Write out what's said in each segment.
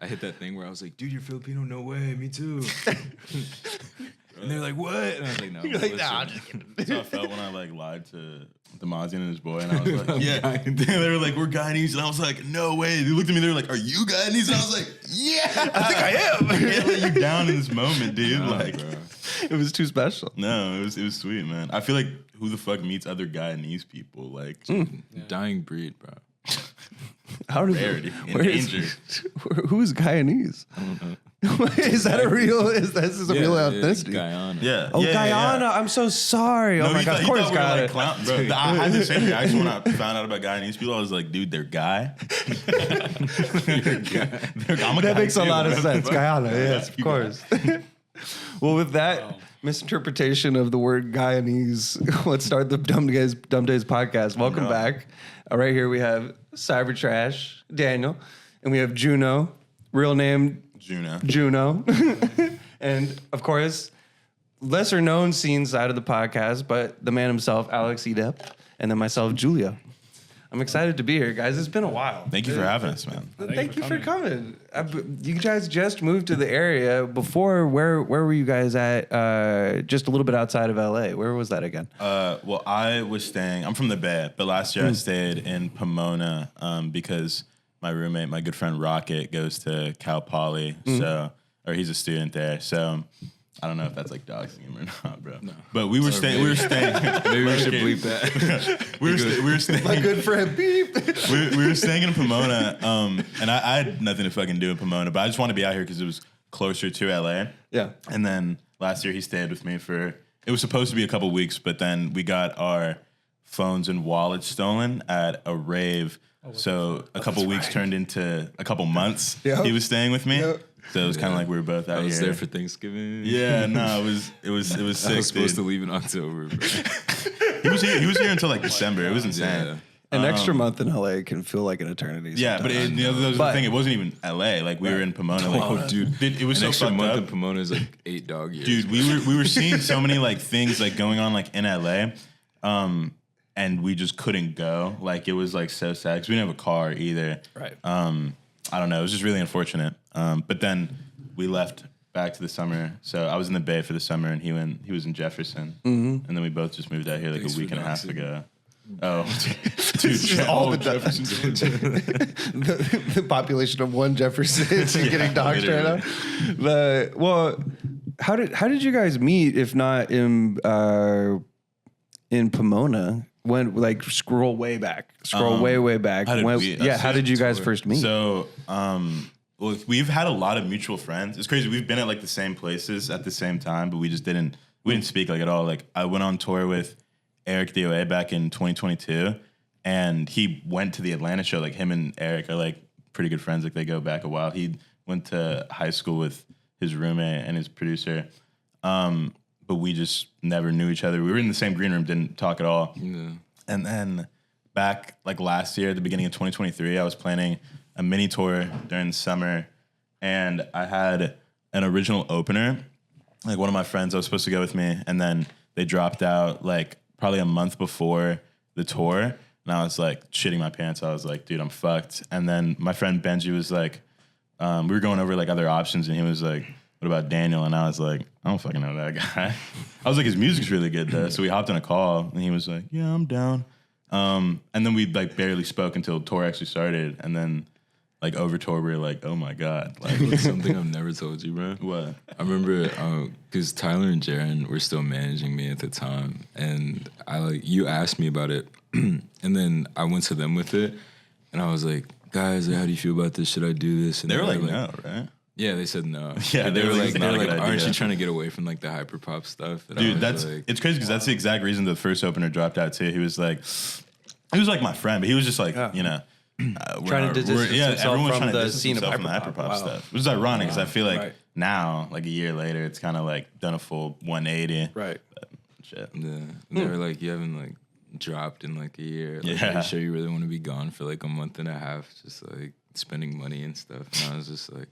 I hit that thing where I was like, dude, you're Filipino? No way, me too. And they're like, what? And I was like, no. You're like, nah, I'm just kidding. That's how I felt when I like lied to Demazian and his boy, and I was like, yeah. And they were like, we're Guyanese, and I was like, no way. They looked at me, they were like, are you Guyanese? And I was like, yeah, I think I am. I can't let you down in this moment, dude. No, like, bro. It was too special. no, it was sweet, man. I feel like who the fuck meets other Guyanese people? Like, Dying breed, bro. How did rarity, endangered. Who is Guyanese? I don't know. Is that a real? Is this a real It's ethnicity? Guyana. yeah. Oh, yeah, Guyana! yeah. I'm so sorry. No, Oh my god! Of course, we were Guyana. like clown, bro. I had the same reaction when I found out about Guyanese people. I was like, dude, they're guy. I'm a That guy makes a too. lot of What the sense. fuck? Guyana, yes, of You course. Well, with that misinterpretation of the word Guyanese, let's start the Dumb Days podcast. Welcome No. back. Right here we have Cybertrash, Daniel, and we have Juno, real name Juno. And of course, lesser known scene side of the podcast, but the man himself, Alex Edep, and then myself, Giulio. I'm excited to be here, guys. It's been a while. Thank you for having us, man. Thank you for coming. You guys just moved to the area. Before, where were you guys at? Just a little bit outside of LA. Where was that again? Well, I'm from the Bay, but last year I stayed in Pomona because my roommate, my good friend Rocket, goes to Cal Poly, or he's a student there. So I don't know if that's like doxing him or not, bro. No. But we were staying. Maybe we should bleep that. we were staying. My good friend Beep. we were staying in Pomona, and I had nothing to fucking do in Pomona, but I just wanted to be out here because it was closer to LA. Yeah. And then last year he stayed with me it was supposed to be a couple weeks, but then we got our phones and wallets stolen at a rave. So a couple weeks turned into a couple months. Yep. He was staying with me. Yep. So it was kind of like we were both out I was here. there for Thanksgiving. Yeah, no, it was sick. I was supposed dude. to leave in October, bro. He was here until like December. It was insane. Yeah. An extra month in LA can feel like an eternity. Yeah, but that was the thing. It wasn't even LA. Like we were in Pomona. Like, Oh, dude. it was An so extra fucked month up. in Pomona is like 8 dog years. Dude, we were seeing so many like things like going on like in LA, and we just couldn't go. Like it was like so sad because we didn't have a car either. Right. I don't know. It was just really unfortunate. But then we left back to the summer. So I was in the Bay for the summer, and he was in Jefferson, and then we both just moved out here like Thanks a week for and a half doxing. ago. Oh, dude, all the Jefferson's the population of one Jefferson is getting doxxed right now. Well, how did you guys meet if not in Pomona? When like scroll way back. Way back. how did When- we- how did you guys first meet? So, well, we've had a lot of mutual friends. It's crazy. We've been at like the same places at the same time, but we didn't speak like at all. Like I went on tour with Eric DOA back in 2022, and he went to the Atlanta show. Like him and Eric are like pretty good friends. Like they go back a while. He went to high school with his roommate and his producer. But we just never knew each other. We were in the same green room, didn't talk at all. Yeah. And then back like last year, at the beginning of 2023, I was planning a mini tour during the summer, and I had an original opener. Like one of my friends that was supposed to go with me, and then they dropped out like probably a month before the tour, and I was like shitting my pants. I was like, dude, I'm fucked. And then my friend Benji was like, we were going over like other options, and he was like, what about Daniel? And I was like, I don't fucking know that guy. I was like, his music's really good though. So we hopped on a call, and he was like, yeah, I'm down. And then we like barely spoke until tour actually started, and then like over tour we were like, oh my god, like It's something I've never told you, bro. what? I remember because Tyler and Jaron were still managing me at the time, and you asked me about it, and then I went to them with it, and I was like, guys, how do you feel about this? Should I do this? And They were like, no, right? Yeah, they said no. Yeah, they were like, not a good aren't idea. you trying to get away from like the hyperpop stuff? And I Dude, was like, it's crazy because that's the exact reason the first opener dropped out too. He was like my friend, but he was just like, you know, Trying to distance himself everyone's from trying to the distance scene of himself from the hyperpop. hyperpop Wow. stuff, which is ironic because I feel like Right. now, like a year later, it's kind of like done a full 180. Right. But shit. yeah. And they were like, you haven't like dropped in like a year. Like, Yeah. Are you sure you really want to be gone for like a month and a half, just like spending money and stuff? And I was just like,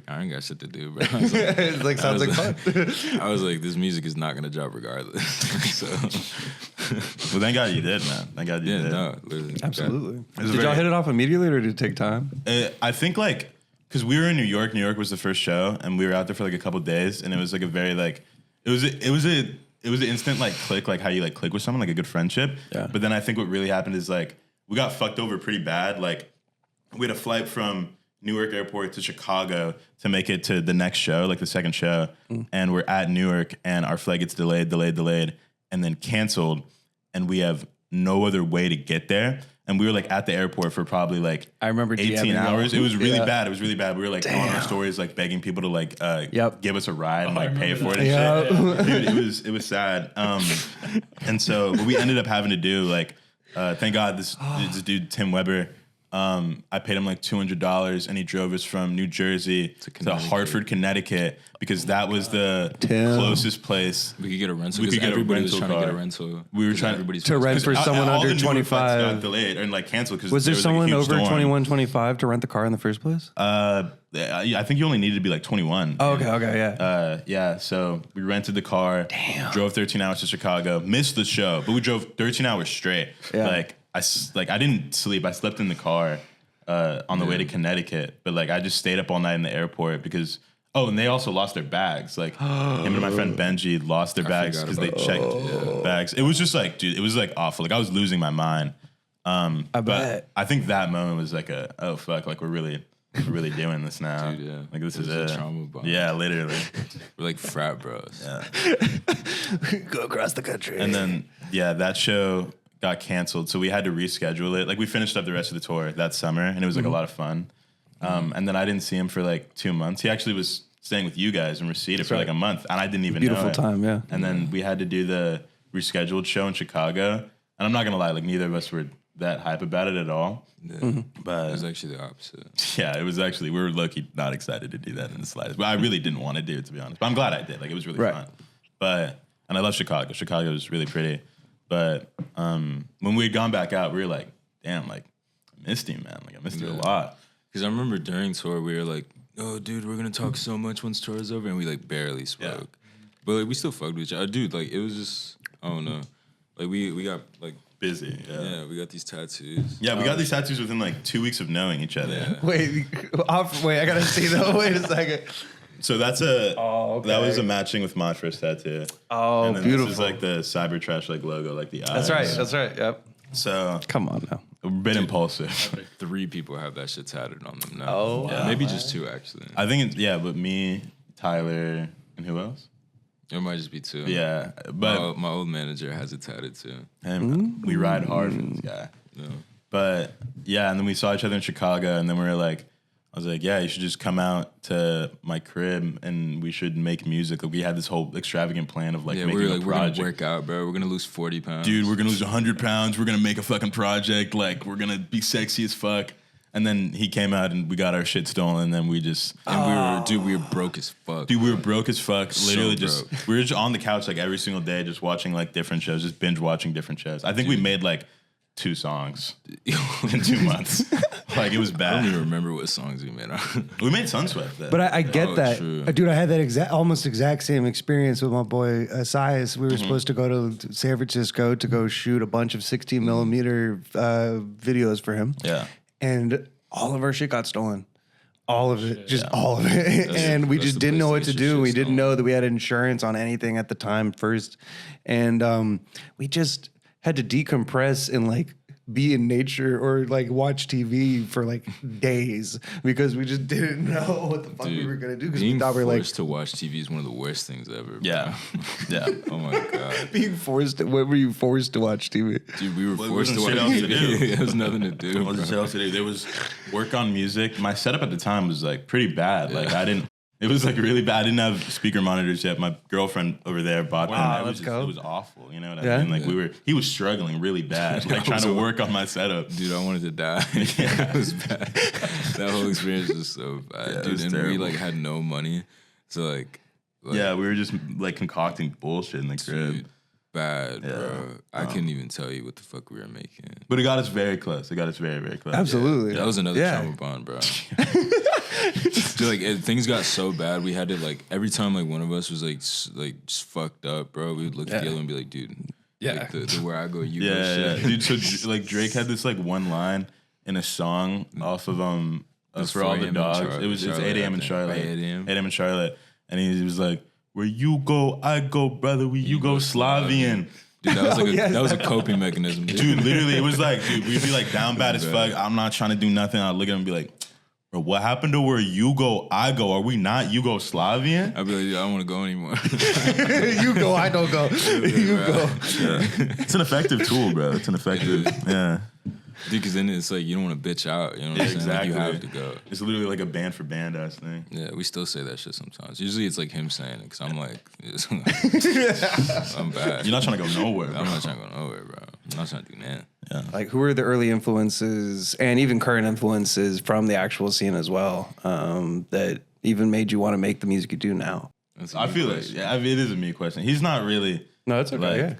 I ain't got shit to do, bro. I was like, It's like sounds like fun. I was like, this music is not gonna drop regardless. So, Well, thank God you did, man. Thank God you yeah, did. no, literally, Absolutely. was Did y'all very- hit it off immediately, or did it take time? I think like because we were in New York. New York was the first show, and we were out there for like a couple days, and it was like a very like it was an instant like click, like how you like click with someone, like a good friendship. Yeah. But then I think what really happened is like we got fucked over pretty bad. Like we had a flight from Newark Airport to Chicago to make it to the next show, like the second show, and we're at Newark, and our flight gets delayed, and then canceled, and we have no other way to get there. And we were like at the airport for probably like I remember 18 hours. It was really bad. It was really bad. We were like Damn. on our stories, like begging people to like give us a ride and like pay for it and Yep. shit. Dude, it was sad. And so what we ended up having to do, like, thank God this dude Tim Weber. I paid him like $200, and he drove us from New Jersey to Hartford, Connecticut, because that was the closest place we could get a rental. We could get everybody a was rental trying to get a car. rental. We were trying everybody's to rent for someone all under the Newark flights 25. got delayed and like canceled because Was there someone like, over storm. 21, 25 to rent the car in the first place? I think you only needed to be like 21. Oh, okay, yeah. Yeah, so we rented the car, drove 13 hours to Chicago, missed the show, but we drove 13 hours straight. Yeah. Like I didn't sleep. I slept in the car on the way to Connecticut, but like I just stayed up all night in the airport because and they also lost their bags. Like him and my friend Benji lost their bags because they checked bags. It was just like, dude, it was like awful. Like I was losing my mind. I bet. But I think that moment was like oh fuck, like we're really doing this now. Dude, yeah. Like this is a it. trauma bond. Yeah, literally. We're like frat bros. Yeah. Go across the country. And then that show got canceled, so we had to reschedule it. Like we finished up the rest of the tour that summer, and it was like a lot of fun. And then I didn't see him for like 2 months. He actually was staying with you guys in Reseda for like a month, and I didn't even know Beautiful it. time, yeah. And then we had to do the rescheduled show in Chicago, and I'm not gonna lie, like neither of us were that hype about it at all. Yeah. But It was actually the opposite. yeah, it was actually, we were low-key not excited to do that in the slightest. But I really didn't want to do it, to be honest. But I'm glad I did. Like, it was really fun. And I love Chicago. Chicago was really pretty. But when we had gone back out, we were like, damn, like, I missed you, man. Like, I missed you a lot. Because I remember during tour, we were like, oh, dude, we're going to talk so much once tour is over. And we, like, barely spoke. Yeah. But, like, we still fucked with each other. Dude, like, it was just, I don't know. Like, we got, like, Busy, yeah, we got these tattoos. Yeah, we got these tattoos within, like, 2 weeks of knowing each other. Yeah. Wait, I gotta see though. Wait a second. So that's that was a matching with my first tattoo. Oh, and then beautiful. This is like the cybertrash like logo, like the eyes. That's right. Yep. So Come on now. a bit impulsive. 3 people have that shit tatted on them now. Oh, yeah. Maybe just 2, actually. I think but me, Tyler, and who else? It might just be 2. Yeah, but My old manager has it tatted, too. we ride hard for this guy. Yeah. But yeah, and then we saw each other in Chicago, and then we were like, I was like, yeah, you should just come out to my crib and we should make music. Like we had this whole extravagant plan of like making we're a like, we're gonna project. work out, bro. We're gonna lose 40 pounds. Dude, we're gonna lose 100 pounds. We're gonna make a fucking project. Like we're gonna be sexy as fuck. And then he came out and we got our shit stolen. And then we just we were broke as fuck. Dude, we were broke as fuck. Literally broke. we were just on the couch like every single day, just watching like different shows, just binge watching different shows. I think we made like 2 songs in 2 months. Like it was I don't bad. even remember what songs we made. We made Sunswept then. But I get that, true. dude. I had that almost exact same experience with my boy Sias. We were supposed to go to San Francisco to go shoot a bunch of 16 millimeter videos for him. Yeah. And all of our shit got stolen. All of it, all of it. And we that's just the didn't place know to what get to your do. shit We didn't stolen. know that we had insurance on anything at the time first. And we just had to decompress and like be in nature or like watch TV for like days because we just didn't know what the fuck we were going to do. Because we being thought we were like forced to watch TV is one of the worst things ever. Bro. Yeah. Yeah. Oh my god. being forced. What were you forced to watch TV? Dude, we were Well, it forced to watch wasn't shit else to TV. do. There was nothing to do. What was bro. the else to do? There was work on music. My setup at the time was like pretty bad. Like it was like really bad. I didn't have speaker monitors yet. My girlfriend over there bought them. Wow, It let's was go. It was awful. You know what Yeah? I mean? Like he was struggling really bad, like trying to work on my setup. Dude, I wanted to die. It was bad. That whole experience was so bad, it dude. was And we terrible. like had no money, so like Yeah, we were just like concocting bullshit in the crib. dude, bad, Yeah. bro. I couldn't even tell you what the fuck we were making. But it got us very close. It got us very, very close. Absolutely. That was another Yeah. trauma bond, bro. Dude, like things got so bad, we had to like every time like one of us was like just fucked up, bro. We would look at the other and be like, dude, like, the where I go, you go. Yeah, Shit. dude. So like Drake had this like one line in a song off of It's for all 4 the a.m. in dogs. Charlotte. It's Charlotte, 8 a.m. in I think. Charlotte. 8 a.m. 8 a.m. in Charlotte. And he was like, where you go, I go, brother. We Yugoslavian. Dude, that was that was a coping mechanism. Dude, literally, it was like, dude, we'd be like down bad as fuck. I'm not trying to do nothing. I'd look at him and be like, bro, what happened to where you go, I go? Are we not Yugoslavian? I'd be like, I don't want to go anymore. You go, I don't go. You go. Yeah. It's an effective tool, bro. It's an effective, yeah. Dude, because then it's like you don't want to bitch out. You know what I'm saying? Exactly. Like, you have to go. It's literally like a band for band ass thing. Yeah, we still say that shit sometimes. Usually it's like him saying it because I'm like, I'm bad. You're not trying to go nowhere, bro. I'm not trying to go nowhere, bro. I'm not trying to do that. Yeah. Like, who are the early influences and even current influences from the actual scene as well that even made you want to make the music you do now? I feel it. Yeah, I mean, it is a me question. He's not really. No, it's okay. Like,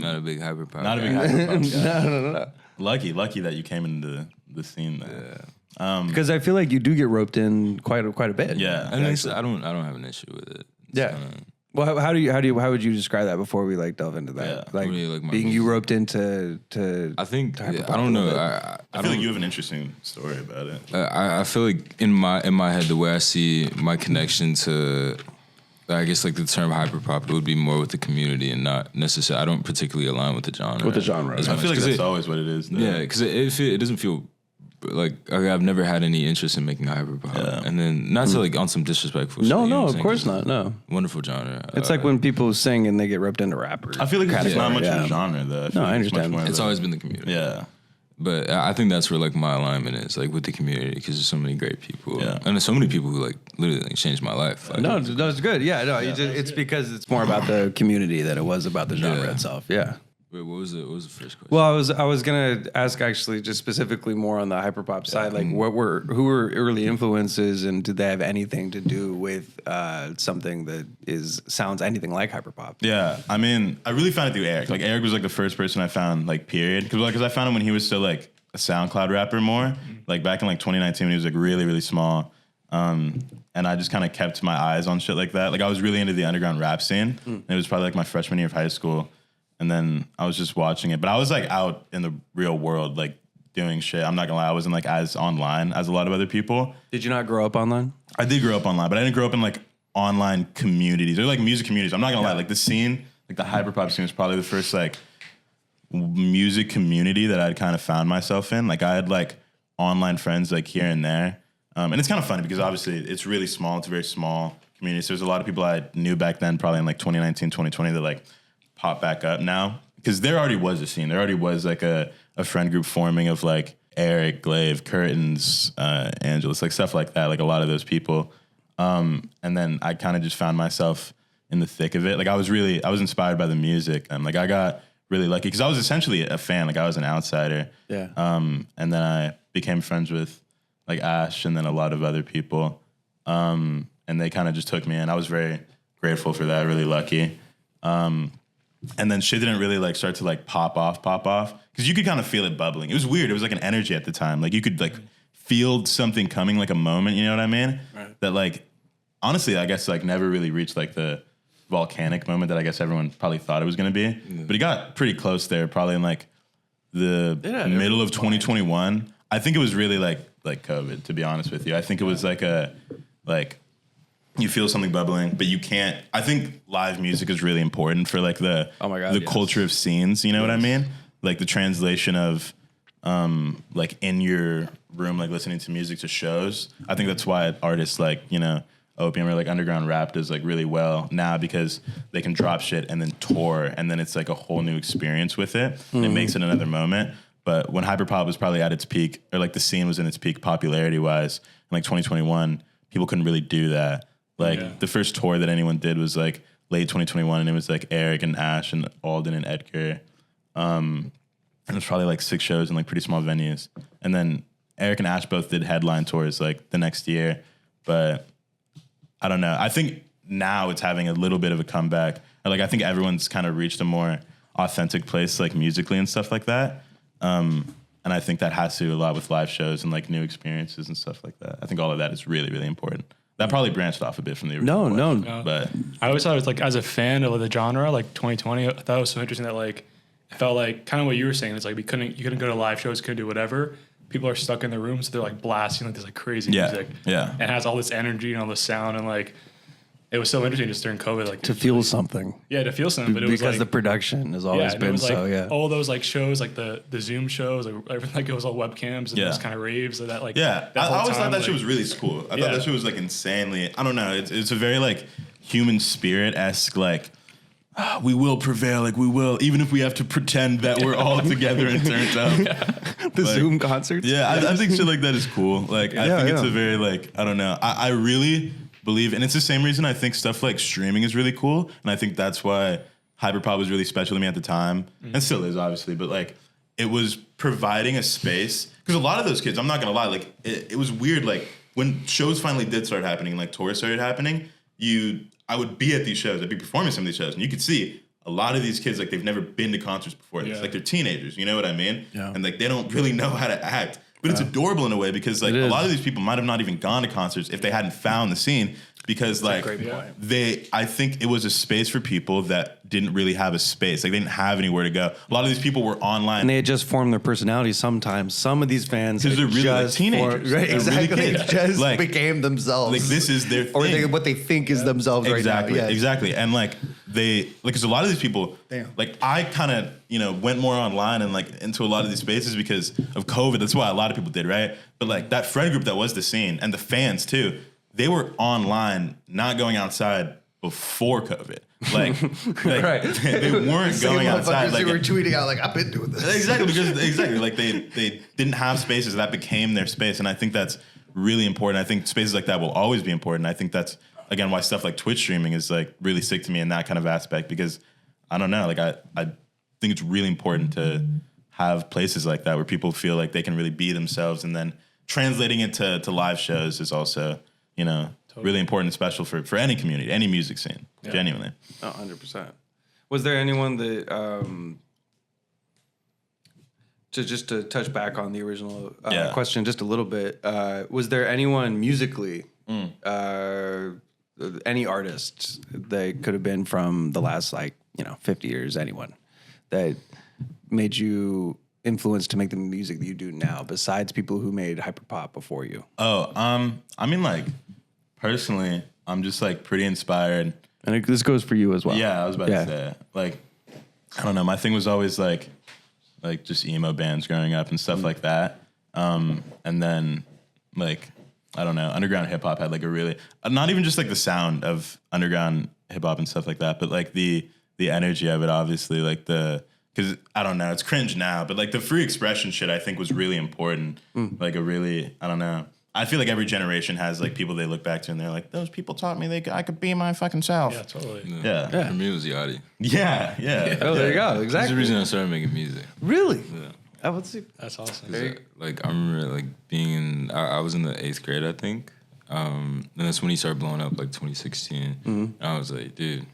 Not a big hyperpop. not a big guy. hyperpop guy. No. Lucky that you came into the scene. Though. Because I feel like you do get roped in quite a bit. Yeah. And I don't have an issue with it. Yeah. Well, how would you describe that before we like delve into that? Yeah. Like, Really, like, my being you roped into I think hyperpop I don't a little know. bit. I feel like you have an interesting story about it. I feel like in my head, the way I see my connection to, I guess, like the term hyperpop, it would be more with the community and not necessarily. I don't particularly align with the genre. With the genre, as I much, feel like 'cause that's it- always what it is. Though. Yeah, because it doesn't feel like I've never had any interest in making hyperpop, Yeah. and then not to like on some disrespectful. shit, No, you know no, what I'm of saying? course 'Cause not. No, Wonderful genre. it's like when people sing and they get roped into rappers. I feel like it's just not much of Yeah. a genre, though. No, I feel like it's much understand. more of it's a- always been the community. Yeah. But I think that's where like my alignment is, like with the community, because there's so many great people, Yeah. and there's so many people who like literally like, changed my life. Like, No, it's good. Yeah, no, it's because it's more about the community than it was about the genre Yeah. itself. Yeah. Wait, what was the first question? Well, I was gonna ask actually just specifically more on the hyperpop side, like who were early influences, and did they have anything to do with something that sounds anything like hyperpop? Yeah, I mean, I really found it through Eric. Like Eric was like the first person I found, like, period. Because I found him when he was still like a SoundCloud rapper more, like back in like 2019 when he was like really really small. And I just kind of kept my eyes on shit like that. Like I was really into the underground rap scene. And it was probably like my freshman year of high school. And then I was just watching it, but I was like out in the real world, like doing shit. I'm not gonna lie, I wasn't like as online as a lot of other people. Did you not grow up online? I did grow up online, but I didn't grow up in like online communities or like music communities. I'm not gonna lie, like the scene, like the hyperpop scene was probably the first like music community that I'd kind of found myself in. Like I had like online friends like here and there. And it's kind of funny because obviously it's really small. It's a very small community. So there's a lot of people I knew back then, probably in like 2019, 2020 that like pop back up now. Because there already was a scene. There already was like a friend group forming of like Eric, Glaive, Curtains, Angelus, like stuff like that. Like a lot of those people. And then I kind of just found myself in the thick of it. Like I was inspired by the music. And like I got really lucky because I was essentially a fan. Like I was an outsider. Yeah. And then I became friends with like Ash and then a lot of other people. And they kind of just took me in. I was very grateful for that, really lucky. And then shit didn't really like start to like pop off because you could kind of feel it bubbling. It was weird. It was like an energy at the time. Like you could like feel something coming, like a moment, you know what I mean? Right. That like, honestly, I guess like never really reached like the volcanic moment that I guess everyone probably thought it was going to be. But it got pretty close there, probably in like the middle of 2021. I think it was really like COVID, to be honest with you. I think it was like you feel something bubbling, but you can't. I think live music is really important for like the culture of scenes. You know what I mean? Like the translation of like in your room, like listening to music to shows. I think that's why artists like, you know, Opium or like underground rap does like really well now because they can drop shit and then tour and then it's like a whole new experience with it. And it makes it another moment. But when Hyperpop was probably at its peak, or like the scene was in its peak popularity wise, in like 2021, people couldn't really do that. Like the first tour that anyone did was like late 2021, and it was like Eric and Ash and Alden and Edgar. And it was probably like 6 shows in like pretty small venues. And then Eric and Ash both did headline tours like the next year. But I don't know. I think now it's having a little bit of a comeback. Or like I think everyone's kind of reached a more authentic place like musically and stuff like that. And I think that has to do a lot with live shows and like new experiences and stuff like that. I think all of that is really, really important. That probably branched off a bit from the original. No. But I always thought it was like, as a fan of the genre, like 2020, I thought it was so interesting that like it felt like kind of what you were saying. It's like you couldn't go to live shows, couldn't do whatever, people are stuck in their rooms, so they're like blasting like this like crazy Yeah. music. Yeah. And it has all this energy and all this sound, and like it was so interesting just during COVID, like To feel something. yeah, to feel something. But it was Because like the production has always and it been was, like, so, yeah. all those like shows, like the Zoom shows, like everything, like it was all webcams and Yeah. those kind of raves, and that like Yeah, that I whole always thought time, that shit like- was really cool. I Yeah. thought that shit was like insanely. I don't know. It's a very like human spirit esque like. We will prevail, like we will, even if we have to pretend that we're all together and turned up. The like- Zoom concerts. Yeah, I think shit like that is cool. Like, I Yeah, think it's yeah. a very like, I don't know. I really believe, and it's the same reason I think stuff like streaming is really cool, and I think that's why Hyperpop was really special to me at the time, and still is obviously. But like, it was providing a space because a lot of those kids, I'm not gonna lie, like it was weird. Like when shows finally did start happening, like tours started happening, I would be at these shows, I'd be performing some of these shows, and you could see a lot of these kids, like they've never been to concerts before this. Yeah. Like they're teenagers, you know what I mean? Yeah. And like they don't really know how to act. But it's adorable in a way because like It a is. lot of these people might have not even gone to concerts if they hadn't found the scene because like great point. I think it was a space for people that didn't really have a space. Like they didn't have anywhere to go. A lot of these people were online. And they had just formed their personalities sometimes. Some of these fans 'Cause they're had really, like, just teenagers. formed- right, They're really exactly. They kids. just Like- became themselves. like this is their thing. or what they think is themselves Exactly, right now. Yes. exactly. And like because a lot of these people, Damn. like I kind of, went more online and like into a lot of these spaces because of COVID. That's why a lot of people did, right? But like that friend group that was the scene and the fans too, they were online, not going outside before COVID. Like Right. they weren't going outside. Like, They were tweeting out like, I've been doing this. exactly like they didn't have spaces that became their space, and I think that's really important. I think spaces like that will always be important. I think that's again why stuff like Twitch streaming is like really sick to me in that kind of aspect because I don't know, like I think it's really important to have places like that where people feel like they can really be themselves, and then translating it to live shows is also really important and special for any community, any music scene, genuinely. 100%. Was there anyone that, to touch back on the original question just a little bit, was there anyone musically, any artist that could have been from the last 50 years, anyone that made you influenced to make the music that you do now, besides people who made hyperpop before you? I mean, like personally, I'm just like pretty inspired. And this goes for you as well. Yeah, I was about to say, like, I don't know. My thing was always like just emo bands growing up and stuff like that. And then like, I don't know, underground hip hop had like a really, not even just like the sound of underground hip hop and stuff like that, but like the energy of it, obviously, like because I don't know, it's cringe now, but like the free expression shit I think was really important. Like I don't know. I feel like every generation has like people they look back to and they're like, those people taught me I could be my fucking self. Yeah, totally. Yeah. For me, it was Yachty. Yeah. Oh, there you go. That's Exactly. the reason I started making music. Really? Yeah. I would see. That's awesome. Like I remember like being I was in the 8th grade, I think. And that's when he started blowing up, like 2016. And I was like, dude,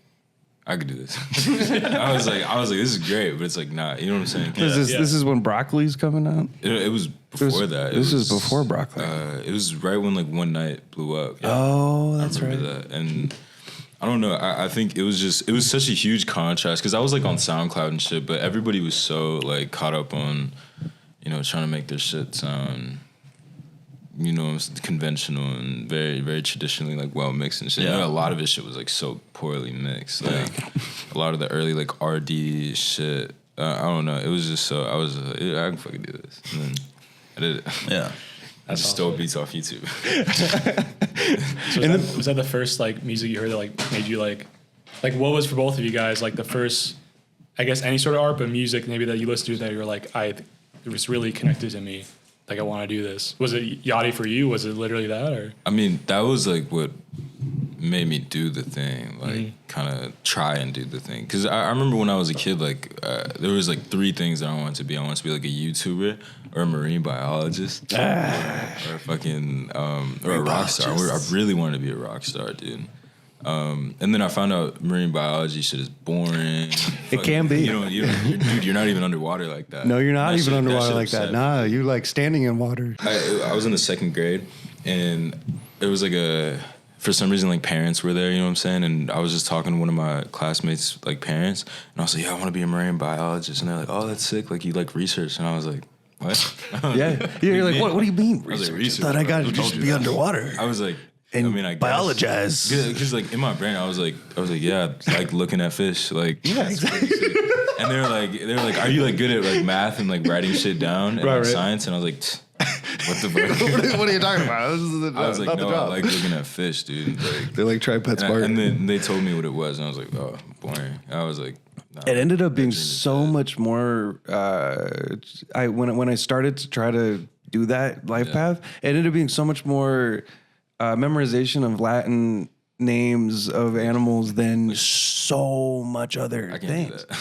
I could do this. I was like, this is great, but it's like, nah, you know what I'm saying? This is when Broccoli's coming out. It was before that. This is before Broccoli. It was right when like One Night blew up. Oh, I that's right. remember that. And I don't know. I think it was such a huge contrast because I was like on SoundCloud and shit, but everybody was so like caught up on, trying to make their shit sound, conventional and very, very traditionally like well mixed and shit. Yeah. A lot of his shit was like so poorly mixed. Like a lot of the early like RD shit. I don't know. It was just so I was like, I can fucking do this. And then I did it. Yeah. I just stole beats off YouTube. So was that the first like music you heard that like made you like what was for both of you guys like the first, I guess any sort of art, but music maybe that you listened to that you're like it was really connected to me. Like I want to do this. Was it Yachty for you? Was it literally that or? I mean, that was like what made me do the thing, like kind of try and do the thing. Because I remember when I was a kid, like there was like 3 things that I wanted to be. I wanted to be like a YouTuber or a marine biologist or a fucking or a rock star. I really wanted to be a rock star, dude. And then I found out marine biology shit is boring. It can be. Dude, you're not even underwater like that. No, you're not That even shit- underwater shit like that. upset Nah, you like standing in water. I was in the 2nd grade, and it was like for some reason, like parents were there, you know what I'm saying? And I was just talking to one of my classmates, like parents, and I was like, yeah, I want to be a marine biologist. And they're like, oh, that's sick. Like, you like research. And I was like, What? Yeah. You're like, what do you mean? I was like, Research? research. Thought I got Who to told just you be that? underwater. I was like, And I guess. biologize. Because like in my brain, I was like, yeah, like looking at fish, like Yeah, exactly. And they're like, are you like good at like math and like writing shit down and like, science? And I was like, what the fuck? What are you talking about? This is the job, I was like, not the no, I job. like looking at fish, dude. Like, They're like tripod smart. and then they told me what it was, and I was like, oh, boring. I was like, nah, It ended up being that dream is so dead. much more. When I started to try to do that life path, it ended up being so much more memorization of Latin names of animals than so much other I can't things. do that.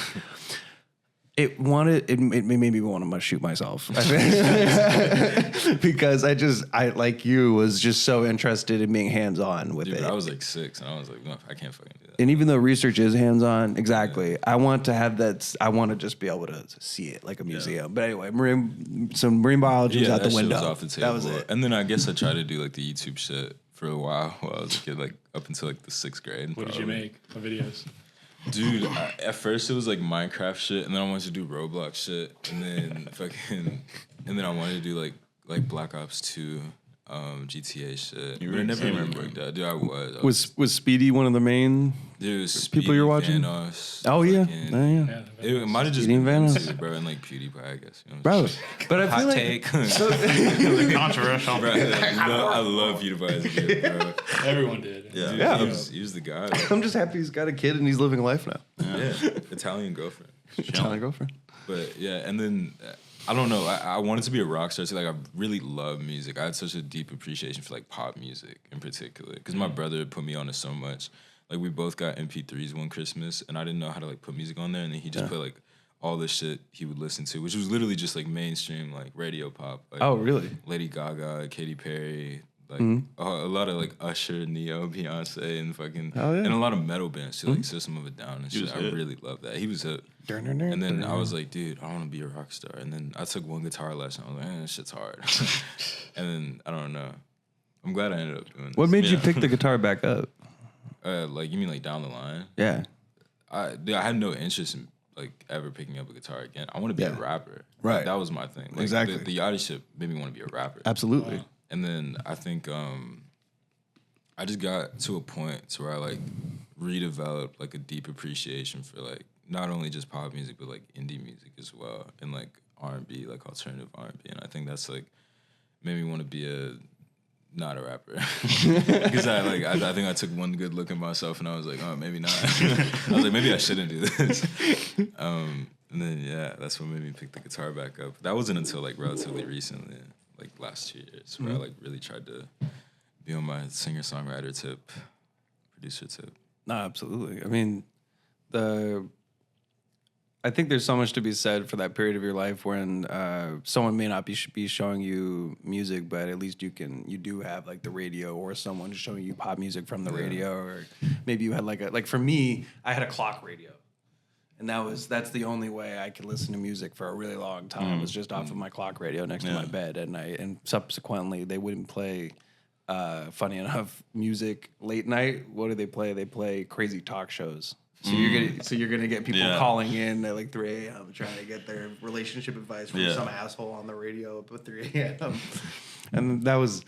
It made me want to shoot myself because I like you was just so interested in being hands on with Dude, it. I was like 6, and I was like, no, I can't fucking do that. And even though research is hands-on, exactly, I want to have that. I want to just be able to see it like a museum. But anyway, marine biology was out that the window. shit was off the table. That was it. And then I guess I tried to do like the YouTube shit for a while I was a kid, like up until like the 6th grade. What did you make? What videos? Dude, at first it was like Minecraft shit, and then I wanted to do Roblox shit, and then and then I wanted to do like Black Ops 2, GTA shit. You But were it never excited. worked out. Dude, I was. Was Speedy one of the main? Dude, it was people you're watching? Vanos, Oh yeah, fucking- yeah. Yeah, It might have just Speedy been and them Vanos. two, bro, and like PewDiePie, I guess. You know what I'm Bro, saying? but I feel Hot like take. Controversial. Bro, I love PewDiePie as a kid, bro. everyone did. Yeah. Dude, Yeah. he was the guy. Bro. I'm just happy he's got a kid and he's living life now. Yeah, Italian girlfriend. Italian girlfriend. But yeah, and then I don't know. I wanted to be a rock star. So like I really love music. I had such a deep appreciation for like pop music in particular because my brother put me on it so much. Like we both got MP3s one Christmas, and I didn't know how to like put music on there, and then he just put like all this shit he would listen to, which was literally just like mainstream like radio pop. Like, Oh really? Lady Gaga, Katy Perry, like a lot of like Usher, Neo, Beyonce, and fucking Oh, yeah. and a lot of metal bands too, like System of a Down and shit. was I hip. really love that. He was hip. And then I was like, dude, I want to be a rock star. And then I took one guitar lesson. I was like, this shit's hard. And then I don't know. I'm glad I ended up doing this. What made you pick the guitar back up? Like you mean like down the line? Yeah. I had no interest in like ever picking up a guitar again. I want to be a rapper. Right. Like, that was my thing. Like, Exactly. The Yachty shit made me want to be a rapper. Absolutely. And then I think I just got to a point to where I like redeveloped like a deep appreciation for like not only just pop music but like indie music as well and like R&B, like alternative R&B. And I think that's like made me want to be not a rapper because I think I took one good look at myself and I was like, oh, maybe not. I was like, maybe I shouldn't do this. And then yeah, that's what made me pick the guitar back up. That wasn't until like relatively recently, like last 2 years, where I like really tried to be on my singer-songwriter tip, producer tip. No, absolutely. I mean, I think there's so much to be said for that period of your life when someone may not be showing you music, but at least you do have like the radio or someone showing you pop music from the radio, or maybe you had like for me, I had a clock radio. And that's the only way I could listen to music for a really long time was just off of my clock radio next to my bed at night. And subsequently, they wouldn't play, funny enough, music late night. What do they play? They play crazy talk shows. So you're gonna get people calling in at like 3 a.m. trying to get their relationship advice from some asshole on the radio up at 3 a.m. And that was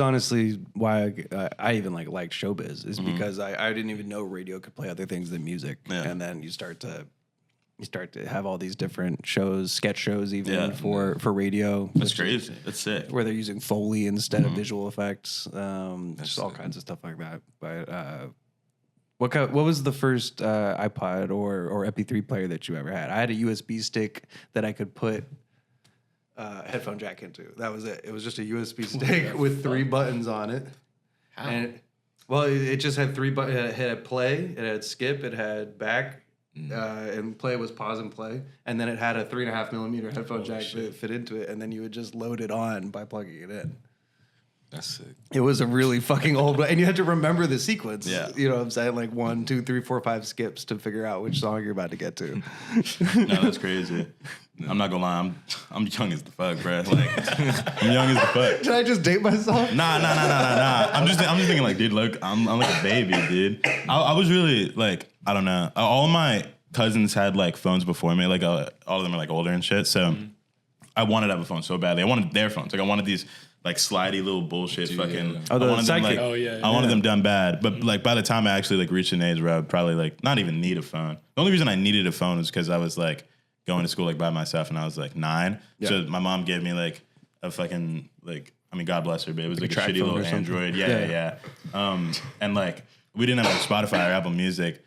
honestly why I even liked showbiz is because I didn't even know radio could play other things than music. And then you start to have all these different shows, sketch shows even for radio. That's crazy. That's sick. Where they're using Foley instead of visual effects. Just all kinds of stuff like that. But what was the first iPod or MP3 player that you ever had? I had a USB stick that I could put a headphone jack into. That was it. It was just a USB stick with 3 buttons on it. How? And it just had 3 buttons. It had play, it had skip, it had back, and play was pause and play. And then it had a 3.5 millimeter headphone jack that fit into it. And then you would just load it on by plugging it in. That's sick. It was a really fucking old one. And you had to remember the sequence. Yeah. You know what I'm saying? Like 1, 2, 3, 4, 5 skips to figure out which song you're about to get to. No, that's crazy. I'm not gonna lie, I'm young as the fuck, bro. Like I'm young as the fuck. Did I just date myself? Nah. I'm just thinking like, dude, look, I'm like a baby, dude. I was really like, I don't know. All my cousins had like phones before me, like all of them are like older and shit. So I wanted to have a phone so badly. I wanted their phones. Like I wanted these like slidey little bullshit fucking. Yeah. Oh, the I wanted them, like, Psychic. I wanted them done bad. But like by the time I actually like reached an age where I would probably like not even need a phone. The only reason I needed a phone was because I was like going to school like by myself and I was like 9. Yeah. So my mom gave me like a fucking like, I mean, God bless her, but it was like a track shitty phone little or something. Android. Yeah. And like we didn't have like Spotify or Apple Music.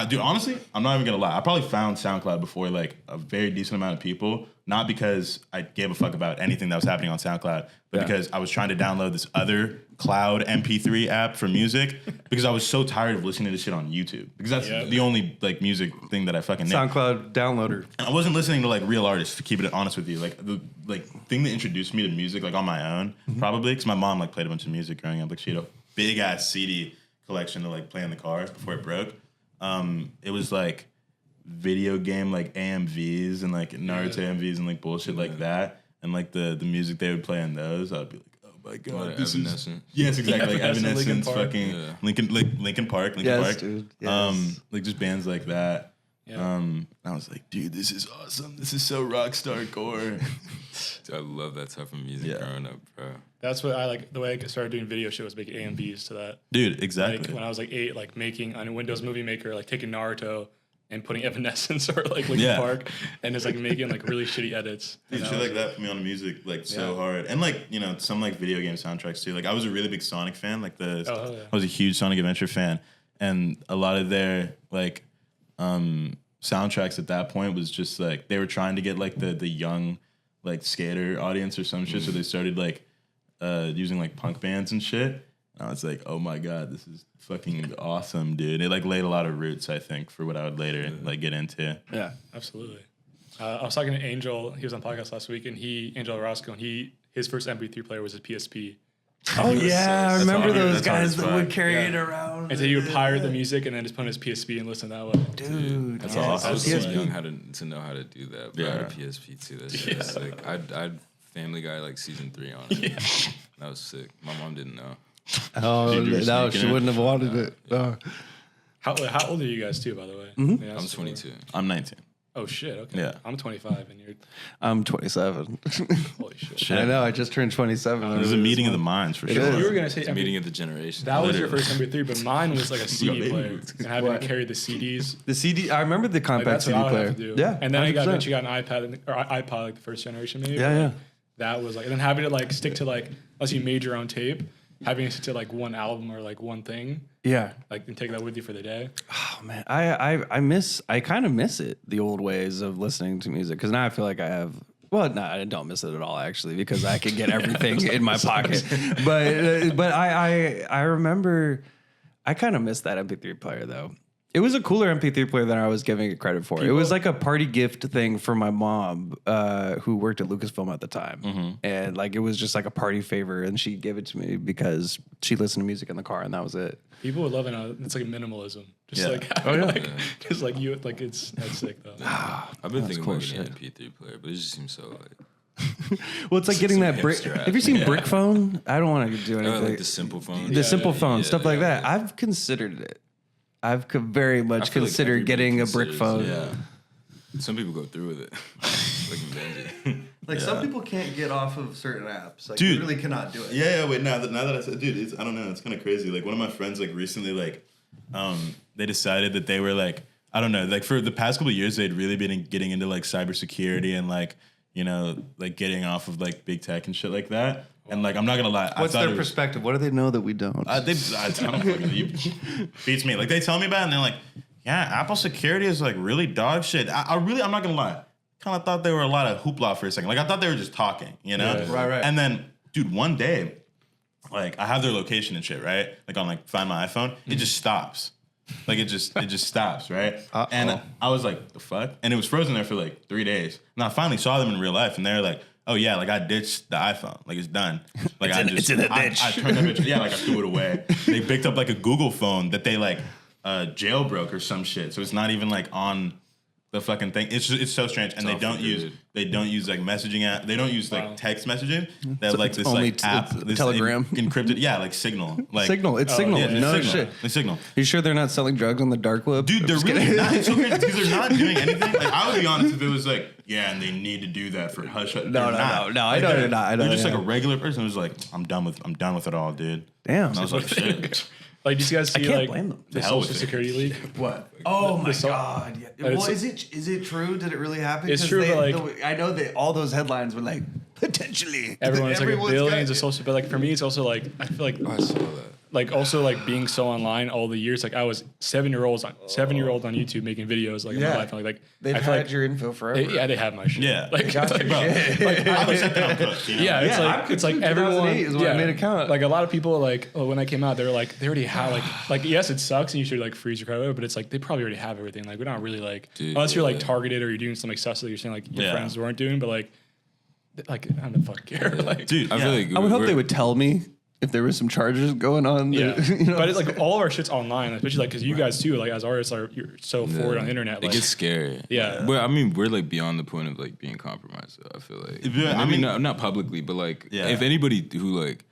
Dude, honestly, I'm not even gonna lie. I probably found SoundCloud before like a very decent amount of people, not because I gave a fuck about anything that was happening on SoundCloud, but because I was trying to download this other cloud MP3 app for music because I was so tired of listening to shit on YouTube because that's the only like music thing that I fucking know. SoundCloud downloader. And I wasn't listening to like real artists, to keep it honest with you. Like the thing that introduced me to music like on my own, probably because my mom like played a bunch of music growing up. Like she had a big ass CD collection to like play in the car before it broke. It was like video game like AMVs and like Naruto AMVs and like bullshit like that, and like the music they would play in those, I'd be like, oh my god, Like this Evanescence. is yes, exactly, like Evanescence, Evanescence, fucking Linkin Park, Dude. Yes. like just bands like that. Yeah. I was like, dude, this is awesome. This is so rock star core. I love that type of music growing up, bro. That's what I like. The way I started doing video shit was making AMVs to that. Dude, Like exactly. when I was like 8, like making on a Windows Movie Maker, like taking Naruto and putting Evanescence or like Linkin Park, and just like making like really shitty edits. Dude, shit like that put me on the music like so hard, and like you know some like video game soundtracks too. Like I was a really big Sonic fan. Like I was a huge Sonic Adventure fan, and a lot of their like soundtracks at that point was just like they were trying to get like the young like skater audience or some shit. So they started like using like punk bands and shit. And I was like, oh my god, this is fucking awesome, dude. It like laid a lot of roots, I think, for what I would later like get into. Yeah, absolutely. I was talking to Angel. He was on podcast last week, and Angel Roscoe, and his first MP3 player was his PSP. Oh yeah, I remember hard. those That's hard guys as that fuck. would carry it around. And so he would pirate the music and then just put on his PSP and listen that way. Dude, That's I awesome. was too PSP. young to know how to do that. But I had a PSP too. That shit was like I'd Family Guy like season 3 on it. That was sick. My mom didn't know. Oh Dude, you were no, sneaking she it? wouldn't have wanted it. How old are you guys too, by the way? Yeah, I'm 22. I'm 19. Oh shit. Okay. Yeah. I'm 25, and you're I'm 27. holy shit. I know. I just turned 27. It was a meeting of the minds for sure. is. You were gonna say It's a meeting of the generation. that was your Literally. first MP3, but mine was like a CD baby player boots. and having to carry the CDs. The CD. I remember the Like, compact that's what CD I would player. have to do. Yeah, And then I 100%. eventually got an iPad or iPod, like the first generation maybe. Yeah, but, yeah. like, that was like, and then having to like stick to like, unless you made your own tape, having to stick to like one album or like one thing, Yeah. like and take that with you for the day. Oh man, I kind of miss it, the old ways of listening to music, because now I feel like I have. Well, no, I don't miss it at all actually, because I can get everything in my pocket. But I remember I kind of missed that MP3 player though. It was a cooler MP3 player than I was giving it credit for. It was like a party gift thing for my mom, who worked at Lucasfilm at the time, and like it was just like a party favor, and she gave it to me because she listened to music in the car, and that was it. People would love it. It's like minimalism. Just Yeah. like, just like you, like that's sick though. I've been thinking cool about getting an shit. MP3 player, but it just seems so like Well, it's like getting Some that brick. hipster ass. Have you seen Brick Phone? I don't want to do anything. like the simple phone. The simple phone, yeah, stuff like yeah, that. yeah. I've considered it. I've very much I feel like considered everybody getting a brick considers phone. it. Yeah. Some people go through with it. Like Benji. Like some people can't get off of certain apps. Like Dude. they really cannot do it. Yeah, wait, now that I said, dude, I don't know, it's kind of crazy. Like, one of my friends, like, recently, like, they decided that they were, like, I don't know, like, for the past couple of years, they'd really been getting into, like, cybersecurity and, like, you know, like, getting off of, like, big tech and shit like that. And, like, I'm not gonna lie. What's I thought their it was, perspective? What do they know that we don't? I don't fucking you beats me. Like, they tell me about it, and they're like, yeah, Apple security is, like, really dog shit. I'm not gonna lie. Kind of thought they were a lot of hoopla for a second. Like, I thought they were just talking, you know? Yeah. Right. And then, dude, one day, like, I have their location and shit, right? Like, on, like, Find My iPhone. It just stops. Like, it just stops, right? Uh-oh. And I was like, the fuck? And it was frozen there for, like, 3 days. And I finally saw them in real life, and they're like, oh, yeah, like, I ditched the iPhone. Like, it's done. Like, it's in a ditch. I turned that bitch, yeah, like, I threw it away. They picked up, like, a Google phone that they, like, jailbroke or some shit. So it's not even, like, on the fucking thing. It's so strange, and they don't use like messaging app. They don't use like text messaging. They have like this like app, this Telegram encrypted. Yeah, like Signal. Like Signal. It's Signal. Yeah, No Signal. shit. It's Signal. You sure they're not selling drugs on the dark web? Dude, they're really not. It's so crazy because they're not doing anything. Like I would be honest if it was like, yeah, and they need to do that for hush. No. I know they're not. They're just like a regular person who's like, I'm done with it all, dude. Damn. And I was like, shit. Like, did you guys see can't like blame them. the hell Social with it. Security leak? What? Oh my so- god! Yeah. But Well, it's- is it true? Did it really happen? It's 'Cause true, but, I know that all those headlines were like potentially. Everyone's like Everyone's billions got- of social, but like for me, it's also like I feel like I saw that. like also like being so online all the years. Like I was 7-year-old on YouTube making videos like in my life. And, like They've I feel had like your info forever. they have my shit. Yeah. like, got like, your bro, shit. I was like, I'm cooked, you know? yeah, it's Yeah, like I'm it's like cooked. everyone 2008 is when I made an account. Like a lot of people like when I came out, they were like they already have like yes, it sucks and you should like freeze your credit, but it's like they probably already have everything. Like we're not really like Dude, unless you're like yeah. targeted or you're doing something excessive. You're saying like your Yeah. friends weren't doing, but like I don't fuck care. Like Dude, I feel like I would hope we're- they would tell me if there was some charges going on. yeah, You know? but it's like all of our shit's online, especially like because you guys too, like as artists, are you're so forward on the internet. It Like, gets scary. Yeah. But I mean, we're like beyond the point of like being compromised. So I feel like. Yeah, I I mean, mean- not publicly, but like, Yeah. if anybody who like,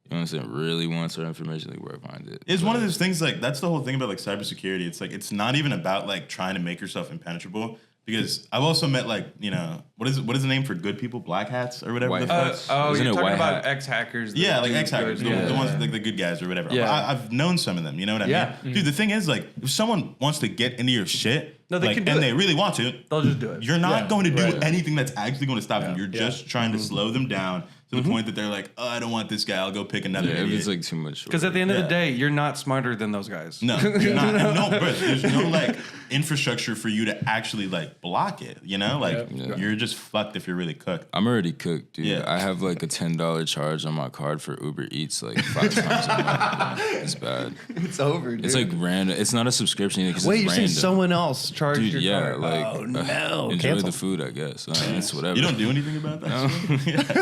you know what I'm saying, really wants our information, like, where I find it. It's one of those things like that's the whole thing about like cybersecurity. It's like it's not even about like trying to make yourself impenetrable. Because I've also met like, you know, what is the name for good people? Black hats or whatever White the fuck? hats. oh, Isn't you're it talking white about hat? ex-hackers. Yeah, like do ex-hackers, good- the ones like the good guys or whatever. Yeah. I've known some of them. You know what I Yeah. mean? Dude, the thing is, like, if someone wants to get into your shit, No, they like, can do and it. they really want to, They'll just do it. you're not Yeah, going to do right. anything that's actually going to stop them. You're just trying to slow them down to Mm-hmm. the point that they're like, oh, I don't want this guy. I'll go pick another Yeah, if idiot. it's like too much. Because at the end of Yeah. the day, you're not smarter than those guys. No, you're not. And no, bro, there's no like infrastructure for you to actually like block it. You know, like Yeah. you're just fucked if you're really cooked. I'm already cooked, dude. Yeah. I have like a $10 charge on my card for Uber Eats like 5 times a month. Bro. It's bad. It's over, dude. It's like random. It's not a subscription because Wait, it's you're saying random. someone else charged Dude, your yeah, card? like Oh, no. enjoy Cancel. the food, I guess. It's whatever. You don't do anything about that.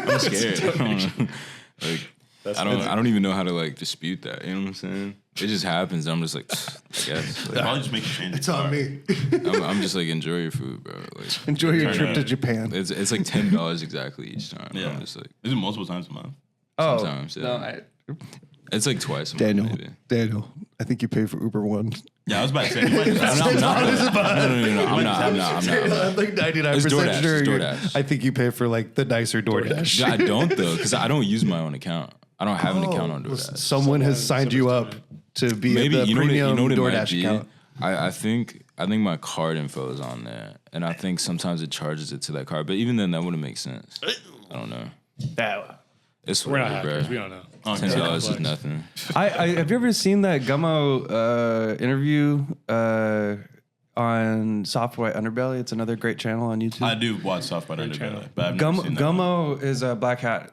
I'm scared. Like I don't even know how to like dispute that. You know what I'm saying? It just happens. I'm just like, I guess. Like, Probably just make a change. It's on me. I'm just like, enjoy your food, bro. Like, Enjoy your Turn trip it to up. Japan. it's like $10 exactly each time. Yeah, I'm just like, is it multiple times a month? Oh, sometimes, yeah. no, it's like twice a Daniel, month, maybe. Daniel, I think you paid for Uber One. Yeah, I was about to say. You might just I'm not. No. I'm not. I'm like 99% It's DoorDash, sure. it's you're- DoorDash. I think you pay for like the nicer DoorDash. Yeah, I don't though, because I don't use my own account. I don't have an account on DoorDash. Someone has signed you up to be Maybe the you know premium what it might DoorDash be. account. I think my card info is on there, and I think sometimes it charges it to that card. But even then, that wouldn't make sense. I don't know. It's we're not whatever, hackers. We bro. don't know. $10 is nothing. I have you ever seen that Gummo interview on Soft White Underbelly? It's another great channel on YouTube. I do watch Soft White channel. Underbelly, but I've never seen that one. Gummo is a black hat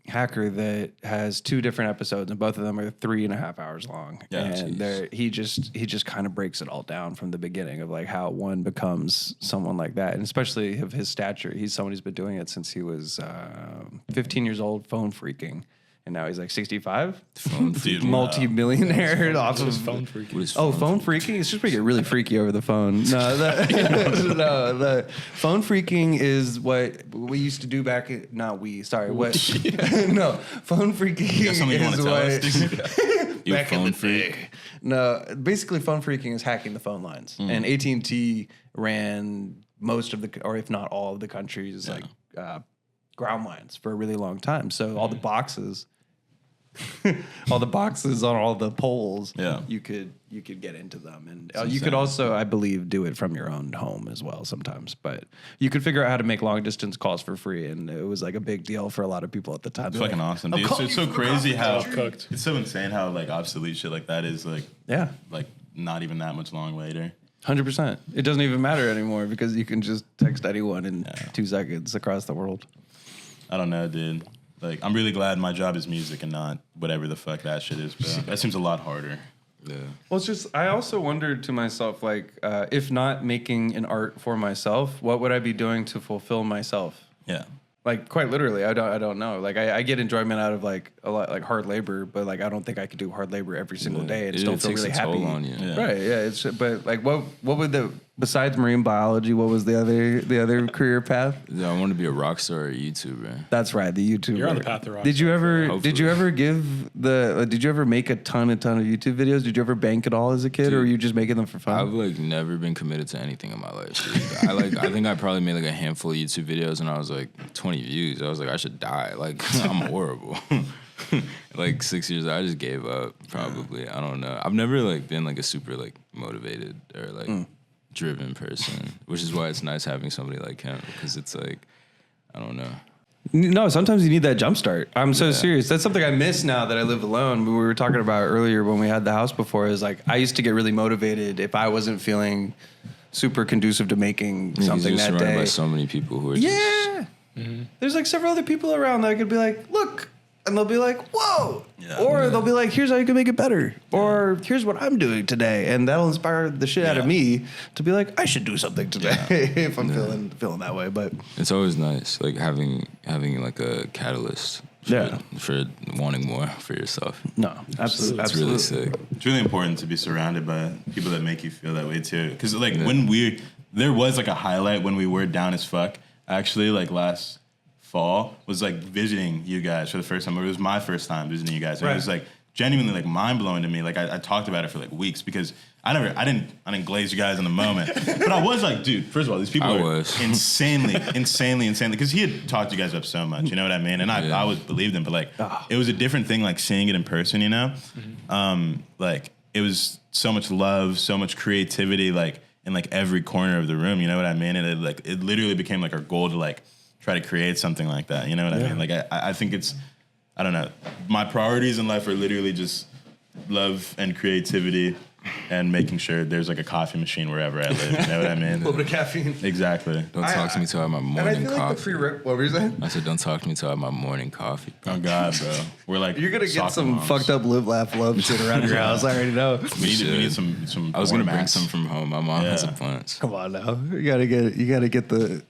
hacker that has 2 different episodes, and both of them are 3.5 hours long. Yeah, and he just kind of breaks it all down from the beginning of like how one becomes someone like that, and especially of his stature. He's someone who's been doing it since he was 15 years old, phone freaking. And now he's like 65, Dude, multi-millionaire off of Phone freak. What is phone freaking? It's just we get really freaky over the phone. No, no, the phone freaking is what we used to do back. Not we. Sorry, what? No, phone freaking Got something you want is to tell what. us? You Back in phone the freak? day. No, basically, phone freaking is hacking the phone lines, and AT&T ran most of the, or if not all of the country's like ground lines for a really long time. So all the boxes. All the boxes on all the poles, Yeah. you could get into them, and you insane. could also, I believe, do it from your own home as well sometimes. But you could figure out how to make long distance calls for free, and it was like a big deal for a lot of people at the time. It's fucking awesome, dude. call It's you so from crazy across the how Cooked. it's so insane how like obsolete shit like that is like Yeah, not even that much long later. 100%. It doesn't even matter anymore because you can just text anyone in 2 seconds across the world. I don't know, dude. Like, I'm really glad my job is music and not whatever the fuck that shit is, bro. That seems a lot harder. Yeah. Well, it's just, I also wondered to myself, like, if not making an art for myself, what would I be doing to fulfill myself? Yeah. Like quite literally, I don't know. Like I get enjoyment out of like a lot like hard labor, but like I don't think I could do hard labor every single day and still feel takes really a toll happy. on you. Yeah. Right? Yeah. It's but like what would the besides marine biology? What was the other career path? Yeah, I want to be a rock star or a YouTuber. That's right, the YouTuber. You're on the path to rock Did you star. ever Hopefully. did you ever did you ever make a ton of YouTube videos? Did you ever bank it all as a kid, or were you just making them for fun? I've like never been committed to anything in my life. Dude. I think I probably made like a handful of YouTube videos and I was like 20 views. I was like, I should die. Like I'm horrible. Like 6 years, I just gave up. Probably, I don't know. I've never like been like a super like motivated or like driven person, which is why it's nice having somebody like him because it's like I don't know. No, sometimes you need that jump start. I'm so serious. That's something I miss now that I live alone. We were talking about earlier when we had the house before. Is like I used to get really motivated if I wasn't feeling super conducive to making something you're that surrounded day. by so many people who are Yeah. There's like several other people around that I could be like, look, and they'll be like, whoa. Or they'll be like, here's how you can make it better. Or here's what I'm doing today. And that'll inspire the shit out of me to be like, I should do something today if I'm feeling that way. But it's always nice, like having like a catalyst for wanting more for yourself. no, absolutely. It's really sick. It's really important to be surrounded by people that make you feel that way too. Because like there was like a highlight when we were down as fuck. Actually, like last fall was like visiting you guys for the first time. It was my first time visiting you guys, and it was like genuinely like mind blowing to me. Like I talked about it for like weeks because I didn't glaze you guys in the moment, but I was like, dude. First of all, these people are insanely because he had talked you guys up so much. You know what I mean? And I always believed him, but like it was a different thing, like seeing it in person. You know, like it was so much love, so much creativity, like in like every corner of the room. You know what I mean? And it literally became like our goal to like try to create something like that. You know what I mean? Like I think it's, I don't know. My priorities in life are literally just love and creativity and making sure there's like a coffee machine wherever I live. You know what I mean? A little bit of caffeine. Exactly. Don't talk to me till I have my morning And I feel coffee. like what were you saying? I said, don't talk to me till I have my morning coffee. Oh God, bro. We're like You're gonna get soccer some moms. fucked up live, laugh, love shit around your house. I already know. We need some. I was gonna bring formats. some from home. My mom has a bunch. Come on now, you gotta get the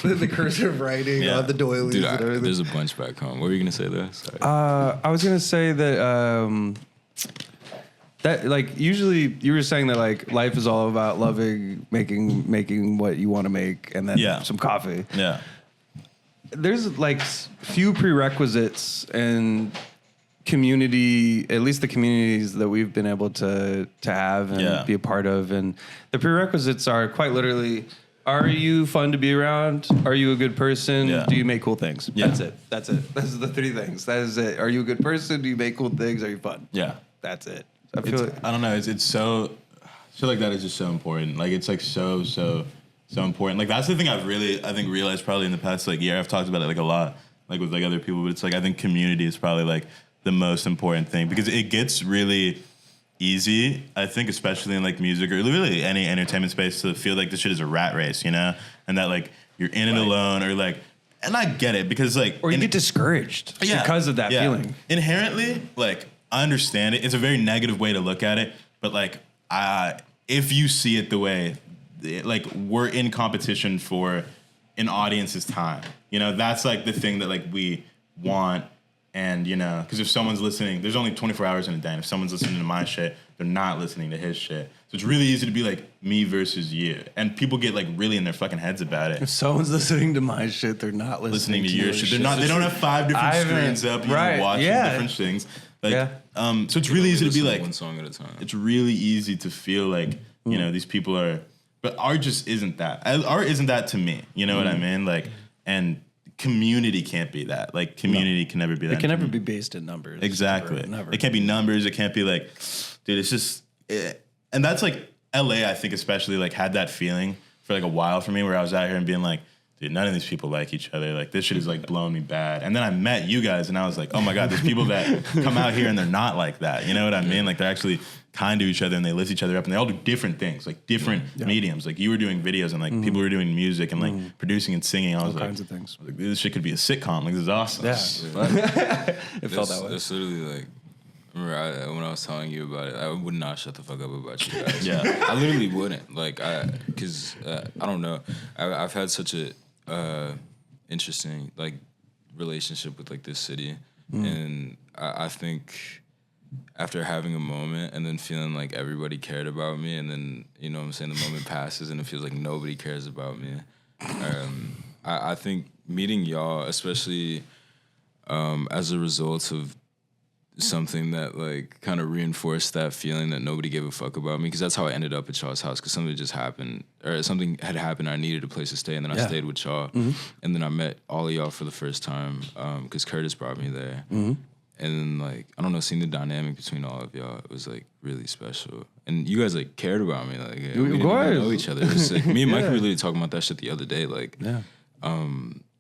the cursive writing on the doilies Dude, and everything. there's a bunch back home. What were you gonna say there? Sorry. I was gonna say that that like usually you were saying that like life is all about loving, making what you want to make, and then some coffee. Yeah. There's like few prerequisites and community, at least the communities that we've been able to have and be a part of, and the prerequisites are quite literally: are you fun to be around? Are you a good person? Yeah. Do you make cool things? Yeah. That's it. Those are the three things. That is it. Are you a good person? Do you make cool things? Are you fun? Yeah. That's it. I feel like I don't know. It's so. I feel like that is just so important. Like it's like so important. Like that's the thing I've really I think realized probably in the past like year. I've talked about it like a lot, like with like other people. But it's like I think community is probably like the most important thing because it gets really easy. I think especially in like music or really any entertainment space to feel like this shit is a rat race, you know, and that like you're in it alone or like. And I get it because like or you get discouraged because of that feeling. Inherently, like. I understand it. It's a very negative way to look at it, but like, if you see it the way, like we're in competition for an audience's time. You know, that's like the thing that like we want, and you know, because if someone's listening, there's only 24 hours in a day. And if someone's listening to my shit, they're not listening to his shit. So it's really easy to be like me versus you, and people get like really in their fucking heads about it. If someone's listening to my shit, they're not listening to your shit. They're not. They don't have 5 different screens up. You know, watching different things. Like, so it's really easy to be like one song at a time. It's really easy to feel like you know these people are, but art just isn't that. Art isn't that to me. You know what I mean? Like, and community can't be that. Like, community can never be that. It can never be based in numbers. Exactly. Never. It can't be numbers. It can't be like, dude. It's just, and that's like LA. I think especially like had that feeling for like a while for me where I was out here and being like. Dude, none of these people like each other. Like, this shit is, like, blowing me bad. And then I met you guys, and I was like, oh, my God, there's people that come out here, and they're not like that. You know what I mean? Like, they're actually kind to each other, and they lift each other up, and they all do different things, like, different mediums. Like, you were doing videos, and, like, people were doing music and, like, producing and singing. I was all like, kinds of things. I was like, this shit could be a sitcom. Like, this is awesome. Yeah. It felt that way. That's literally like, remember when I was telling you about it, I would not shut the fuck up about you guys. Yeah. I literally wouldn't. Like, because I don't know. I've had such a interesting like relationship with like this city, and I think after having a moment and then feeling like everybody cared about me, and then you know what I'm saying, the moment passes and it feels like nobody cares about me. I think meeting y'all, especially as a result of something that like kind of reinforced that feeling that nobody gave a fuck about me, because that's how I ended up at y'all's house, because something just happened, or something had happened, I needed a place to stay, and then I stayed with y'all, and then I met all of y'all for the first time because Curtis brought me there, and then like I don't know, seeing the dynamic between all of y'all, it was like really special, and you guys like cared about me, like we didn't even know each other. It was sick. Me and Mike were literally talking about that shit the other day, like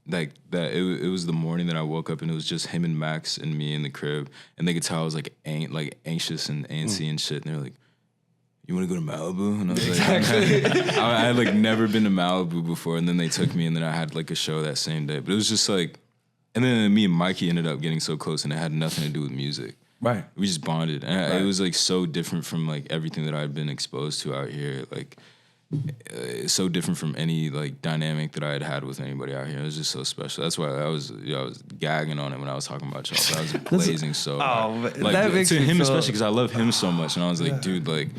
like that it was the morning that I woke up and it was just him and Max and me in the crib, and they could tell I was like anxious and antsy and shit, and they're like, you want to go to Malibu? And I was like, I had like never been to Malibu before, and then they took me, and then I had like a show that same day, but it was just like, and then me and Mikey ended up getting so close, and it had nothing to do with music. Right. We just bonded, and it was like so different from like everything that I'd been exposed to out here, like it's so different from any like dynamic that I had with anybody out here. It was just so special. That's why I was gagging on it when I was talking about y'all. So I was blazing so hard. Like that makes to him feel... especially, because I love him so much, and I was like, dude, like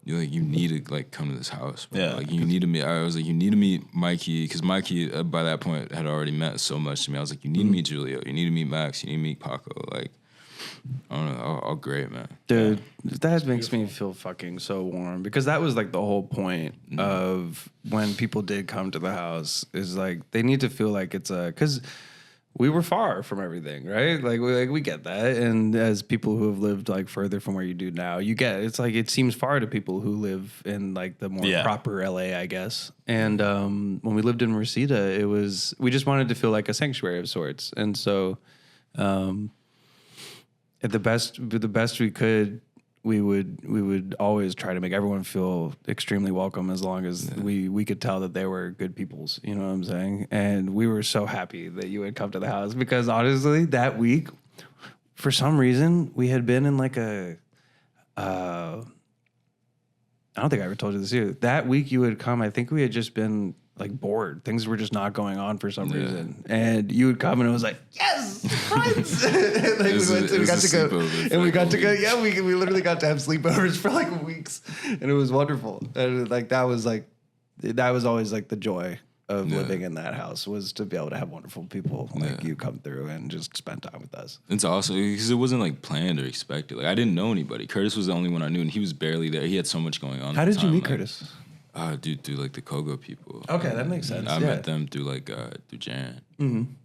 you need to like come to this house, bro. Yeah. Like you need to meet. I was like, you need to meet Mikey, because Mikey by that point had already meant so much to me. I was like, you need to meet Giulio. You need to meet Max. You need to meet Paco. Like, I don't know, all great, man. Dude, that makes me feel fucking so warm, because that was like the whole point of when people did come to the house, is like they need to feel like it's because we were far from everything, right? Like we get that, and as people who have lived like further from where you do now, you get it's like it seems far to people who live in like the more proper LA, I guess. And when we lived in Reseda, we just wanted to feel like a sanctuary of sorts, and so. At the best we could, we would always try to make everyone feel extremely welcome, as long as we could tell that they were good peoples. You know what I'm saying? And we were so happy that you had come to the house, because honestly, that week, for some reason, we had been in like I don't think I ever told you this either. That week you had come, I think we had just been like bored. Things were just not going on for some reason. And you would come and it was like, yes, friends. We got to go. Yeah, we literally got to have sleepovers for like weeks, and it was wonderful. And like that was always like the joy of living in that house, was to be able to have wonderful people like you come through and just spend time with us. It's awesome, because it wasn't like planned or expected. Like I didn't know anybody. Curtis was the only one I knew, and he was barely there. He had so much going on. How did you meet Curtis? Dude, through like the Kogo people. Okay, that makes sense. I met them through like through Jan. And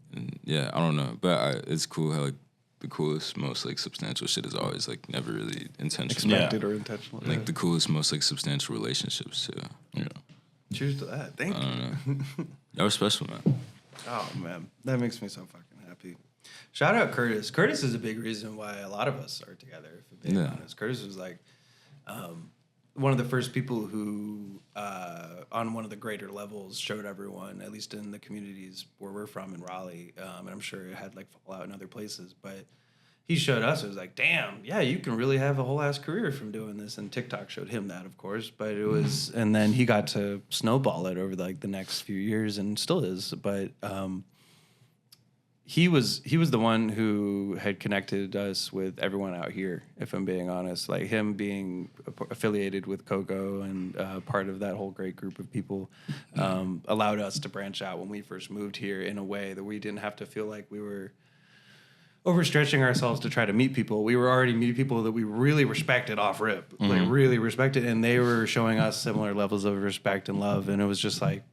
yeah, I don't know, but it's cool how like the coolest, most like substantial shit is always like never really intentional, expected or intentional. Like the coolest, most like substantial relationships too. You know. Cheers to that. Thank you. I don't know. That was special, man. Oh man, that makes me so fucking happy. Shout out Curtis. Curtis is a big reason why a lot of us are together. If I'm being honest, Curtis was like. One of the first people who, on one of the greater levels, showed everyone, at least in the communities where we're from in Raleigh, and I'm sure it had like fallout in other places, but he showed us, it was like, damn, yeah, you can really have a whole ass career from doing this. And TikTok showed him that, of course, but it was, and then he got to snowball it over like the next few years, and still is, but he was the one who had connected us with everyone out here, if I'm being honest. Like him being affiliated with Coco and part of that whole great group of people allowed us to branch out when we first moved here in a way that we didn't have to feel like we were overstretching ourselves to try to meet people. We were already meeting people that we really respected off rip, like really respected, and they were showing us similar levels of respect and love, and it was just like,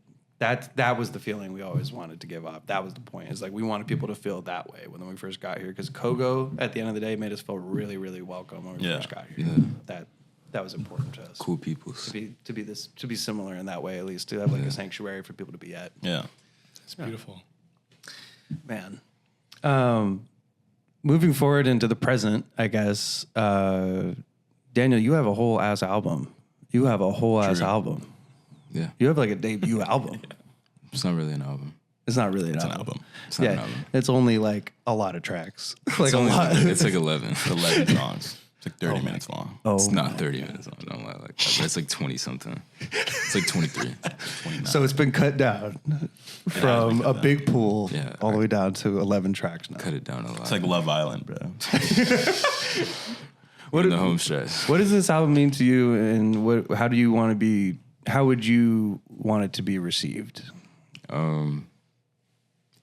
that was the feeling we always wanted to give up. That was the point. It's like we wanted people to feel that way when we first got here, because Kogo at the end of the day made us feel really, really welcome when we first got here. That was important to us. Cool people to be similar in that way, at least to have like a sanctuary for people to be at. Yeah, it's beautiful, man. Moving forward into the present, I guess. Daniel, you have a whole ass album. Yeah. You have like a debut album. It's not really an album. It's not really an album. It's not an album. It's only like a lot of tracks. Like it's like 11. 11 songs. It's like 30 minutes long. Oh, It's not 30 minutes long. Don't lie like that. But it's like 20 something. It's like 23, 29. so it's been cut down from a big pool Yeah, all the way down to 11 tracks now. cut it down a lot. It's like Love Island, bro. What in the home stretch? What does this album mean to you, and how do you want to be? How would you want it to be received?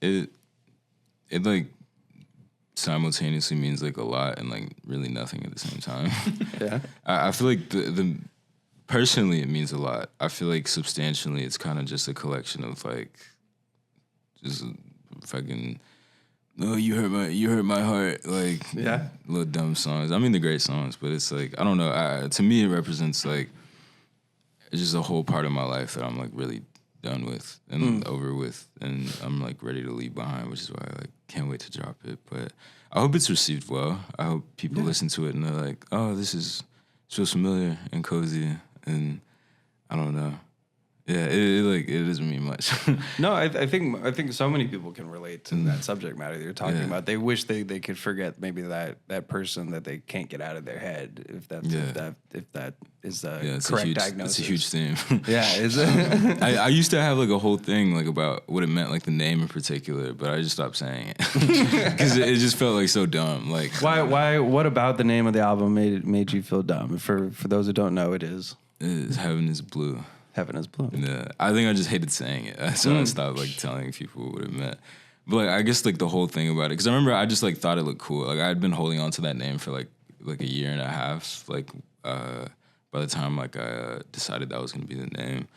It like simultaneously means like a lot and like really nothing at the same time. Yeah. I feel like the personally it means a lot. I feel like substantially it's kind of just a collection of like just fucking no, you hurt my heart, like Yeah. little dumb songs. I mean they're great songs, but it's like I don't know. To me it represents like it's just a whole part of my life that I'm like really done with and over with, and I'm like ready to leave behind, which is why I like can't wait to drop it. But I hope it's received well. I hope people listen to it and they're like, oh, this feels familiar and cozy, and I don't know. Yeah, it doesn't mean much. No, I think so many people can relate to that subject matter that you're talking about. They wish they could forget maybe that person that they can't get out of their head, if that is the correct diagnosis. It's a huge theme. Yeah, is it? I used to have like a whole thing like about what it meant, like the name in particular, but I just stopped saying it because it just felt like so dumb. Like why? What about the name of the album made you feel dumb? For those who don't know, it is Heaven is Blue. Heaven is Blue. Yeah, I think I just hated saying it, so I stopped like telling people what it meant. But like, I guess like the whole thing about it, because I remember I just like thought it looked cool. Like I'd been holding on to that name for like a year and a half. Like by the time like I decided that was gonna be the name.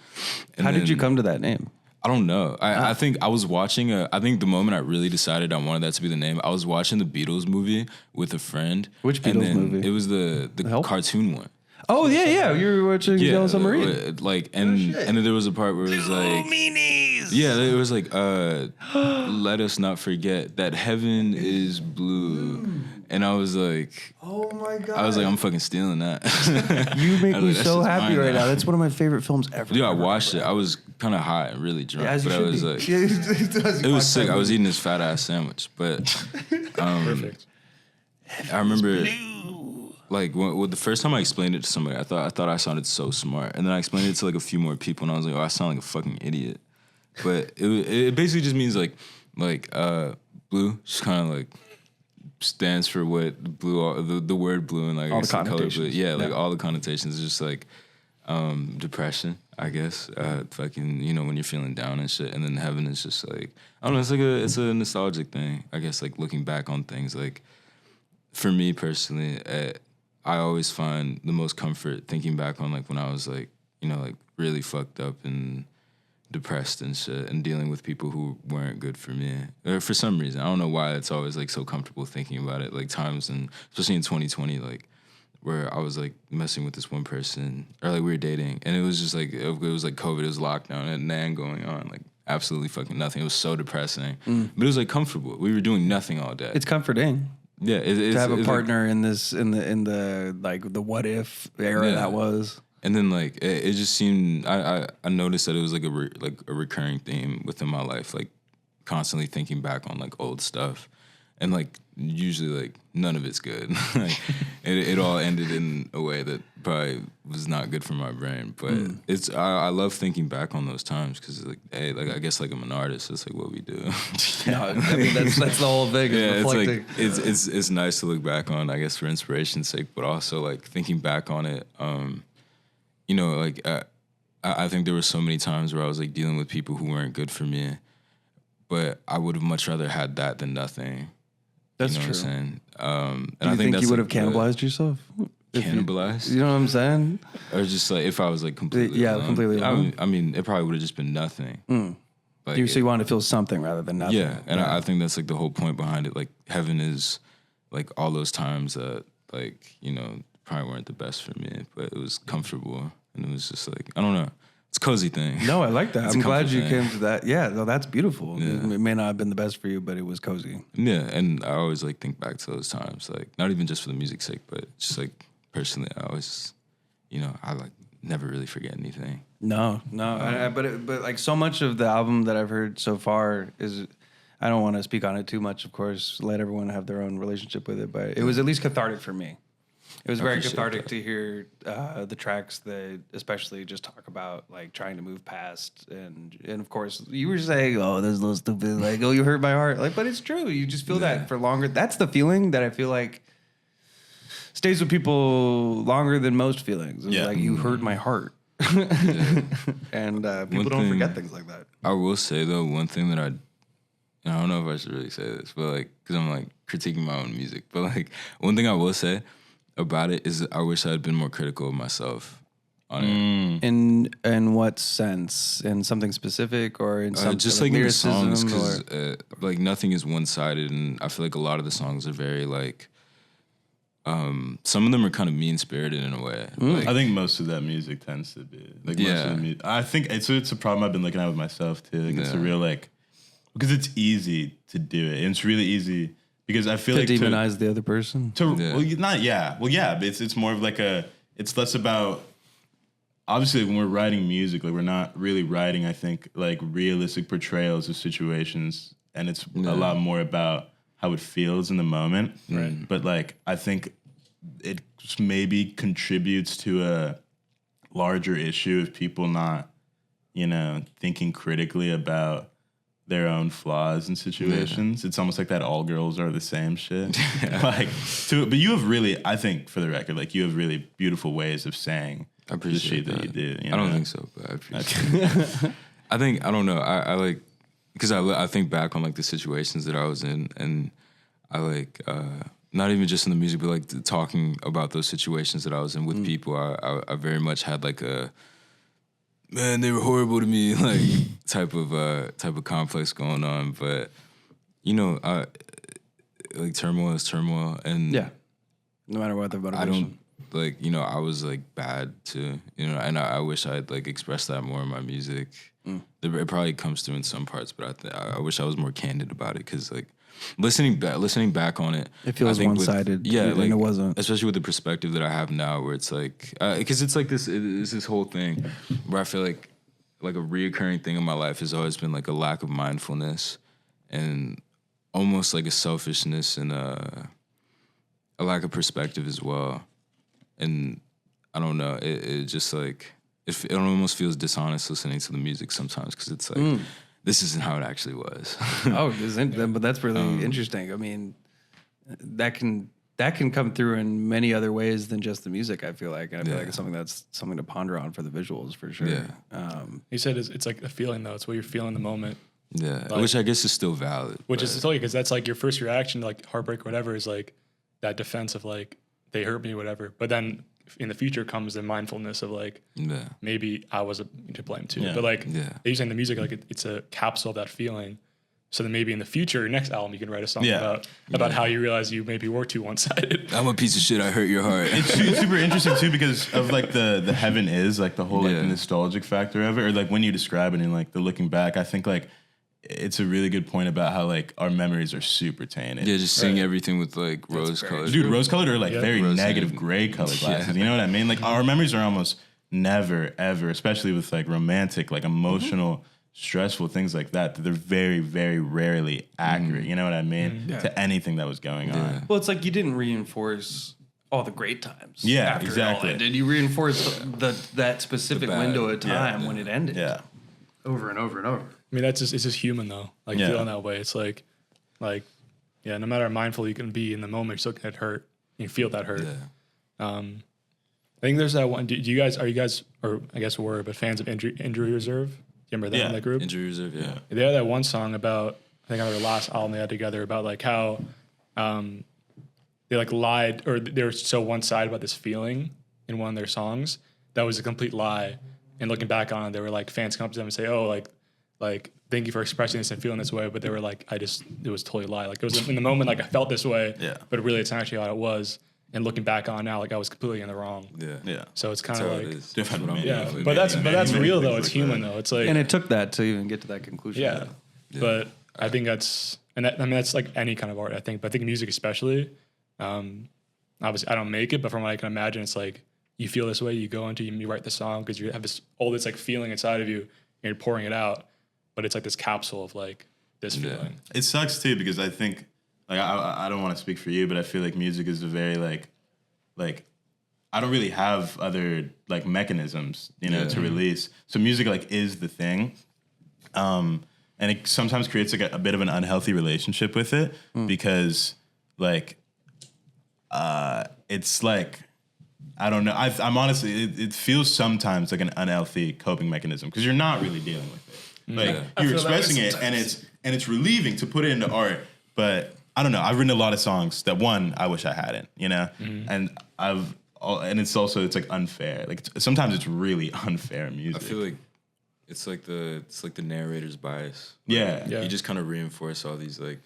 And How did you then- come to that name? I don't know. I think I was watching I think the moment I really decided I wanted that to be the name, I was watching the Beatles movie with a friend. Which and Beatles then movie? It was the Help? cartoon one. Oh yeah. You were watching Yellow Submarine. Like and then there was a part where it was like yeah, it was like let us not forget that heaven is blue. And I was like, Oh my god! I was like, I'm fucking stealing that. You make I was me like, that's so just happy mine right now. now. That's one of my favorite films ever. Dude, I watched it. I was kind of high and really drunk, As you but I should was be. like, Yeah, it was sick. I was eating this fat ass sandwich, but Perfect. I remember like when the first time I explained it to somebody, I thought I sounded so smart, and then I explained it to like a few more people, and I was like, oh, I sound like a fucking idiot. But it basically just means like blue, just kind of like stands for what the word blue and like All I the guess the color blue. connotations. Yeah, like Yeah. all the connotations. It's just like depression, I guess. Fucking, when you're feeling down and shit. And then heaven is just like, I don't know, it's a nostalgic thing. I guess like looking back on things. Like for me personally, I always find the most comfort thinking back on like when I was like, like really fucked up and depressed and shit and dealing with people who weren't good for me. Or for some reason. I don't know why it's always like so comfortable thinking about it. Like times, and especially in 2020, like where I was like messing with this one person, or like we were dating, and it was just like it was like COVID, it was lockdown, and nan going on, like absolutely fucking nothing. It was so depressing, but it was like comfortable. We were doing nothing all day. It's comforting Yeah, to have a it's partner in the like the what if era Yeah. that was. And then like it just seemed I noticed that it was like a recurring theme within my life, like constantly thinking back on like old stuff, and like usually like none of it's good. Like it all ended in a way that probably was not good for my brain. But it's I love thinking back on those times because like hey, like I guess like I'm an artist. It's like what we do. No, I mean that's the whole thing. Yeah, it's reflecting. like it's nice to look back on, I guess, for inspiration's sake, but also like thinking back on it. Like I think there were so many times where I was like dealing with people who weren't good for me, but I would have much rather had that than nothing. That's you know true. What I'm saying? And Do I you think that's you would like have cannibalized yourself? If you- cannibalized, You know what I'm saying? or just like if I was like completely Yeah, alone. completely alone. I mean, it probably would have just been nothing. Like, So you wanted to feel something rather than nothing. yeah, and I think that's like the whole point behind it. Like heaven is like all those times that like probably weren't the best for me, but it was comfortable and it was just like I don't know, it's a cozy thing. No, I like that. It's a I'm glad comfort you thing. came to that. Yeah, no, that's beautiful. Yeah. It may not have been the best for you, but it was cozy. Yeah, and I always like think back to those times, like not even just for the music's sake, but just like personally, I always, I like never really forget anything. No, but like so much of the album that I've heard so far is, I don't want to speak on it too much, of course. Let everyone have their own relationship with it, but it was at least cathartic for me. It was I very appreciate cathartic that. to hear the tracks that especially just talk about like trying to move past and of course you were saying, oh, there's little stupid, like, oh, you hurt my heart. Like, but it's true. You just feel that for longer. That's the feeling that I feel like stays with people longer than most feelings. It's like you hurt my heart. And people don't forget things like that. I will say though, one thing that and I don't know if I should really say this, but like, because I'm like critiquing my own music, but like one thing I will say about it is I wish I had been more critical of myself on it. In what sense? In something specific or in something Just like in the songs, lyricism because like nothing is one sided, and I feel like a lot of the songs are very like. Some of them are kind of mean spirited in a way. Like, I think most of that music tends to be like most of the music. I think it's a problem I've been looking at with myself too. Like it's a real like because it's easy to do it. And it's really easy because I feel to like demonize the other person. But it's more of like it's less about obviously when we're writing music, like we're not really writing, I think, like realistic portrayals of situations, and it's a lot more about how it feels in the moment. Right. But like I think it maybe contributes to a larger issue of people not, thinking critically about their own flaws in situations. It's almost like that all girls are the same shit. But you have really, I think for the record, like you have really beautiful ways of saying the shit that you do. I don't think so, but I appreciate it. I don't know. I like, because I think back on like the situations that I was in, and I like, not even just in the music, but like talking about those situations that I was in with people. I very much had like a, man, they were horrible to me, like type of complex going on. But like turmoil is turmoil, and no matter what the motivation. I don't like I was like bad too, and I wish I'd like expressed that more in my music. It probably comes through in some parts, but I wish I was more candid about it because like listening back on it, it feels one-sided. Like, it wasn't, especially with the perspective that I have now, where it's like because it's like this whole thing where I feel like a reoccurring thing in my life has always been like a lack of mindfulness and almost like a selfishness and a lack of perspective as well. And I don't know, it just like it almost feels dishonest listening to the music sometimes because it's like this isn't how it actually was. But that's really interesting. I mean, that can come through in many other ways than just the music. I feel like, and I feel like it's something to ponder on for the visuals for sure. Yeah. You said it's like a feeling though. It's what you're feeling in the moment. Yeah, like, which I guess is still valid. Which is totally because that's like your first reaction to like heartbreak or whatever is like that defense of like they hurt me or whatever. But then in the future comes the mindfulness of like maybe I was to blame too. But like they using the music like it's a capsule of that feeling. So then maybe in the future, your next album, you can write a song about how you realize you maybe were too one-sided. I'm a piece of shit. I hurt your heart. It's super interesting too because of like the heaven is like the whole like nostalgic factor of it, or like when you describe it and like the looking back. I think like it's a really good point about how like our memories are super tainted. Yeah, just seeing everything with like rose-colored. Dude, rose-colored or like very negative gray colored glasses. You know what I mean? Like our memories are almost never ever, especially with like romantic, like emotional. Stressful things like that they're very, very rarely accurate. You know what I mean? To anything that was going on. Well, it's like you didn't reinforce all the great times. Yeah, after exactly. It all ended. You reinforced that specific window of time when it ended. Yeah, over and over and over. I mean, it's just human though. Like feeling that way. It's like, no matter how mindful you can be in the moment, you're still gonna get hurt. You feel that hurt. Yeah. I think there's that one. Are you guys, or I guess were, but fans of Injury Reserve? Do you remember that in that group? Injury Reserve, yeah. They had that one song about, I think on their last album they had together, about like how they like lied, or they were so one-sided about this feeling in one of their songs that was a complete lie. And looking back on it, they were like, fans come up to them and say, oh, like thank you for expressing this and feeling this way. But they were like, it was totally a lie. Like it was in the moment, like I felt this way, but really it's not actually how it was. And looking back on now, like I was completely in the wrong. Yeah. So it's kind of like different. But that's real though. It's human though. It's like, and it took that to even get to that conclusion. Yeah. But I think that's like any kind of art. I think, but I think music especially. Obviously, I don't make it, but from what I can imagine, it's like you feel this way. You go into you write the song because you have all this like feeling inside of you, and you're pouring it out. But it's like this capsule of like this feeling. It sucks too because I think. Like I don't want to speak for you, but I feel like music is a very like like I don't really have other like mechanisms, to release. So music like is the thing. And it sometimes creates like a bit of an unhealthy relationship with it because like it's like I don't know. I'm honestly it feels sometimes like an unhealthy coping mechanism because you're not really dealing with it. Like you're expressing it and it's relieving to put it into art, but I don't know. I've written a lot of songs that I wish I hadn't, and it's like unfair. Like sometimes it's really unfair music. I feel like it's like the narrator's bias. Yeah. You just kind of reinforce all these like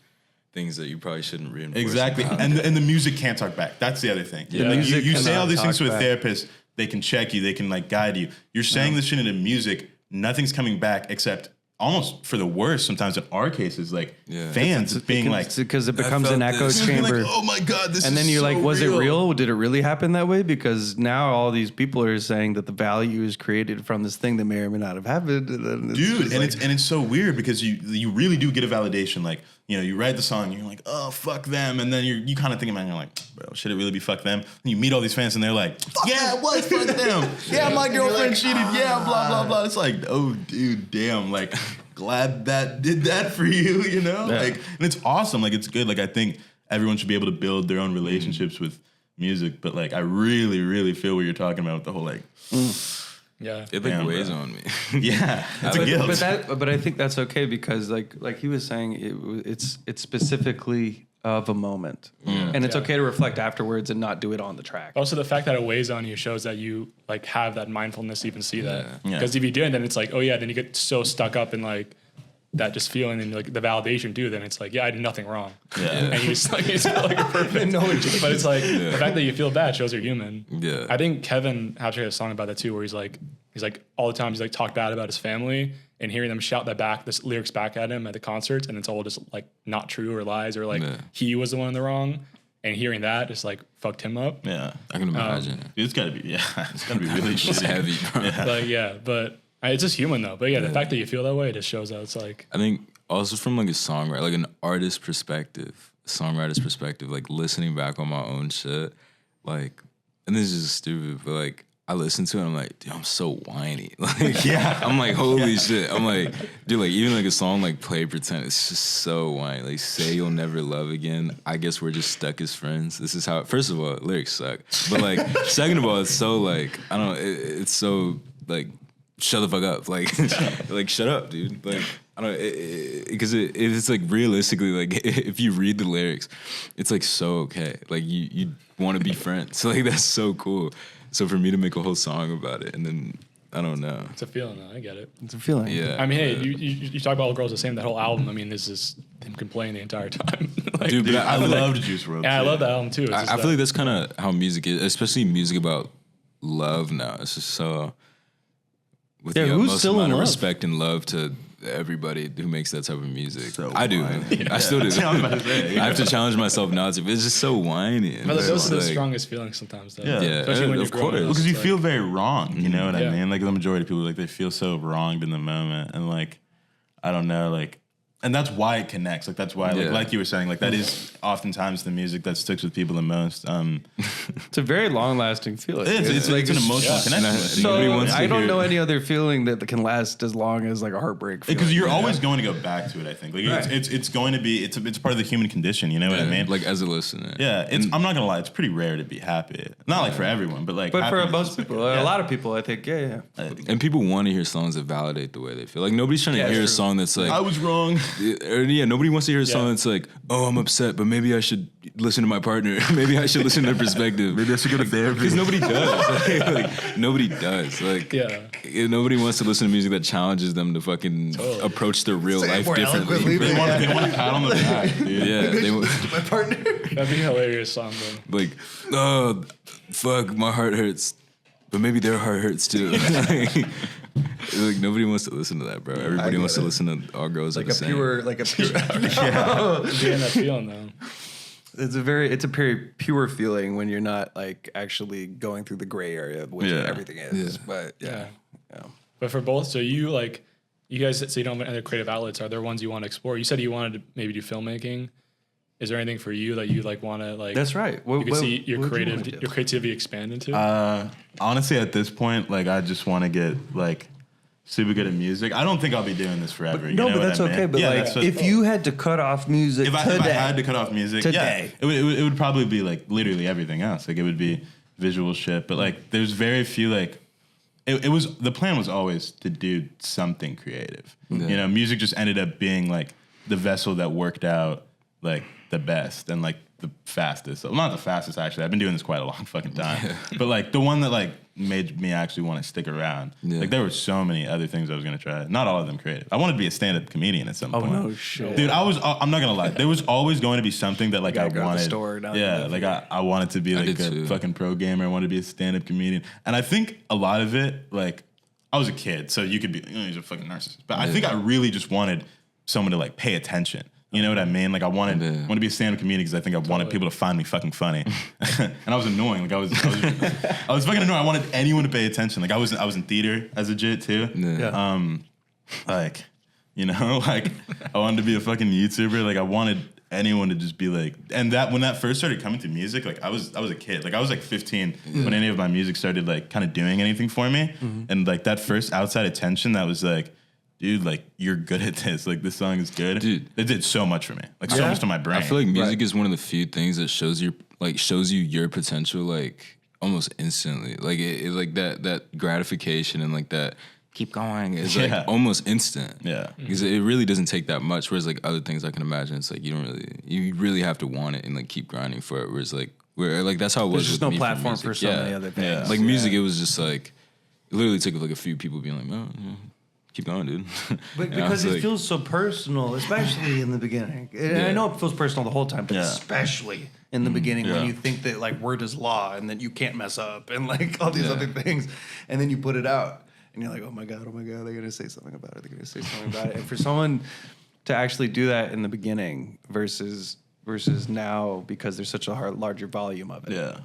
things that you probably shouldn't reinforce. Exactly. And the music can't talk back. That's the other thing. Yeah. Like you say cannot all these things to a talk back. therapist, they can check you, they can like guide you. You're saying this shit into music, nothing's coming back except almost for the worst sometimes in our cases, like fans being like, because it becomes felt an echo this. chamber. like, oh my God, this And is then you're so like, was it real? real? Did it really happen that way? Because now all these people are saying that the value is created from this thing that may or may not have happened. And Dude, and it's so weird because you really do get a validation. Like, you write the song and you're like, oh, fuck them. And then you kind of think about it and you're like, bro, should it really be fuck them? And you meet all these fans and they're like, yeah, it was fuck them. Yeah, my girlfriend cheated. Yeah, blah, blah, blah. It's like, oh, dude, damn. Like, glad that did that for you, Like, and it's awesome. Like, it's good. Like, I think everyone should be able to build their own relationships with music. But, like, I really, really feel what you're talking about with the whole, like, Yeah. It like Damn, weighs bro. on me. yeah, it's a guilt. but I think that's okay because like he was saying, it's specifically of a moment, and it's okay to reflect afterwards and not do it on the track. Also, the fact that it weighs on you shows that you like have that mindfulness to even see that. Yeah. Because if you didn't, then it's like, oh yeah, then you get so stuck up in like that just feeling and like the validation too. Then it's like, yeah, I did nothing wrong. Yeah. And you just like it's like you're perfect. But it's like the fact that you feel bad shows you're human. Yeah. I think Kevin Hatcher had a song about that too, where he's like all the time he's like talk bad about his family and hearing them shout this lyrics back at him at the concerts, and it's all just like not true or lies or like he was the one in the wrong. And hearing that just like fucked him up. Yeah. I can imagine. It's gotta be, it's gotta be really It's shitty. heavy, bro. But it's just human though. But the fact that you feel that way just shows that it's like I think also from like a songwriter, like an artist perspective, songwriter's perspective, like listening back on my own shit, like, and this is stupid, but like I listen to it, I'm like, dude, I'm so whiny. Like, I'm like, holy shit. I'm like, dude, like even like a song like Play Pretend, it's just so whiny. Like Say You'll Never Love Again. I guess we're just stuck as friends. This is how, first of all, lyrics suck. But like, second of all, it's so like, I don't know, it's so like, shut the fuck up. Like, like shut up, dude. Like, I don't know, because it's like realistically, like if you read the lyrics, it's like so okay. Like you want to be friends. So like that's so cool. So for me to make a whole song about it, and then I don't know. it's a feeling though. I get it. It's a feeling. Yeah. I mean, hey, you talk about all the girls the same. That whole album. I mean, this is him complaining the entire time. Like, Dude, but I feel like- loved Juice WRLD. and I love that album too. It's I just feel like that's kind of how music is, especially music about love now. It's just so with the who's utmost still in amount of love? respect and love to everybody who makes that type of music. So I do. whiny. I still do. I was about to say, I have to challenge myself not to. But it's just so whiny. And But it's those are the like- strongest feelings sometimes, though. Yeah. Yeah, Especially when you're of growing course. up. Because you It's feel like- very wrong, you know what I Yeah. mean? Like the majority of people, like they feel so wronged in the moment, and like I don't know, like, and that's why it connects. Like that's why, Yeah. like you were saying, like that is oftentimes the music that sticks with people the most. It's a very long-lasting feeling. It's an emotional connection. And I- with it. Nobody So wants to I don't hear- know any other feeling that can last as long as like a heartbreak. Because feeling. you're always going to go back to it. I think like Right. it's going to be it's part of the human condition. You know what I mean? Like as a listener. yeah, I'm not gonna lie. It's pretty rare to be happy. Not like for everyone, but like. But for happiness most is like people, yeah. a lot of people, I think, yeah. And people want to hear songs that validate the way they feel. Like nobody's trying to Yeah, hear a true. song that's like, I was wrong. nobody wants to hear a song Yeah. that's like, oh, I'm upset, but maybe I should listen to my partner. Maybe I should listen to their perspective. Maybe I should go to therapy. Because nobody does. Like, nobody does. Like, Yeah. nobody wants to listen to music that challenges them to fucking approach their real life more differently. eloquently, They want a pat on the back, dude. Yeah, they, My partner. That'd be a hilarious song, though. like, oh, fuck, my heart hurts, but maybe their heart hurts too. Like nobody wants to listen to that, bro. Everybody wants to listen to All Girls Are Like the a Same. pure. Being that feeling, though. It's a very pure feeling when you're not like actually going through the gray area of which Yeah. everything is. Yeah. But Yeah. yeah. But for both, so you like, you guys say you don't have any other creative outlets. Are there ones you want to explore? You said you wanted to maybe do filmmaking. is there anything for you that you like want to like? That's right. You can see your what do you wanna do? your creativity expand into. Honestly, at this point, like I just want to get like super good at music. I don't think I'll be doing this forever. No, you know but what that's I mean? okay. But Yeah, like, that's what- if you had to cut off music if I had to cut off music, Today. yeah, it would probably be like literally everything else. Like it would be visual shit. But like, there's very few like. It was the plan was always to do something creative. Yeah. You know, music just ended up being like the vessel that worked out like the best and like the fastest. Well, not the fastest actually. I've been doing this quite a long fucking time. But like the one that like made me actually want to stick around. Yeah. Like there were so many other things I was gonna try. Not all of them creative. I wanted to be a stand-up comedian at some point. no shit. Dude, I'm not gonna lie. There was always going to be something that like I gotta go to the wanted. store down Yeah, there. like I wanted to be like did a too. fucking pro gamer. I wanted to be a stand-up comedian. And I think a lot of it, like I was a kid, so you could be, he's a fucking narcissist. But I think I really just wanted someone to like pay attention. You know what I mean? Like I wanted to be a stand-up comedian because I think I wanted people to find me fucking funny. And I was annoying. Like I was fucking annoying. I wanted anyone to pay attention. Like I was in theater as a jit too. Yeah. Like, you know, like I wanted to be a fucking YouTuber. Like I wanted anyone to just be like, and that when that first started coming to music, like I was a kid. Like I was like 15 when any of my music started like kind of doing anything for me. And like that first outside attention that was like, dude, like you're good at this. Like this song is good. Dude. It did so much for me. Like so much to my brain. I feel like music is one of the few things that shows you your potential like almost instantly. Like it like that gratification and like that keep going is like almost instant. Yeah. Because it really doesn't take that much. Whereas like other things I can imagine, it's like you really have to want it and like keep grinding for it. Whereas like that's how it was. There's just with no me platform music. for so many other things. Yeah. Like music, it was just like it literally took like a few people being like, oh, yeah, keep going, dude. But And I because was it like, feels so personal, especially in the beginning. And I know it feels personal the whole time, but especially in the beginning when you think that like word is law and that you can't mess up and like all these other things, and then you put it out and you're like, oh my god, they're gonna say something about it. They're gonna say something about it. And for someone to actually do that in the beginning versus now, because there's such a larger volume of it. Yeah.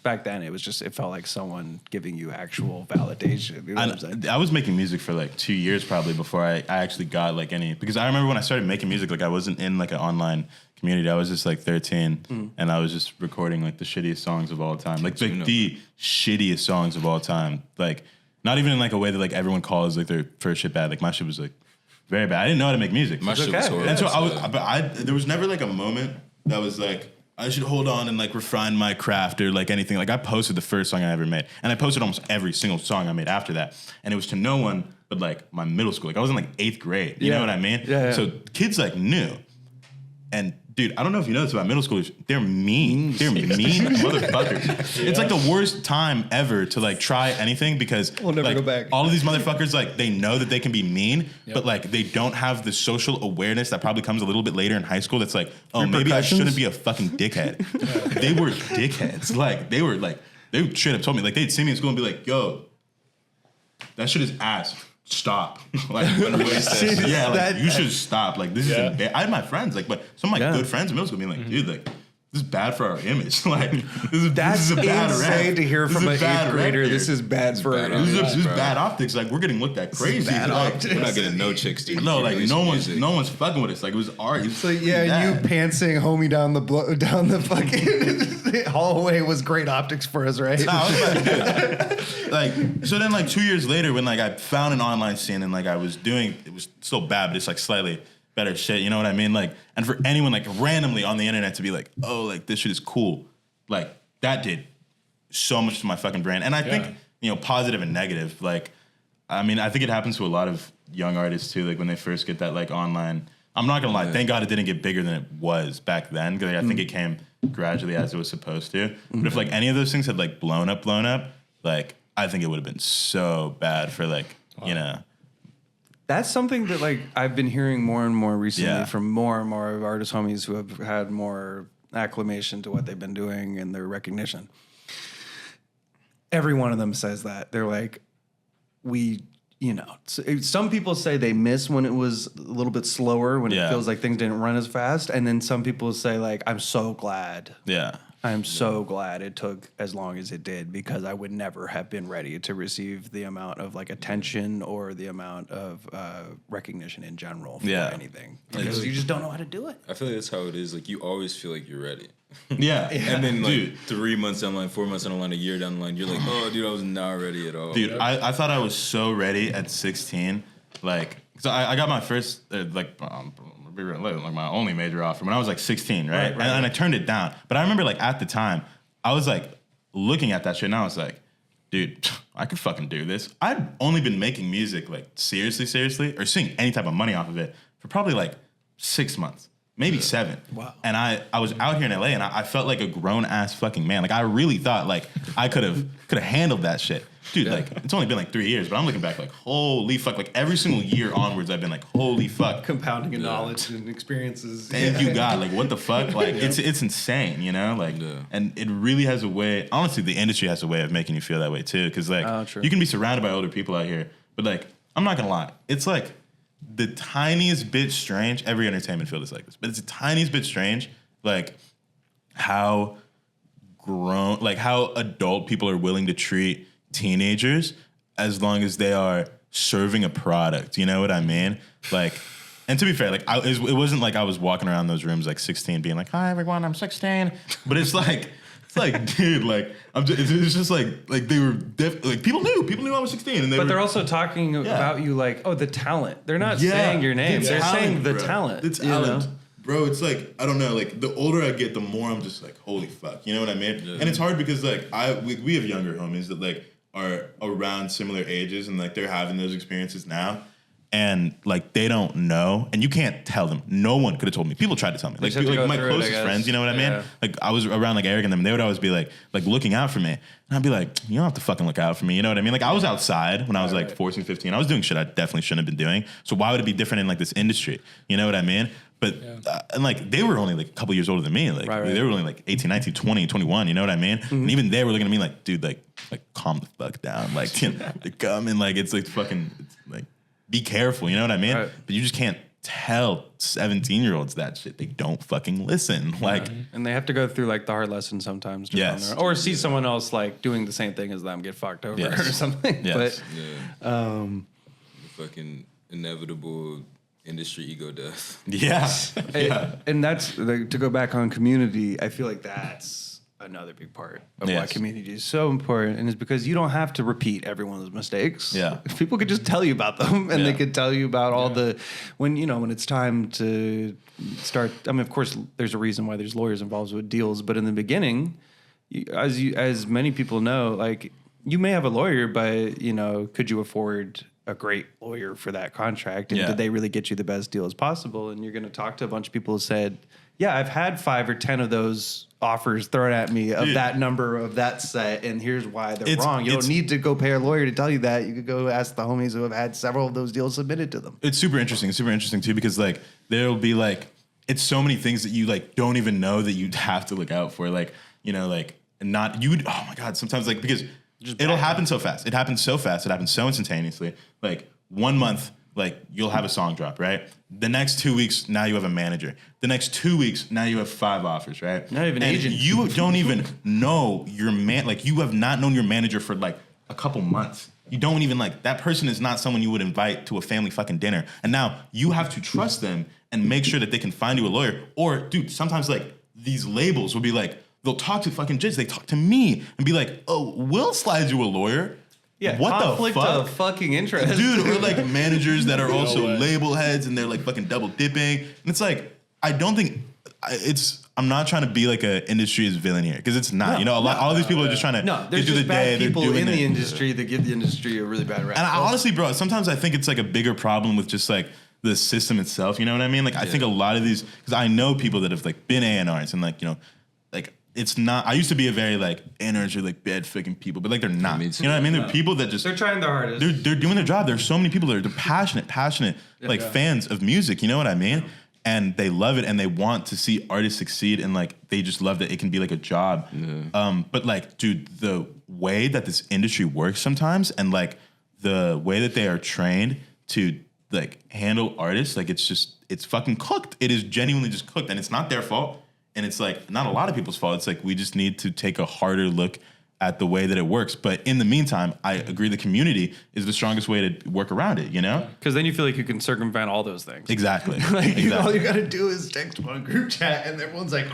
Back then, it felt like someone giving you actual validation. You know what I'm saying? I was making music for like 2 years probably before I actually got like any, because I remember when I started making music, like I wasn't in like an online community. I was just like 13 and I was just recording like the shittiest songs of all time. Like the shittiest songs of all time. Like not even in like a way that like everyone calls like their first shit bad. Like my shit was like very bad. I didn't know how to make music. my shit was horrible. And so there was never like a moment that was like, I should hold on and like refine my craft or like anything. Like I posted the first song I ever made, and I posted almost every single song I made after that, and it was to no one but like my middle school. Like I was in like 8th grade. You know what I mean? Yeah. So kids like knew, and dude, I don't know if you know this about middle schoolers. They're mean. They're mean motherfuckers. It's like the worst time ever to like try anything because We'll never like, go back. all of these motherfuckers like they know that they can be mean, but like they don't have the social awareness that probably comes a little bit later in high school. That's like, oh, maybe I shouldn't be a fucking dickhead. They were dickheads. Like they would straight up told me like they'd see me in school and be like, yo, that shit is ass. Stop. Like, yeah, like you should stop. Like this is I had my friends, like, but some of my good friends in middle school being like, dude, like this is bad for our image. Like this is a bad insane rap. to hear This from is an a bad 8th grader. rap This here. is bad for bad our This image. is bad optics. Like we're getting looked at crazy. bad Like, optics. We're not getting no chicks, dude. no, You like release no music. one's fucking with us. Like it was art. So yeah, you pantsing homie down the fucking hallway was great optics for us, right? Nah, I was like, like, so then like 2 years later when like I found an online scene and like I was doing, it was still bad, but it's like slightly better shit. You know what I mean? Like, and for anyone like randomly on the internet to be like, oh, like this shit is cool. Like that did so much to my fucking brain. And I think, you know, positive and negative, like, I mean, I think it happens to a lot of young artists too. Like when they first get that like online, I'm not gonna lie, thank God it didn't get bigger than it was back then. Because I think it came gradually as it was supposed to. But if like any of those things had like blown up, like I think it would have been so bad for like, you know. That's something that like I've been hearing more and more recently Yeah. from more and more artist homies who have had more acclamation to what they've been doing and their recognition. Every one of them says that. They're like, some people say they miss when it was a little bit slower, when it feels like things didn't run as fast. And then some people say like, I'm so glad I'm so glad it took as long as it did, because I would never have been ready to receive the amount of like attention or the amount of recognition in general for anything, because you just don't know how to do it. I feel like that's how it is. Like you always feel like you're ready. Yeah. And then like 3 months down the line, 4 months down the line, a year down the line, you're like, oh, dude, I was not ready at all. Dude, I thought I was so ready at 16. Like, so I got my first, like my only major offer when I was like 16, right? And I turned it down. But I remember like at the time, I was like looking at that shit and I was like, dude, I could fucking do this. I'd only been making music like seriously, or seeing any type of money off of it for probably like 6 months. Maybe 7. Wow. And I was out here in LA and I felt like a grown ass fucking man. Like I really thought like I could have handled that shit. Dude, like it's only been like 3 years, but I'm looking back like holy fuck. Like every single year onwards I've been like holy fuck. Compounding in knowledge and experiences. Thank you God. Like what the fuck? Like it's insane, you know? Like and it really has a way, honestly the industry has a way of making you feel that way too. Cause like you can be surrounded by older people out here, but like I'm not gonna lie, it's like the tiniest bit strange. Every entertainment field is like this, but it's the tiniest bit strange, like how grown, like how adult people are willing to treat teenagers as long as they are serving a product. You know what I mean? Like, and to be fair, like it wasn't like I was walking around those rooms like 16, being like, "Hi everyone, I'm 16," but it's like. It's like, dude, like it's just like they were like people knew I was 16, and they're also talking about you like, oh, the talent. They're not saying your name; they're saying the talent. The talent, bro. It's like I don't know. Like the older I get, the more I'm just like, holy fuck, you know what I mean? Yeah. And it's hard because like we have younger homies that like are around similar ages, and like they're having those experiences now. And like they don't know, and you can't tell them. No one could have told me. People tried to tell me, like my closest friends. You know what I mean? Like I was around like Eric and them, and they would always be like looking out for me, and I'd be like, you don't have to fucking look out for me. You know what I mean? Like I was outside when I was like 14, 15. I was doing shit I definitely shouldn't have been doing. So why would it be different in like this industry? You know what I mean? But and like they were only like a couple years older than me. Like they were only like 18, 19, 20, 21. You know what I mean? Mm-hmm. And even they were looking at me like, dude, like calm the fuck down. Like you know, they come and like it's like fucking it's like. Be careful, you know what I mean? Right. But you just can't tell 17-year-olds that shit. They don't fucking listen. Like, and they have to go through like the hard lesson sometimes. Or see someone else like doing the same thing as them get fucked over or something. Yes. But the fucking inevitable industry ego death. Yeah. And that's like, to go back on community. I feel like that's another big part of why community is so important, and it's because you don't have to repeat every one of those mistakes. Yeah, people could just tell you about them, and they could tell you about all the when it's time to start. I mean, of course, there's a reason why there's lawyers involved with deals, but in the beginning, as many people know, like you may have a lawyer, but could you afford a great lawyer for that contract, and did they really get you the best deal as possible? And you're going to talk to a bunch of people who said, yeah, I've had 5 or 10 of those offers thrown at me of that number of that set, and here's why they're wrong. You don't need to go pay a lawyer to tell you that. You could go ask the homies who have had several of those deals submitted to them. It's super interesting too, because like there'll be like it's so many things that you like don't even know that you'd have to look out for. Like like not you would. Oh my god, sometimes like because it'll happen so fast. It happens so fast. It happens so instantaneously. Like 1 month. Like you'll have a song drop, right? The next 2 weeks, now you have a manager. The next 2 weeks, now you have 5 offers, right? Not even agent. You don't even know your man. Like you have not known your manager for like a couple months. You don't even like that person is not someone you would invite to a family fucking dinner. And now you have to trust them and make sure that they can find you a lawyer. Or dude, sometimes like these labels will be like they'll talk to fucking judges. They talk to me and be like, oh, we'll slide you a lawyer. Yeah, what conflict the fuck? Of fucking interest. Dude, or like managers that are also label heads and they're like fucking double dipping. And it's like, I don't think I'm not trying to be like an industry's villain here because it's not. All of these people are just trying to get through the day. People in the industry that give the industry a really bad rap. And honestly, bro, sometimes I think it's like a bigger problem with just like the system itself. You know what I mean? Like I think a lot of these, because I know people that have like been A&Rs and like, like it's not. I used to be a very like A&Rs are like bad fucking people, but like they're not. You know what I mean? They're people that just they're trying their hardest. They're doing their job. There's so many people that are passionate like fans of music. You know what I mean? And they love it and they want to see artists succeed and like they just love that it can be like a job. Yeah. But like, dude, the way that this industry works sometimes and like the way that they are trained to like handle artists, like it's fucking cooked. It is genuinely just cooked, and it's not their fault. And it's like not a lot of people's fault. It's like we just need to take a harder look at the way that it works. But in the meantime, I agree the community is the strongest way to work around it, you know? Because then you feel like you can circumvent all those things. Exactly. Like, exactly. all you gotta do is text one group chat, and everyone's like,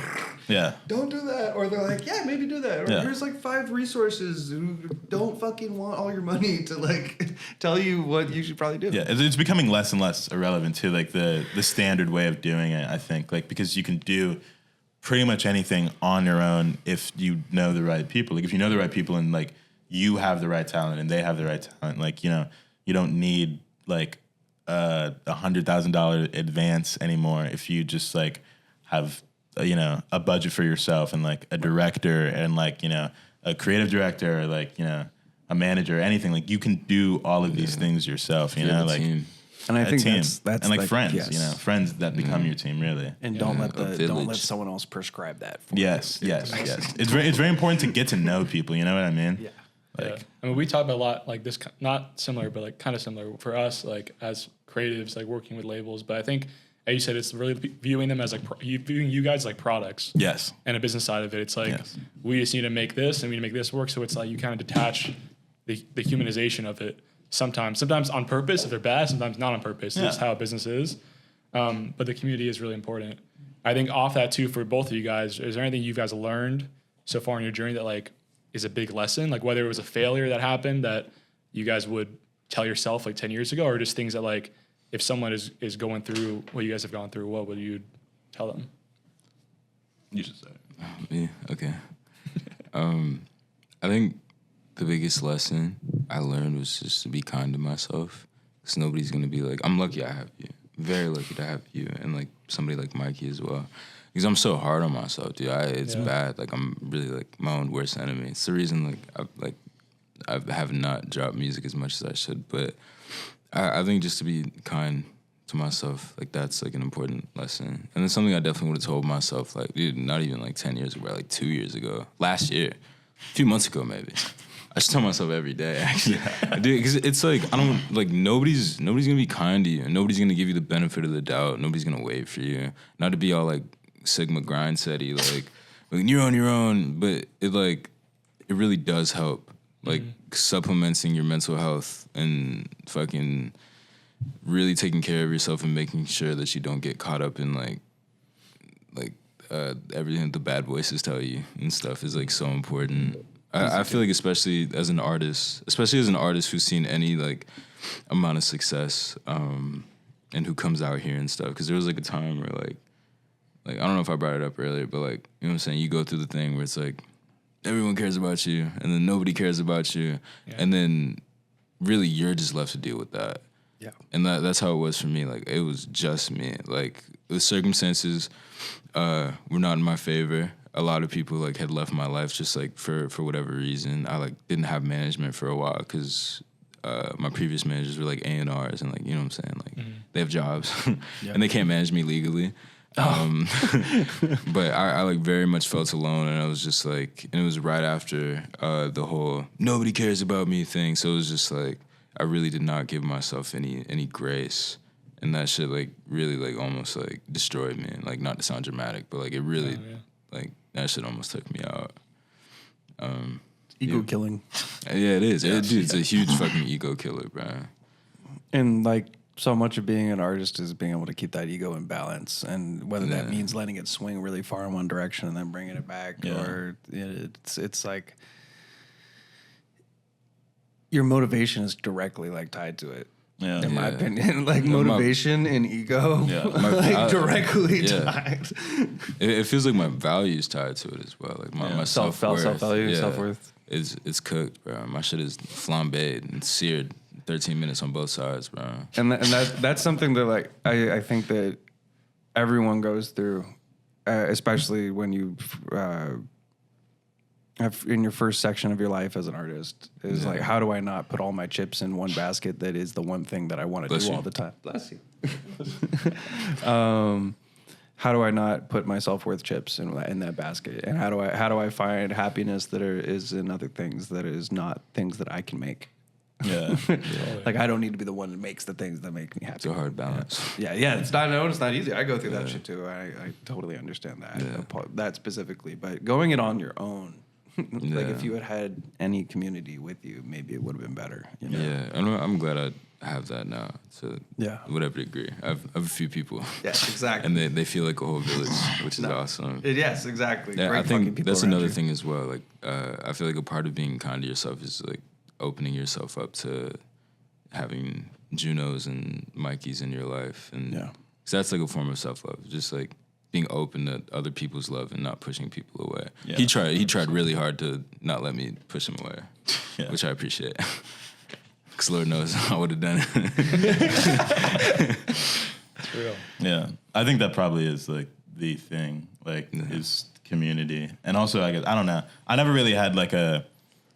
Yeah. "Don't do that," or they're like, "Yeah, maybe do that." Or Yeah. here's like 5 resources who don't fucking want all your money to like tell you what you should probably do. Yeah, it's becoming less and less irrelevant to like the standard way of doing it, I think. Like because you can do pretty much anything on your own if you know the right people. Like if you know the right people and like you have the right talent and they have the right talent, like, you know, you don't need like $100,000 advance anymore if you just like have you know, a budget for yourself and like a director and like, you know, a creative director or like, you know, a manager or anything. Like you can do all of these things yourself, you know, like team. And I think team. that's and like the- friends, yes. you know, friends that become your team, really. And don't let a don't let village. someone else prescribe that for Yes. It's very important to get to know people. You know what I mean? you. Like, Yeah. I mean, we talk about a lot like this, not similar, but like kind of similar for us, like as creatives, like working with labels. But I think, as you said, it's really viewing them as like viewing you guys like products. yes. And a business side of it, it's like Yes. we just need to make this and we need to make this work. So it's like you kind of detach the humanization of it sometimes on purpose if they're bad, sometimes not on purpose. Yeah. It's how business is. But the community is really important. I think off that too, for both of you guys, is there anything you guys learned so far in your journey that like is a big lesson? Like whether it was a failure that happened that you guys would tell yourself like 10 years ago, or just things that like if someone is going through what you guys have gone through, what would you tell them? You should say it. Me? Okay. I think the biggest lesson I learned was just to be kind to myself. Because nobody's going to be like, I'm lucky I have you. Very lucky to have you. And like somebody like Mikey as well. Because I'm so hard on myself, dude. It's bad. Like I'm really like my own worst enemy. It's the reason I have not dropped music as much as I should. But I think just to be kind to myself, like that's like an important lesson. And it's something I definitely would have told myself, like, dude, not even like 10 years ago, like 2 years ago, last year, a few months ago maybe. I should tell myself every day, actually. Dude, because it's like, I don't, like, nobody's gonna be kind to you. Nobody's gonna give you the benefit of the doubt. Nobody's gonna wait for you. Not to be all like Sigma grind setty, like you're on your own, but it really does help. Like supplementing your mental health and fucking really taking care of yourself and making sure that you don't get caught up in like everything the bad voices tell you and stuff is like so important. I feel like especially as an artist who's seen any like amount of success and who comes out here and stuff, because there was like a time where like I don't know if I brought it up earlier, but like, you know what I'm saying, you go through the thing where it's like everyone cares about you and then nobody cares about you, and then really you're just left to deal with that. Yeah. And that's how it was for me. Like it was just me. Like the circumstances were not in my favor. A lot of people like had left my life just like for whatever reason. I like didn't have management for a while because my previous managers were like A&Rs and like, you know what I'm saying, like they have jobs and they can't manage me legally. But I like very much felt alone, and I was just like, and it was right after the whole nobody cares about me thing. So it was just like I really did not give myself any grace, and that shit like really like almost like destroyed me. Like not to sound dramatic, but like it really like that shit almost took me out. Ego killing. Yeah, it is. Dude, it's a huge fucking ego killer, bro. And like so much of being an artist is being able to keep that ego in balance, and whether that Yeah. means letting it swing really far in one direction and then bringing it back, or it's like your motivation is directly like tied to it. Yeah. In my opinion, like motivation and ego, Yeah. like directly yeah. tied. It feels like my value's tied to it as well. Like my self-worth. Self-value, self-worth. It's cooked, bro. My shit is flambéed and seared 13 minutes on both sides, bro. And that's something that like I think that everyone goes through, especially when you have in your first section of your life as an artist, is like, how do I not put all my chips in one basket that is the one thing that I want to Bless do you. all the time? Bless you. How do I not put my self-worth chips in that basket? And how do I find happiness that is in other things that is not things that I can make? Yeah. Like I don't need to be the one that makes the things that make me happy. It's a hard balance. Yeah, it's not easy. I go through that shit too. I totally understand that. That specifically. But going it on your own, like if you had any community with you, maybe it would have been better. You know? Yeah, and I'm glad I have that now. To whatever degree, I have a few people. Yeah, exactly. And they feel like a whole village, which is awesome. Yes, exactly. Yeah, Great I think fucking people that's around another you. thing as well. Like, I feel like a part of being kind to yourself is like opening yourself up to having Junos and Mikeys in your life, and cause that's like a form of self-love. Just like being open to other people's love and not pushing people away. Yeah. He tried really hard to not let me push him away, which I appreciate. Because Lord knows I would have done it. It's real. Yeah. I think that probably is like the thing, like is community. And also, I guess, I don't know. I never really had like there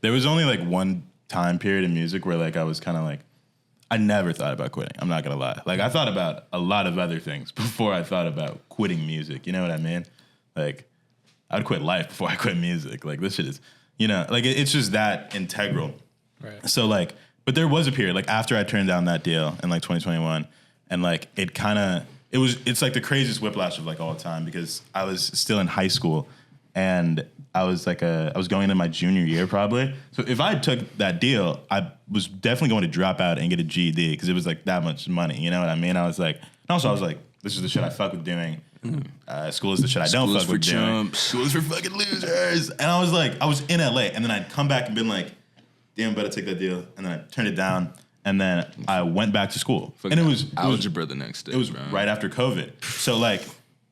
was only like one time period in music where like I was kind of like, I never thought about quitting. I'm not going to lie. Like I thought about a lot of other things before I thought about quitting music. You know what I mean? Like I'd quit life before I quit music. Like this shit is, like it's just that integral. Right. So like, but there was a period like after I turned down that deal in like 2021 and like it's like the craziest whiplash of like all time because I was still in high school and I was going into my junior year probably. So if I took that deal, I was definitely going to drop out and get a GED because it was like that much money. You know what I mean? I was like, this is the shit I fuck with doing. School is the shit I don't fuck with doing. School is for fucking losers. And I was in LA and then I'd come back and been like, damn, better take that deal. And then I turned it down. And then I went back to school. And it was algebra the next day. It was right after COVID. So like,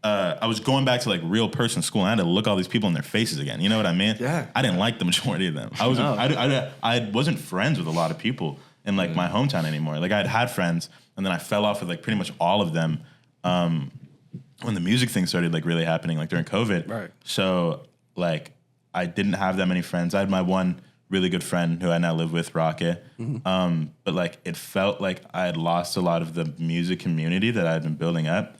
I was going back to like real person school and I had to look all these people in their faces again. You know what I mean? Yeah. I didn't like the majority of them. I wasn't friends with a lot of people in like my hometown anymore. Like I'd had friends and then I fell off with like pretty much all of them when the music thing started like really happening like during COVID. Right. So like I didn't have that many friends. I had my one really good friend who I now live with, Rocket. But like it felt like I had lost a lot of the music community that I had been building up.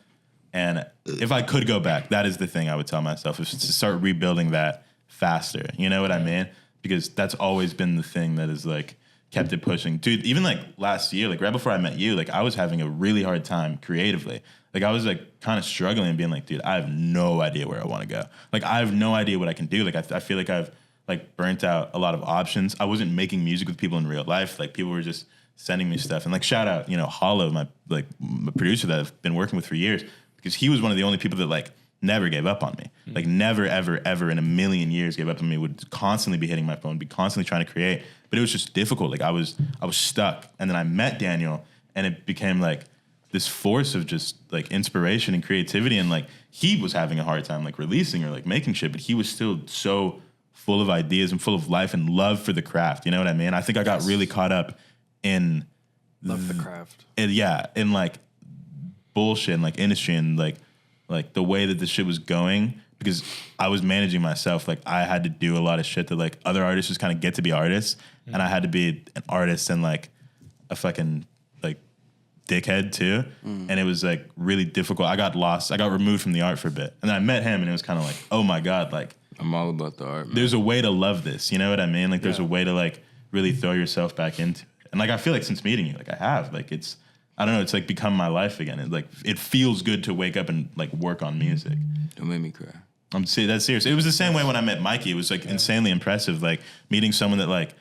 And if I could go back, that is the thing I would tell myself is to start rebuilding that faster. You know what I mean? Because that's always been the thing that is like kept it pushing. Dude, even like last year, like right before I met you, like I was having a really hard time creatively. Like I was like kind of struggling and being like, dude, I have no idea where I want to go. Like I have no idea what I can do. Like I feel like I've like burnt out a lot of options. I wasn't making music with people in real life. Like people were just sending me stuff. And like shout out, Hollow, my producer that I've been working with for years. Because he was one of the only people that like never gave up on me. Like never, ever, ever in a million years gave up on me, would constantly be hitting my phone, be constantly trying to create. But it was just difficult. Like I was stuck. And then I met Daniel and it became like this force of just like inspiration and creativity. And like he was having a hard time like releasing or like making shit, but he was still so full of ideas and full of life and love for the craft. You know what I mean? I think I got really caught up in Love the craft. In like bullshit and like industry and like the way that this shit was going because I was managing myself. Like I had to do a lot of shit that like other artists just kind of get to be artists and I had to be an artist and like a fucking like dickhead too. And it was like really difficult. I got lost. I got removed from the art for a bit and then I met him and it was kind of like, oh my God, like I'm all about the art, man. There's a way to love this. You know what I mean? Like there's a way to like really throw yourself back into it. And like I feel like since meeting you, like I have, like I don't know, it's like become my life again. It feels good to wake up and like work on music. It made me cry. I'm saying that's serious. It was the same way when I met Mikey. It was like insanely impressive, like meeting someone that like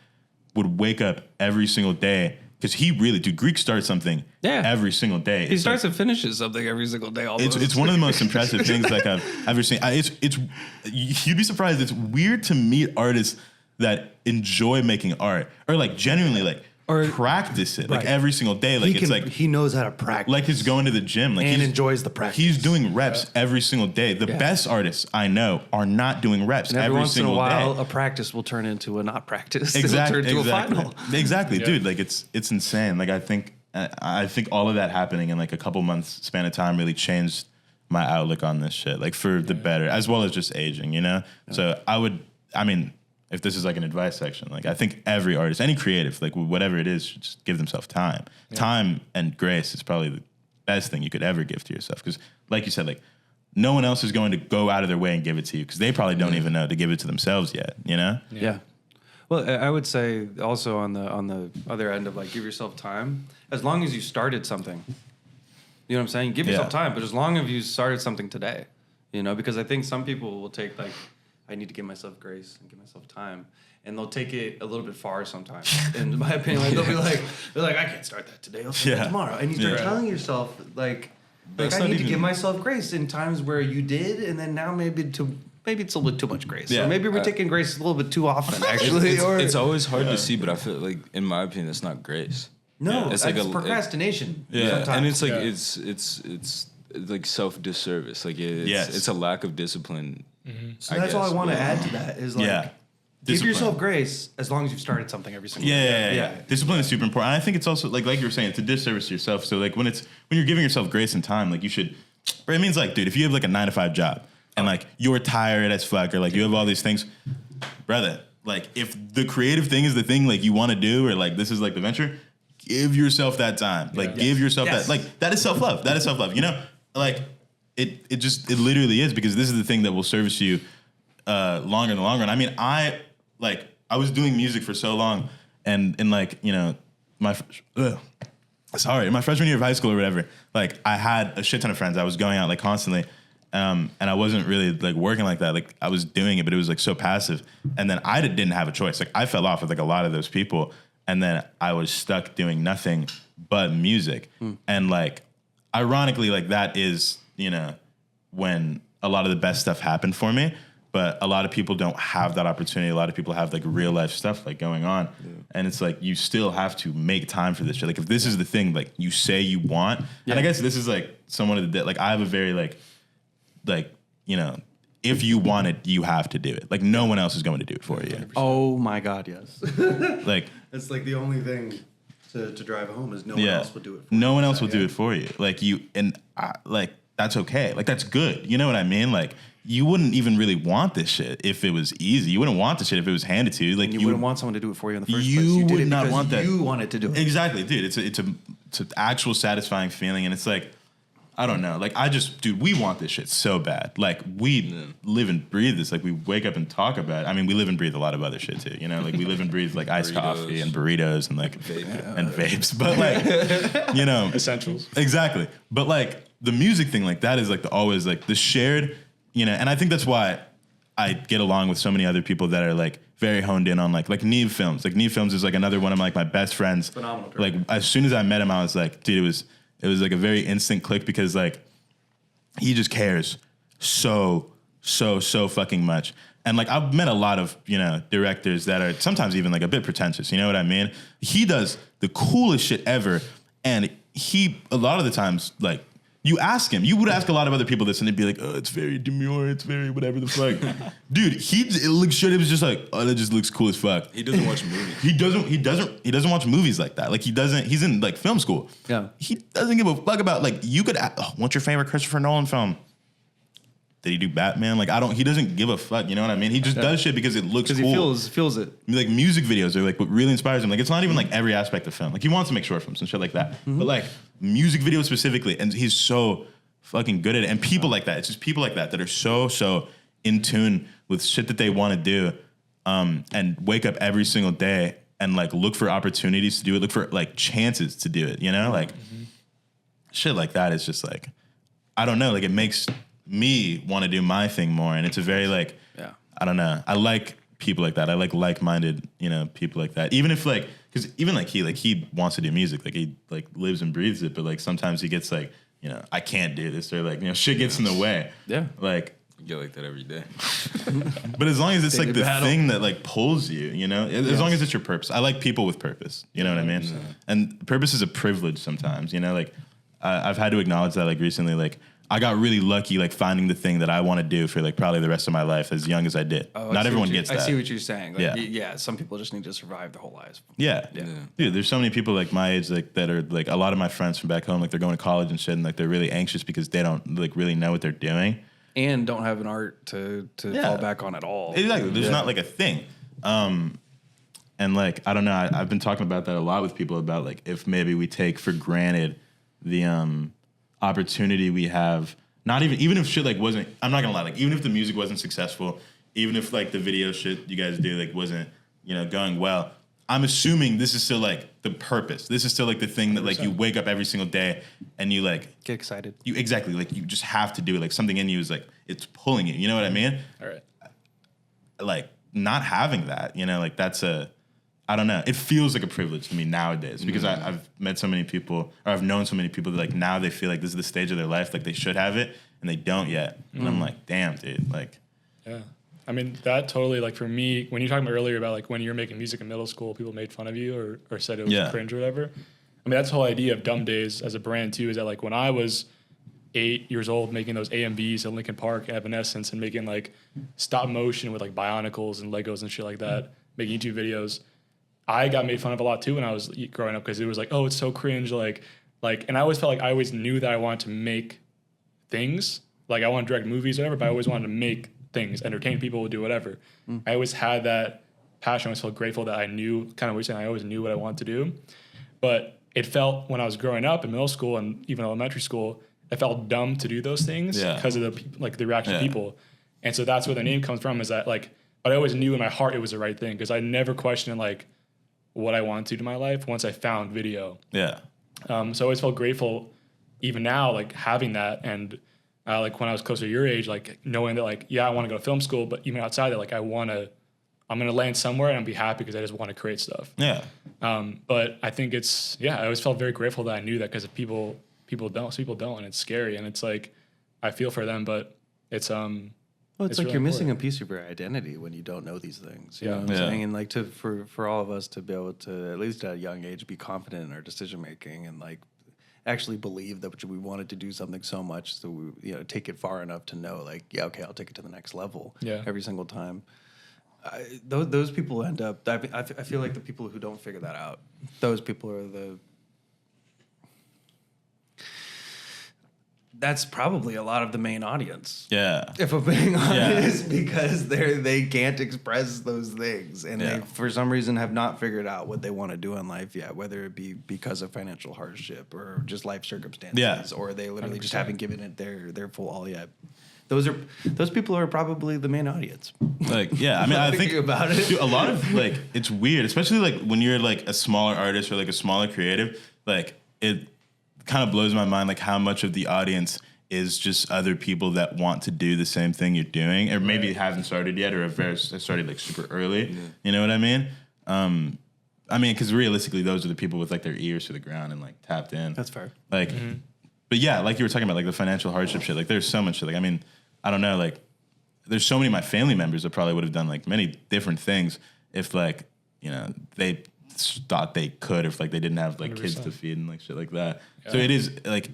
would wake up every single day. Because he really, Greek starts something every single day. He starts and finishes something every single day. It's one of the most impressive things like I've ever seen. You'd be surprised. It's weird to meet artists that enjoy making art or like genuinely like practice it like every single day. Like he knows how to practice. Like he's going to the gym. Like and enjoys the practice. He's doing reps every single day. The best artists I know are not doing reps and every single day. Once in a while, a practice will turn into a not practice. Exactly. It'll turn into a final. Exactly, dude. Like it's insane. Like I think all of that happening in like a couple months span of time really changed my outlook on this shit. Like for the better, as well as just aging. So if this is like an advice section, like I think every artist, any creative, like whatever it is, should just give themselves time. Yeah. Time and grace is probably the best thing you could ever give to yourself. Because like you said, like no one else is going to go out of their way and give it to you because they probably don't even know to give it to themselves yet, Yeah. Well, I would say also on the other end of like give yourself time. As long as you started something, you know what I'm saying. Give yourself time, but as long as you started something today, you know, because I think some people will take like, I need to give myself grace and give myself time, and they'll take it a little bit far sometimes. In my opinion, like they'll be like, I can't start that today. I'll start that tomorrow. And you start telling yourself like I need to give myself grace in times where you did, and then now maybe it's a little bit too much grace. Or maybe we're taking grace a little bit too often, actually. It's always hard to see, but I feel like, in my opinion, it's not grace. No, it's like procrastination. Sometimes. And it's like it's like self-disservice. Like it's a lack of discipline. Mm-hmm. So that's all I want to add to that is like give yourself grace as long as you've started something every single day. Yeah. Discipline is super important. And I think it's also like you were saying, it's a disservice to yourself. So like when you're giving yourself grace and time, like you should. It means like, dude, if you have like a 9-to-5 job and like you're tired as fuck or like you have all these things, brother. Like if the creative thing is the thing like you want to do or like this is like the venture, give yourself that time. Like give yourself that. Like that is self-love. That is self-love. You know, like it literally is because this is the thing that will service you longer in the long run. I mean, I was doing music for so long and like, you know, in my freshman year of high school or whatever, like I had a shit ton of friends. I was going out like constantly. And I wasn't really like working like that. Like I was doing it, but it was like so passive. And then I didn't have a choice. Like I fell off with like a lot of those people. And then I was stuck doing nothing but music. And like, ironically, like that is, you know, when a lot of the best stuff happened for me. But a lot of people don't have that opportunity. A lot of people have like real life stuff like going on. Yeah. And it's like, you still have to make time for this shit. Like if this is the thing, like you say you want, and I guess this is like someone of the, like I have a very like, you know, if you want it, you have to do it. Like no one else is going to do it for you. 100%. Oh my God, yes. Like it's like the only thing to drive home is no one else will do it for you. No one else will do it for you. Like you, and like, that's okay. Like that's good. You know what I mean? Like you wouldn't even really want this shit if it was easy. You wouldn't want this shit if it was handed to you. Like you wouldn't want someone to do it for you in the first place. You would not want that. You wanted to do it. Exactly, dude. It's an actual satisfying feeling, and it's like, I don't know. Like dude, we want this shit so bad. Like we live and breathe this. Like we wake up and talk about it. I mean, we live and breathe a lot of other shit too. You know, like we live and breathe like iced coffee and burritos and like and vapes. But like, you know, essentials. Exactly. But like the music thing, like that is like always like the shared. You know, and I think that's why I get along with so many other people that are like very honed in on like Neve Films. Like Neve Films is like another one of like my best friends. Phenomenal. Like as soon as I met him, I was like, dude, it was like a very instant click because like he just cares so fucking much. And like I've met a lot of, you know, directors that are sometimes even like a bit pretentious. You know what I mean? He does the coolest shit ever, and he a lot of the times like. You ask him. You would ask a lot of other people this, and they'd be like, "Oh, it's very demure. It's very whatever the fuck." Dude, it looks shit. It was just like, "Oh, that just looks cool as fuck." He doesn't watch movies. He doesn't watch movies like that. Like he doesn't. He's in like film school. Yeah. He doesn't give a fuck about like you could. What's your favorite Christopher Nolan film? Did he do Batman? Like He doesn't give a fuck. You know what I mean? He just does shit because it looks cool. Because he feels it. Like music videos are like what really inspires him. Like it's not even like every aspect of film. Like he wants to make short films and shit like that. Mm-hmm. But like music videos specifically, and he's so fucking good at it. And people like that. It's just people like that that are so in tune with shit that they want to do, and wake up every single day and like look for opportunities to do it. Look for like chances to do it. You know, like shit like that is just like I don't know. Like it makes me want to do my thing more, and it's a very like I don't know. I like people like that. I like like-minded, you know, people like that. Even if like, because even like he wants to do music, like he like lives and breathes it, but like sometimes he gets like, you know, I can't do this, or like, you know, shit gets in the way. Yeah, like you get like that every day. But as long as it's like the thing that like pulls you, you know, as long as it's your purpose. I like people with purpose. You know what I mean? Yeah. And purpose is a privilege sometimes. You know, like I've had to acknowledge that like recently, like. I got really lucky, like finding the thing that I want to do for like probably the rest of my life, as young as I did. Not everyone gets that. I see what you're saying. Like, yeah. Some people just need to survive their whole lives. Yeah. Dude, there's so many people like my age, like that are like a lot of my friends from back home, like they're going to college and shit, and like they're really anxious because they don't like really know what they're doing, and don't have an art to fall back on at all. Exactly. There's not like a thing. And like I don't know. I've been talking about that a lot with people about like if maybe we take for granted the opportunity we have. Not even if shit like wasn't, I'm not gonna lie, like even if the music wasn't successful, even if like the video shit you guys do like wasn't going well. I'm assuming this is still like the purpose. This is still like the thing that like you wake up every single day and you like Get excited. You exactly like you just have to do it. Like something in you is like it's pulling you. You know what I mean? All right. Like not having that, like that's I don't know. It feels like a privilege to me nowadays because I've met so many people or I've known so many people that like now they feel like this is the stage of their life, like they should have it and they don't yet. And I'm like, damn, dude, like. Yeah. I mean, that totally, like, for me, when you were talking about earlier about, like, when you were making music in middle school, people made fun of you or said it was cringe or whatever. I mean, that's the whole idea of Dumb Days as a brand, too, is that, like, when I was 8 years old making those AMVs at Linkin Park, Evanescence, and making, like, stop motion with, like, Bionicles and Legos and shit like that, making YouTube videos, I got made fun of a lot, too, when I was growing up because it was like, oh, it's so cringe, like, and I always felt like I always knew that I wanted to make things. Like, I want to direct movies or whatever, but I always wanted to make things, entertain people, do whatever. I always had that passion. I always felt grateful that I knew, kind of wishing I always knew what I wanted to do. But it felt when I was growing up in middle school and even elementary school, it felt dumb to do those things because of the reaction of people. And so that's where the name comes from, is that like, but I always knew in my heart it was the right thing because I never questioned like what I wanted to do in my life once I found video. Yeah. So I always felt grateful even now, like having that. And like when I was closer to your age, like knowing that like, yeah, I want to go to film school, but even outside that, like I'm going to land somewhere and I'll be happy because I just want to create stuff. Yeah. But I think I always felt very grateful that I knew that because if people don't, and it's scary. And it's like, I feel for them, but it's, Well, it's like really you're missing a important. piece of your identity when you don't know these things. You Yeah. know what I'm Yeah. saying? And like for all of us to be able to, at least at a young age, be confident in our decision making and like actually believe that we wanted to do something so much, so we take it far enough to know like, yeah, okay, I'll take it to the next level. Yeah. Every single time. Those people end up. I feel like the people who don't figure that out, those people are the. That's probably a lot of the main audience. Yeah. If I'm being honest, because they can't express those things, and Yeah. they for some reason have not figured out what they want to do in life yet, whether it be because of financial hardship or just life circumstances, or they literally just 100%. haven't given it their full all yet. Those people are probably the main audience. Like, yeah, I mean, I think Thinking about it. dude, a lot of like, it's weird, especially like when you're like a smaller artist or like a smaller creative, like it kind of blows my mind, like how much of the audience is just other people that want to do the same thing you're doing, or maybe haven't started yet, or have started like super early. Yeah. You know what I mean? I mean, because realistically, those are the people with like their ears to the ground and like tapped in. That's fair. Like, but yeah, like you were talking about, like the financial hardship shit. Like, there's so much shit. Like, I mean, I don't know. Like, there's so many of my family members that probably would have done like many different things if like they thought they could, if like they didn't have like 100%. kids to feed and like shit like that. Yeah. So it is like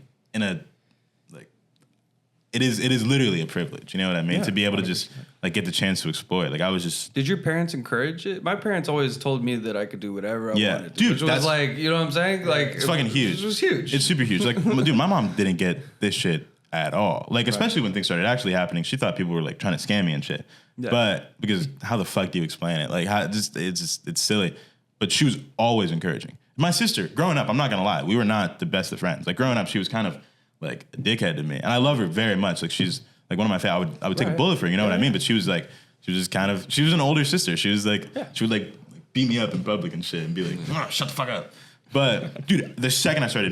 it is literally a privilege. You know what I mean? Yeah, to be able to just like get the chance to explore it. Like I was just. Did your parents encourage it? My parents always told me that I could do whatever I wanted to. Dude, which was that's like, you know what I'm saying? Like it's fucking huge. It was huge. It's super huge. Like, dude, my mom didn't get this shit at all. Like, especially when things started actually happening, she thought people were like trying to scam me and shit. Yeah. But because how the fuck do you explain it? Like, it's silly. But she was always encouraging. My sister, growing up, I'm not gonna lie, we were not the best of friends. Like growing up, she was kind of like a dickhead to me, and I love her very much. Like she's like one of my favorite. I would take a bullet for her. You know what I mean? But she was like, she was an older sister. She was like, she would like beat me up in public and shit, and be like, oh, shut the fuck up. But dude, the second I started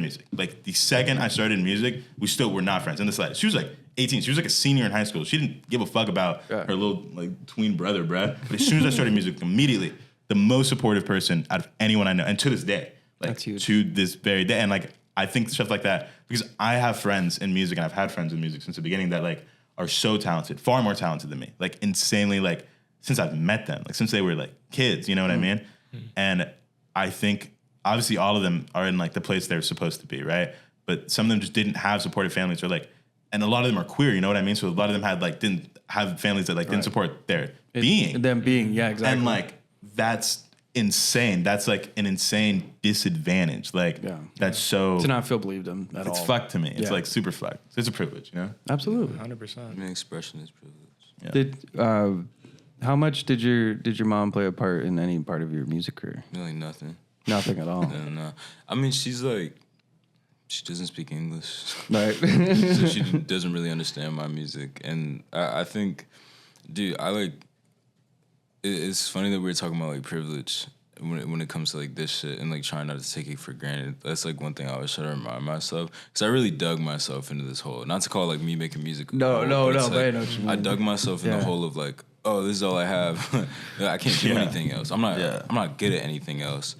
music, we still were not friends in the slightest. She was like 18. She was like a senior in high school. She didn't give a fuck about her little like tween brother, bruh. But as soon as I started music, immediately the most supportive person out of anyone I know, and to this day, like That's huge. to this very day, and like I think stuff like that because I have friends in music, and I've had friends in music since the beginning that like are so talented, far more talented than me, like insanely, like since I've met them, like since they were like kids, you know what I mean? And I think obviously all of them are in like the place they're supposed to be, right? But some of them just didn't have supportive families, or like, and a lot of them are queer, you know what I mean? So a lot of them had like didn't have families that like didn't support their being, Them being, yeah, exactly. and like that's insane. That's like an insane disadvantage. Like that's so to not feel believed in at all. it's fucked to me. It's Yeah. like super fucked. It's a privilege, you know? Absolutely. 100%. I mean, expression is privilege. Yeah. Did how much did your mom play a part in any part of your music career? Really nothing. Nothing at all. No. I mean, she's like, she doesn't speak English. Right. So she doesn't really understand my music. And I think, dude, it's funny that we were talking about like privilege when it comes to like this shit and like trying not to take it for granted. That's like one thing I always try to remind myself, because I really dug myself into this hole. Not to call like me making music. No, but but it's, I like, know what you mean. I dug myself in the hole of like, oh, this is all I have. I can't do anything else. I'm not good at anything else.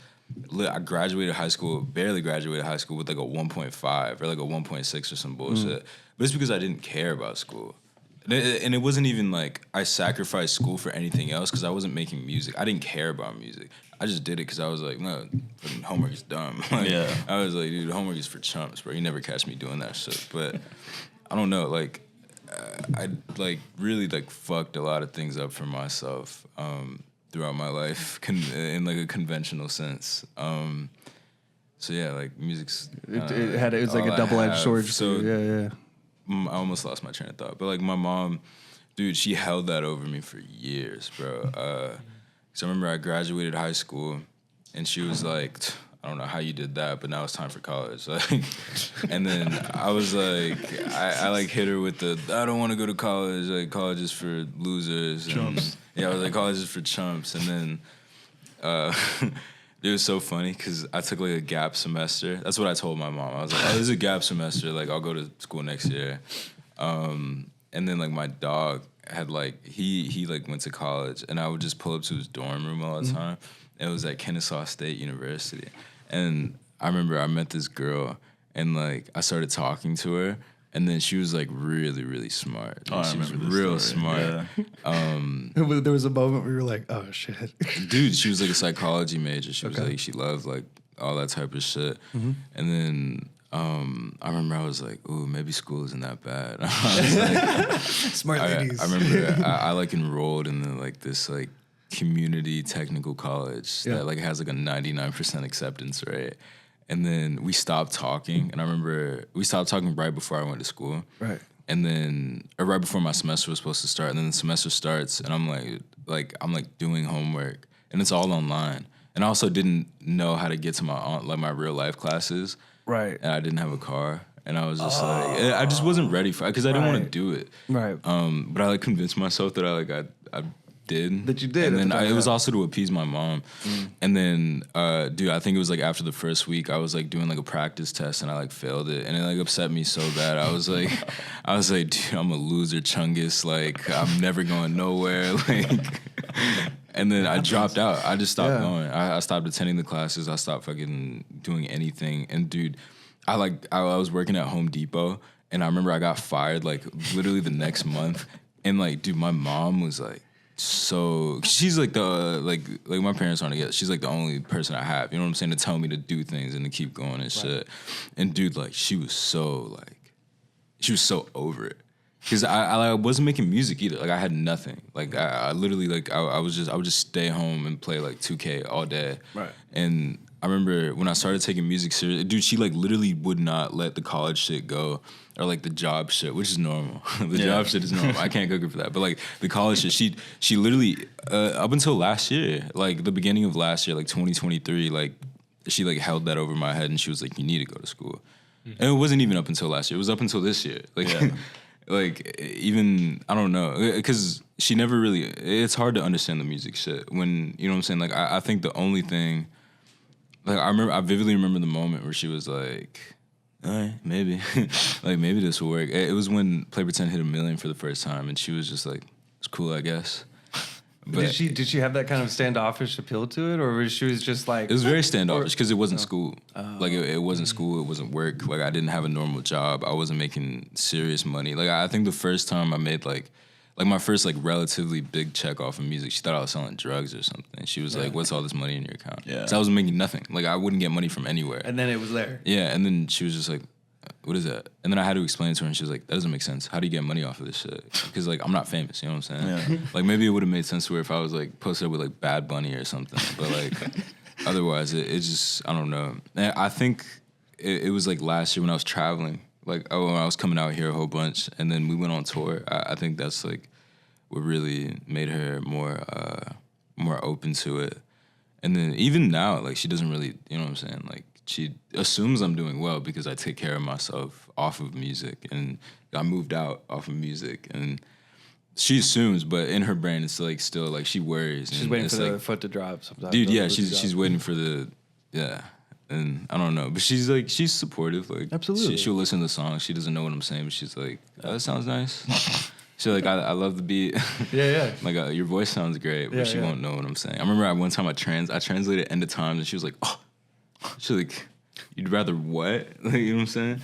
I graduated high school, barely graduated high school with like a 1.5 or like a 1.6 or some bullshit. But it's because I didn't care about school. And it wasn't even like I sacrificed school for anything else because I wasn't making music. I didn't care about music. I just did it because I was like, no, fucking homework is dumb. Like, I was like, dude, homework is for chumps, bro. You never catch me doing that shit. But I don't know, like, I like really like fucked a lot of things up for myself throughout my life in like a conventional sense. So yeah, like music's it was like a double-edged sword. So yeah. I almost lost my train of thought, but like my mom, dude, she held that over me for years, bro. So I remember I graduated high school, and she was like, I don't know how you did that, but now it's time for college. Like, and then I was like, I like hit her with the, I don't want to go to college. Like, college is for losers. Chumps. And, I was like, college is for chumps. And then it was so funny because I took like a gap semester. That's what I told my mom. I was like, oh, this is a gap semester. Like, I'll go to school next year. And then like my dog had like, he like went to college, and I would just pull up to his dorm room all the time. It was at Kennesaw State University. And I remember I met this girl, and like I started talking to her, and then she was like really, really smart. Oh, she was real smart. Yeah. There was a moment where you were like, oh shit. Dude, she was like a psychology major. She was like, she loved like all that type of shit. And then I remember I was like, ooh, maybe school isn't that bad. I was like, Smart ladies. I remember I like enrolled in the, like this like community technical college that like has like a 99% acceptance rate. And then we stopped talking, and I remember we stopped talking right before I went to school. Right. And then, or right before my semester was supposed to start, and then the semester starts, and I'm like doing homework, and it's all online. And I also didn't know how to get to my real life classes. Right. And I didn't have a car, and I was just like, I just wasn't ready for it because I didn't want to do it. Right. But I like convinced myself that I did. That you did. And then at the time, it was also to appease my mom. And then, dude, I think it was like after the first week, I was like doing like a practice test, and I like failed it, and it like upset me so bad. I was like, dude, I'm a loser, chungus. Like, I'm never going nowhere. Like, and then I dropped out. I just stopped going. I stopped attending the classes. I stopped fucking doing anything. And dude, I was working at Home Depot, and I remember I got fired like literally the next month. And like, dude, my mom was like, so she's like the like my parents aren't together. She's like the only person I have, you know what I'm saying, to tell me to do things and to keep going and shit. And dude, like she was so over it, because I wasn't making music either. Like I had nothing. Like I literally like I would just stay home and play like 2K all day. Right. And I remember when I started taking music seriously, dude, she like literally would not let the college shit go, or like the job shit, which is normal. The job shit is normal. I can't cook her for that. But like the college shit, she literally up until last year, like the beginning of last year, like 2023, like she like held that over my head, and she was like, you need to go to school. And it wasn't even up until last year. It was up until this year. Like like even I don't know, because she never really. It's hard to understand the music shit when, you know what I'm saying. Like I think the only thing. Like I vividly remember the moment where she was like, all right, maybe. Like maybe this will work. It was when Play Pretend hit 1 million for the first time, and she was just like, it's cool, I guess. But did she have that kind of standoffish appeal to it, or was she just like? It was very standoffish because it wasn't school. Like it wasn't school. It wasn't work. Like I didn't have a normal job. I wasn't making serious money. Like I think the first time I made like my first like relatively big check off of music, she thought I was selling drugs or something. She was like, "What's all this money in your account?" Yeah. So I was making nothing. Like I wouldn't get money from anywhere. And then it was there. Yeah, and then she was just like, what is that? And then I had to explain to her, and she was like, that doesn't make sense. How do you get money off of this shit? Because like I'm not famous, you know what I'm saying? Yeah. Like maybe it would have made sense to her if I was like posted up with like Bad Bunny or something. But like otherwise, it just, I don't know. And I think it was like last year when I was traveling, like when I was coming out here a whole bunch, and then we went on tour. I think that's like what really made her more open to it. And then even now, like she doesn't really, you know what I'm saying? Like she assumes I'm doing well because I take care of myself off of music, and I moved out off of music, and she assumes, but in her brain, it's like still like she worries. She's and waiting it's for like, the foot to drop sometimes. dude, yeah, The foot to she's drop. waiting for and I don't know, but she's supportive. Like, Absolutely. she'll listen to the song. She doesn't know what I'm saying, but she's like, oh, that sounds nice. She's like, I love the beat. Yeah. Like, your voice sounds great, but Yeah, she yeah. won't know what I'm saying. I remember one time I translated End of Times, and she was like, oh, she's like, you'd rather what? Like, you know what I'm saying?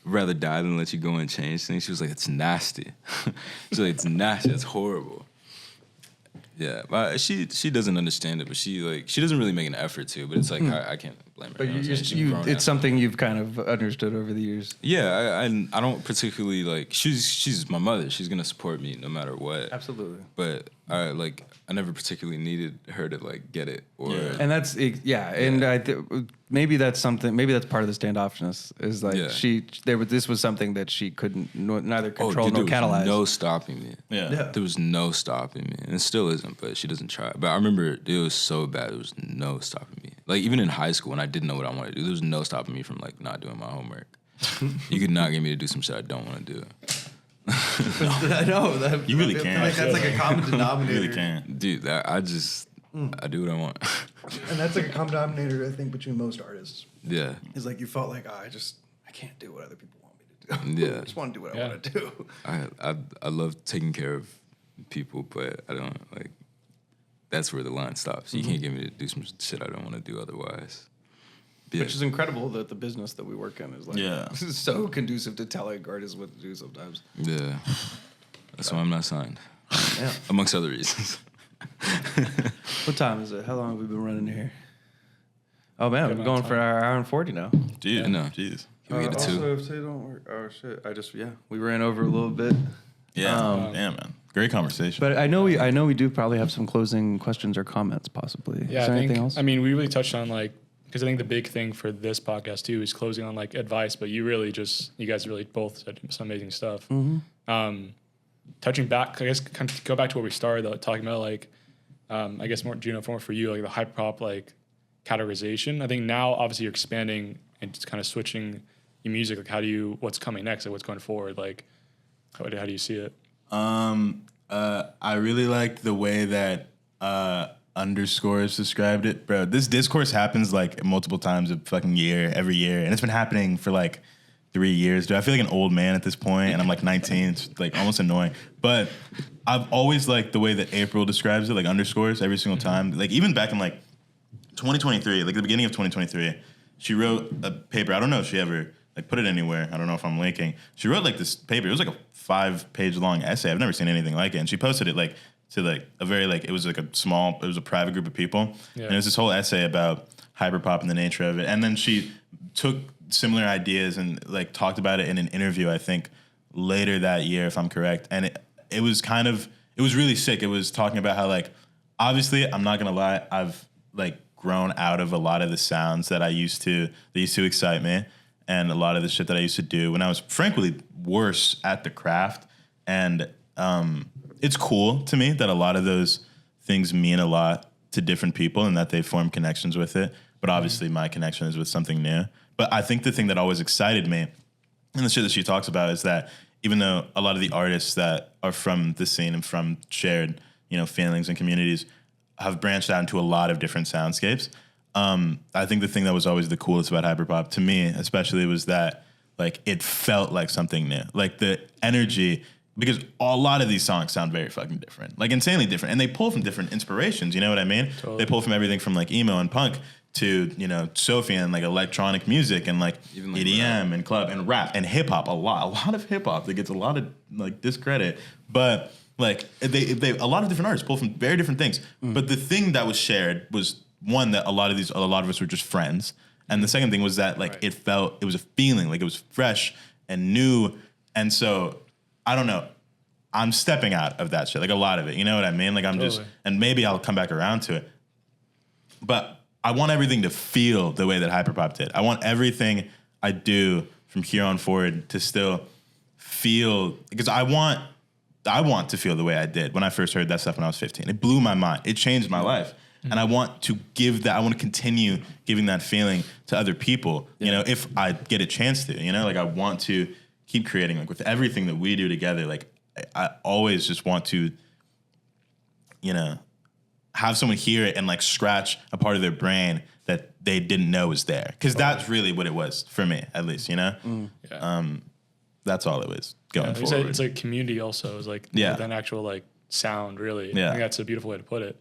Rather die than let you go and change things. She was like, it's nasty. She's like, it's nasty. It's horrible. Yeah, but she doesn't understand it, but she doesn't really make an effort to. But it's like I can't blame her. But you know what I'm saying? She's grown it's up. something you've kind of understood over the years. Yeah, I don't particularly like. She's my mother. She's gonna support me no matter what. Absolutely. But I never particularly needed her to like get it or. Yeah. And that's and maybe that's something. Maybe that's part of the standoffishness. Is like Yeah. this was something that she couldn't neither Oh, control dude, nor there was catalyze. no stopping me. Yeah. There was no stopping me, and it still isn't. But she doesn't try. But I remember it was so bad. There was no stopping me. Like even in high school when I didn't know what I wanted to do, there was no stopping me from like not doing my homework. You could not get me to do some shit I don't want to do. I know that You really I feel can't. like that's like a common You denominator. really can't. Dude, I do what I want. And that's like a common denominator, I think, between most artists. Yeah. Is like you felt like, I can't do what other people want me to do. Yeah. I just want to do what I Yeah. want to do. I love taking care of people, but I don't like. That's where the line stops. You can't get me to do some shit I don't want to do otherwise. Yeah. Which is incredible that the business that we work in is like Yeah. so conducive to telling artists what to do sometimes. Yeah. That's why I'm not signed. Yeah. Amongst other reasons. What time is it? How long have we been running here? Oh man, Good we're amount going of for time. our hour and 40 now. Jeez. I know. Jeez. Can we get it too? Also, if they don't work, oh shit, we ran over a little bit. Yeah. Um, Damn, man. Great conversation. But I know we do probably have some closing questions or comments possibly. Yeah, Is there I anything think. else? I mean, we really touched on like because I think the big thing for this podcast too is closing on like advice. But you guys really both said some amazing stuff. Touching back, I guess, kind of go back to where we started, though, talking about like, I guess more Juno for you, like the hyperpop like categorization. I think now obviously you're expanding and just kind of switching your music. Like, what's coming next? Like, what's going forward? Like, how do you see it? I really liked the way that Underscores described it, bro. This discourse happens like multiple times a fucking year, every year, and it's been happening for like 3 years. Dude, I feel like an old man at this point, and I'm like 19. It's like almost annoying, but I've always liked the way that April describes it, like Underscores, every single time. Like even back in like 2023, like the beginning of 2023, she wrote a paper. I don't know if she ever like put it anywhere. I don't know if I'm linking. She wrote like this paper. It was like a 5-page long essay. I've never seen anything like it. And she posted it like to like a very like it was a private group of people. Yeah. And it was this whole essay about hyperpop and the nature of it. And then she took similar ideas and like talked about it in an interview, I think, later that year, if I'm correct. And it was really sick. It was talking about how like obviously I'm not gonna lie, I've like grown out of a lot of the sounds that used to excite me, and a lot of the shit that I used to do when I was frankly worse at the craft. And it's cool to me that a lot of those things mean a lot to different people and that they form connections with it. But obviously my connection is with something new. But I think the thing that always excited me, and the shit that she talks about, is that even though a lot of the artists that are from the scene and from shared, feelings and communities have branched out into a lot of different soundscapes, I think the thing that was always the coolest about hyperpop, to me especially, was that like it felt like something new. Like the energy, because a lot of these songs sound very fucking different, like insanely different, and they pull from different inspirations. You know what I mean? Totally. They pull from everything from like emo and punk to Sophie and like electronic music and like Even, like, EDM rap. and club and rap and hip hop. A lot of hip hop that gets a lot of like discredit, but like they a lot of different artists pull from very different things. But the thing that was shared was one, that a lot of us were just friends, and the second thing was that like it was a feeling, like it was fresh and new. And so I don't know, I'm stepping out of that shit, like a lot of it, you know what I mean? Like I'm just, Totally. and maybe I'll come back around to it, but I want everything to feel the way that Hyperpop did. I want everything I do from here on forward to still feel, because I want to feel the way I did when I first heard that stuff when I was 15. It blew my mind. It changed my life. And I want to I want to continue giving that feeling to other people, if I get a chance to, like I want to keep creating, like with everything that we do together, like I always just want to, you know, have someone hear it and like scratch a part of their brain that they didn't know was there. Because that's really what it was for me, at least, you know? Yeah. That's all it was going forward. It's like community also. It's like than actual like sound, really. Yeah. I think that's a beautiful way to put it.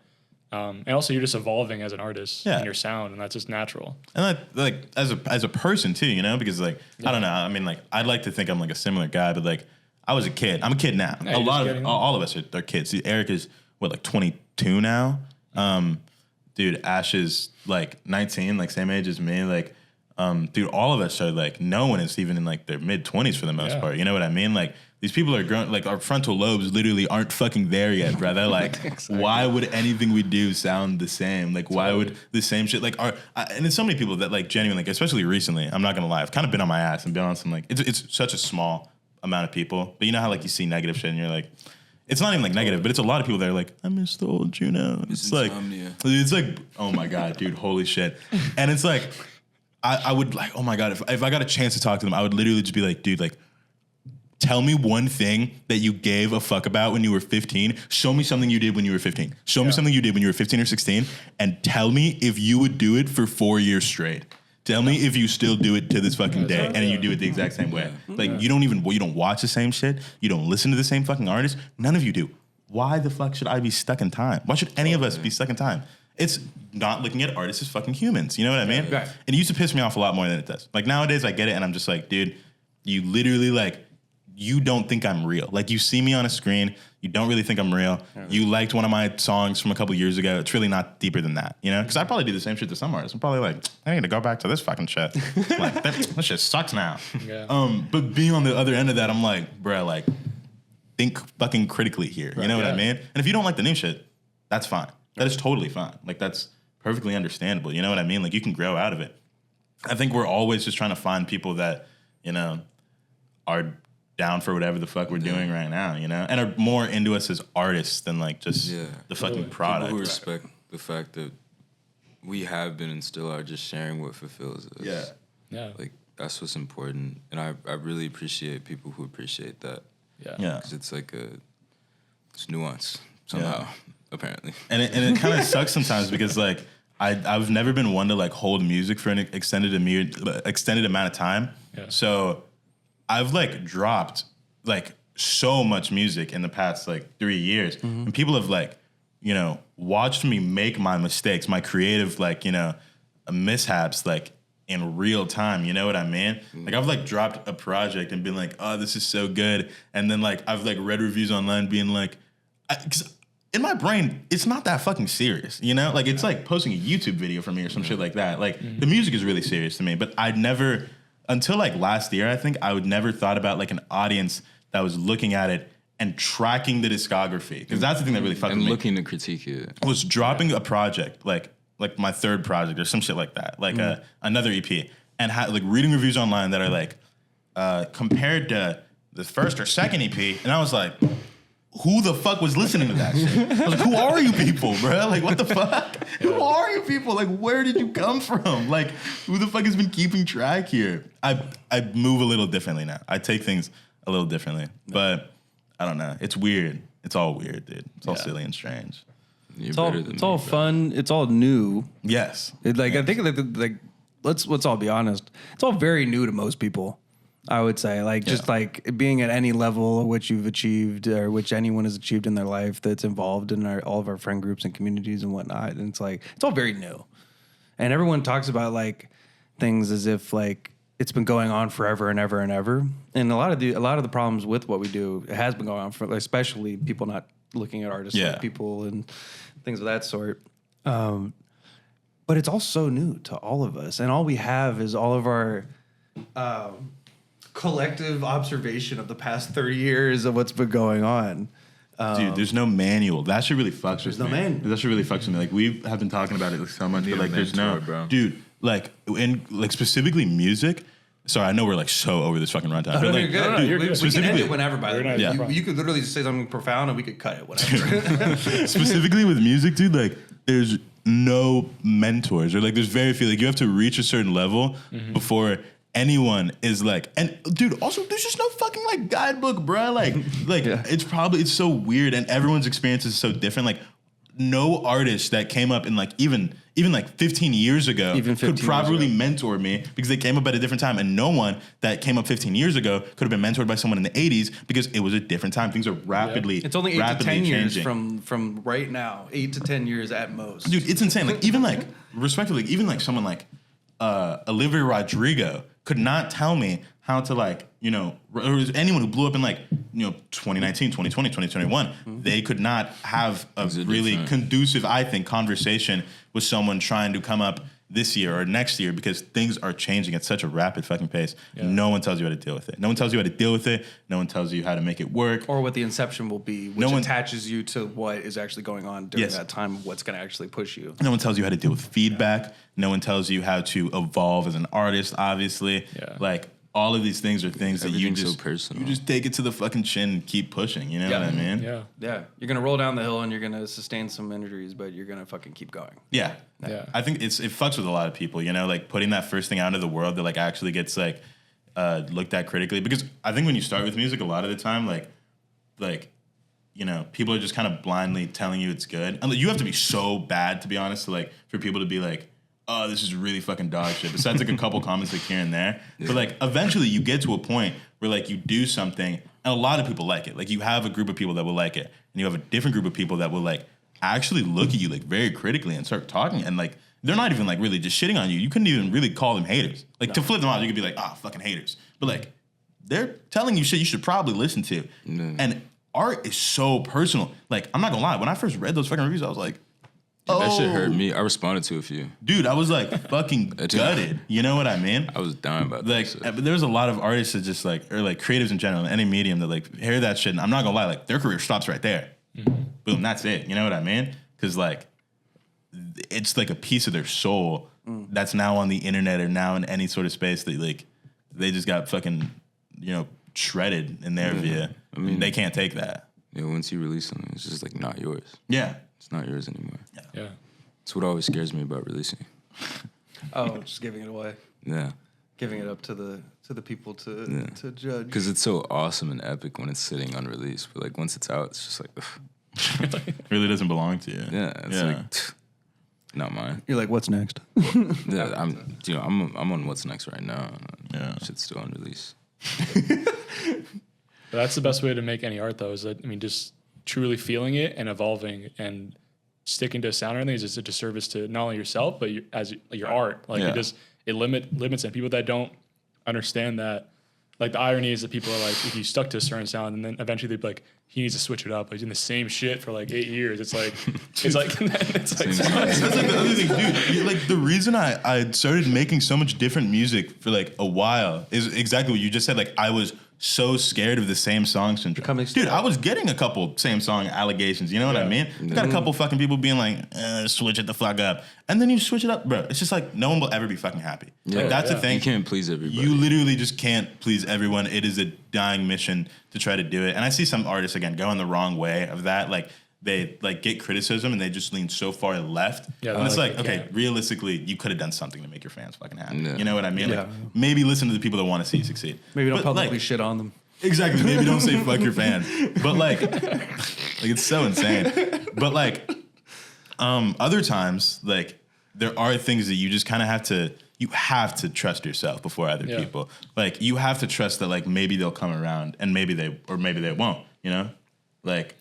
And also you're just evolving as an artist in your sound, and that's just natural. And like as a person too, you know, because like I don't know. I mean, like I'd like to think I'm like a similar guy, but like I was a kid. I'm a kid now. Yeah, all of us are kids. See, Eric is what, like 22 now. Dude, Ash is like 19, like same age as me. Like, dude, all of us are like, no one is even in like their mid 20s for the most part. You know what I mean? Like these people are growing, like our frontal lobes literally aren't fucking there yet, brother. Like, exactly. Why would anything we do sound the same? Like, why would the same shit, like and there's so many people that like genuinely, like, especially recently, I'm not gonna lie, I've kind of been on my ass and been on some like, it's such a small amount of people, but you know how like you see negative shit and you're like, it's not even like negative, but it's a lot of people that are like, I miss the old Juno. It's like, oh my God, dude, holy shit. And it's like, I would like, oh my God, if I got a chance to talk to them, I would literally just be like, dude, like, tell me one thing that you gave a fuck about when you were 15. Show me something you did when you were 15. Show me something you did when you were 15 or 16, and tell me if you would do it for 4 years straight. Tell me if you still do it to this fucking day, and you do it the exact same way. Like, you don't watch the same shit. You don't listen to the same fucking artists. None of you do. Why the fuck should I be stuck in time? Why should any of us be stuck in time? It's not looking at artists as fucking humans. You know what I mean? Right. And it used to piss me off a lot more than it does. Like, nowadays, I get it, and I'm just like, dude, you literally, like, you don't think I'm real. Like, you see me on a screen, you don't really think I'm real. You liked one of my songs from a couple years ago. It's really not deeper than that, you know? Because I probably do the same shit to some artists. I'm probably like, I need to go back to this fucking shit. Like, that shit sucks now. Yeah. But being on the other end of that, I'm like, bruh, like, think fucking critically here. You know what I mean? And if you don't like the new shit, that's fine. That is totally fine. Like, that's perfectly understandable. You know what I mean? Like, you can grow out of it. I think we're always just trying to find people that, you know, are down for whatever the fuck we're doing right now, you know, and are more into us as artists than like just the fucking product. People who respect the fact that we have been and still are just sharing what fulfills us. Yeah. Like, that's what's important, and I really appreciate people who appreciate that. Yeah. Because it's like it's nuance somehow, apparently. And it kind of sucks sometimes because like I've never been one to like hold music for an extended amount of time. Yeah. So I've like dropped like so much music in the past like 3 years, and people have like, you know, watched me make my mistakes, my creative like, you know, mishaps like in real time. You know what I mean? Like, I've like dropped a project and been like, oh, this is so good, and then like I've like read reviews online being like, because in my brain it's not that fucking serious, you know? Like, it's like posting a YouTube video for me or some shit like that. Like, the music is really serious to me, but I'd never. Until like last year, I think I would never thought about like an audience that was looking at it and tracking the discography, because that's the thing that really fucked with me. And looking to critique it. I was dropping a project, like my third project or some shit like that, like another EP, and like reading reviews online that are like compared to the first or second EP, and I was like, who the fuck was listening to that shit? I was like, who are you people, bro? Like, what the fuck? Who are you people? Like, where did you come from? Like, who the fuck has been keeping track here? I move a little differently now. I take things a little differently. But I don't know. It's weird. It's all weird, dude. It's all silly and strange. It's all fun. It's all new. Yes. I think like let's all be honest. It's all very new to most people. I would say, like, just like being at any level which you've achieved or which anyone has achieved in their life that's involved in all of our friend groups and communities and whatnot. And it's like, it's all very new. And everyone talks about like things as if like it's been going on forever and ever and ever. And a lot of the problems with what we do, it has been going on for, like, especially people not looking at artists like people and things of that sort. But it's all so new to all of us. And all we have is all of our, collective observation of the past 30 years of what's been going on. Dude, there's no manual. That shit really fucks with me. There's no manual. That shit really fucks with me. Like, we have been talking about it so much, but like, there's no, bro. Dude, like, in like specifically music. Sorry, I know we're like so over this fucking runtime. But like, you're good. Dude, we can end it whenever, by the way. Yeah. You could literally just say something profound and we could cut it whenever. Specifically with music, dude, like, there's no mentors, or like, there's very few. Like, you have to reach a certain level before anyone is like, and dude, also there's just no fucking like guidebook, bro. Like it's so weird, and everyone's experience is so different. Like no artist that came up in like even like 15 years ago could probably mentor me because they came up at a different time, and no one that came up 15 years ago could have been mentored by someone in the 80s because it was a different time. Things are rapidly It's only 8 to 10 years changing. from right now. 8 to 10 years at most. Dude, it's insane. Like even like respectively, even like someone like Olivia Rodrigo could not tell me how to like, you know, or anyone who blew up in like, you know, 2019, 2020, 2021, they could not have a really conducive, I think, conversation with someone trying to come up this year or next year because things are changing at such a rapid fucking pace. Yeah. No one tells you how to deal with it. No one tells you how to deal with it. No one tells you how to make it work. Or what the inception will be, which attaches you to what is actually going on during that time, what's going to actually push you. No one tells you how to deal with feedback. No one tells you how to evolve as an artist, obviously. Yeah. Like, all of these things are things that you just, so personal. You just take it to the fucking chin and keep pushing. You know what I mean? Yeah. Yeah. You're going to roll down the hill and you're going to sustain some injuries, but you're going to fucking keep going. Yeah. I think it fucks with a lot of people, you know, like putting that first thing out into the world that like actually gets like looked at critically. Because I think when you start with music, a lot of the time, like, you know, people are just kind of blindly telling you it's good. And you have to be so bad, to be honest, to like for people to be like, oh, this is really fucking dog shit. Besides like a couple comments like here and there. Yeah. But like eventually you get to a point where like you do something and a lot of people like it. Like you have a group of people that will like it. And you have a different group of people that will like actually look at you like very critically and start talking. And like they're not even like really just shitting on you. You couldn't even really call them haters. Like to flip them out, you could be like, fucking haters. But like they're telling you shit you should probably listen to. And art is so personal. Like I'm not gonna lie, when I first read those fucking reviews, I was like, that shit hurt me. I responded to a few. Dude, I was like fucking gutted. You know what I mean? I was dying about like, that. But there's a lot of artists that just like, or like creatives in general, in any medium that like hear that shit. And I'm not gonna lie, like their career stops right there. Boom, that's it. You know what I mean? Because like, it's like a piece of their soul that's now on the internet or now in any sort of space that like, they just got fucking, you know, shredded in their view. I mean, they can't take that. Yeah, once you release something, it's just like not yours. Yeah. It's not yours anymore. Yeah. That's what always scares me about releasing. Oh, just giving it away. Yeah. Giving it up to the people to judge. Because it's so awesome and epic when it's sitting unreleased, but like once it's out, it's just like, ugh. It really doesn't belong to you. Yeah. It's like, not mine. You're like, what's next? Yeah, I'm on what's next right now. Yeah. Shit's still unreleased. But that's the best way to make any art, though. Is that just truly feeling it and evolving and sticking to a sound or anything is just a disservice to not only yourself but your art. Like it limits it. People that don't understand that, like the irony is that people are like, if you stuck to a certain sound and then eventually they'd be like, he needs to switch it up. Like doing the same shit for like 8 years. It's like it's like that's like the other thing, dude. Like the reason I started making so much different music for like a while is exactly what you just said. Like I was so scared of the same song syndrome. Dude, I was getting a couple same song allegations. You know what I mean? Got a couple fucking people being like, switch it the fuck up. And then you switch it up, bro. It's just like no one will ever be fucking happy. Yeah, like that's the thing. You can't please everybody. You literally just can't please everyone. It is a dying mission to try to do it. And I see some artists, again, going the wrong way of that. Like, they like get criticism and they just lean so far left. Yeah, and it's like, okay, realistically, you could have done something to make your fans fucking happy. Yeah. You know what I mean? Yeah. Like, maybe listen to the people that want to see you succeed. Maybe don't publicly shit on them. Exactly. Maybe don't say fuck your fans. But like it's so insane. But like other times, like there are things that you just kind of have to trust yourself before other people. Like you have to trust that like maybe they'll come around and maybe they won't, you know? Like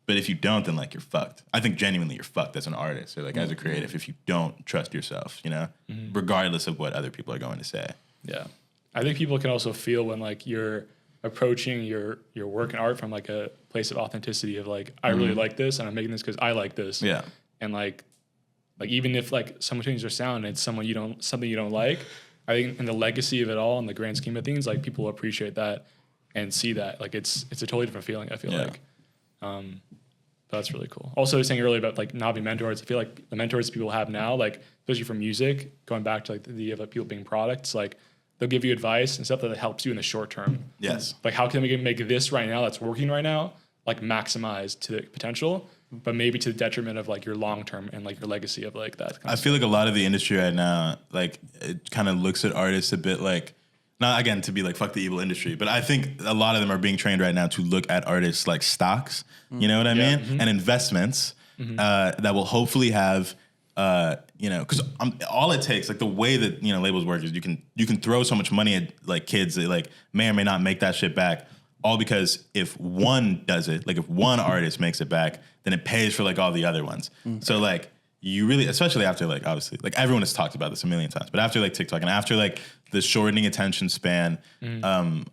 but if you don't, then like you're fucked. I think genuinely you're fucked as an artist or like as a creative if you don't trust yourself, you know, regardless of what other people are going to say. Yeah. I think people can also feel when like you're approaching your work and art from like a place of authenticity of like, I really like this and I'm making this because I like this. Yeah. And like even if like someone changes their sound and it's something you don't like, I think in the legacy of it all in the grand scheme of things, like people will appreciate that and see that. Like it's a totally different feeling, I feel like. That's really cool. Also saying earlier about like not being mentors, I feel like the mentors people have now, like especially for music, going back to like the idea of like people being products, like they'll give you advice and stuff that helps you in the short term. Yes. Like how can we make this right now that's working right now, like maximize to the potential, but maybe to the detriment of like your long term and like your legacy of like that. I feel like a lot of the industry right now, like it kind of looks at artists a bit like not again to be like fuck the evil industry, but I think a lot of them are being trained right now to look at artists like stocks, you know what I mean, and investments that will hopefully have, because all it takes, like the way that labels work is you can throw so much money at like kids that like may or may not make that shit back, all because if one does it, like if one artist makes it back, then it pays for like all the other ones. So like. You really, especially after like obviously like everyone has talked about this a million times, but after like TikTok and after like the shortening attention span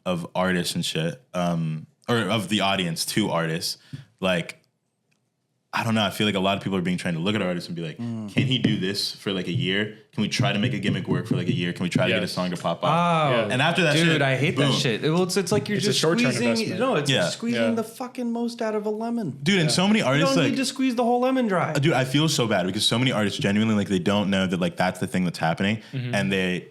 of artists and shit, or of the audience to artists, like I don't know. I feel like a lot of people are being trained to look at artists and be like, can he do this for like a year? Can we try to make a gimmick work for like a year? Can we try to get a song to pop off? Oh, and after that, dude, shit, I hate boom. that shit. It's like you're It's just a short-term squeezing. investment. No, it's Yeah. squeezing the fucking most out of a lemon. Dude, and so many You artists don't like need to squeeze the whole lemon dry. dude, I feel so bad because so many artists genuinely like they don't know that like that's the thing that's happening, and they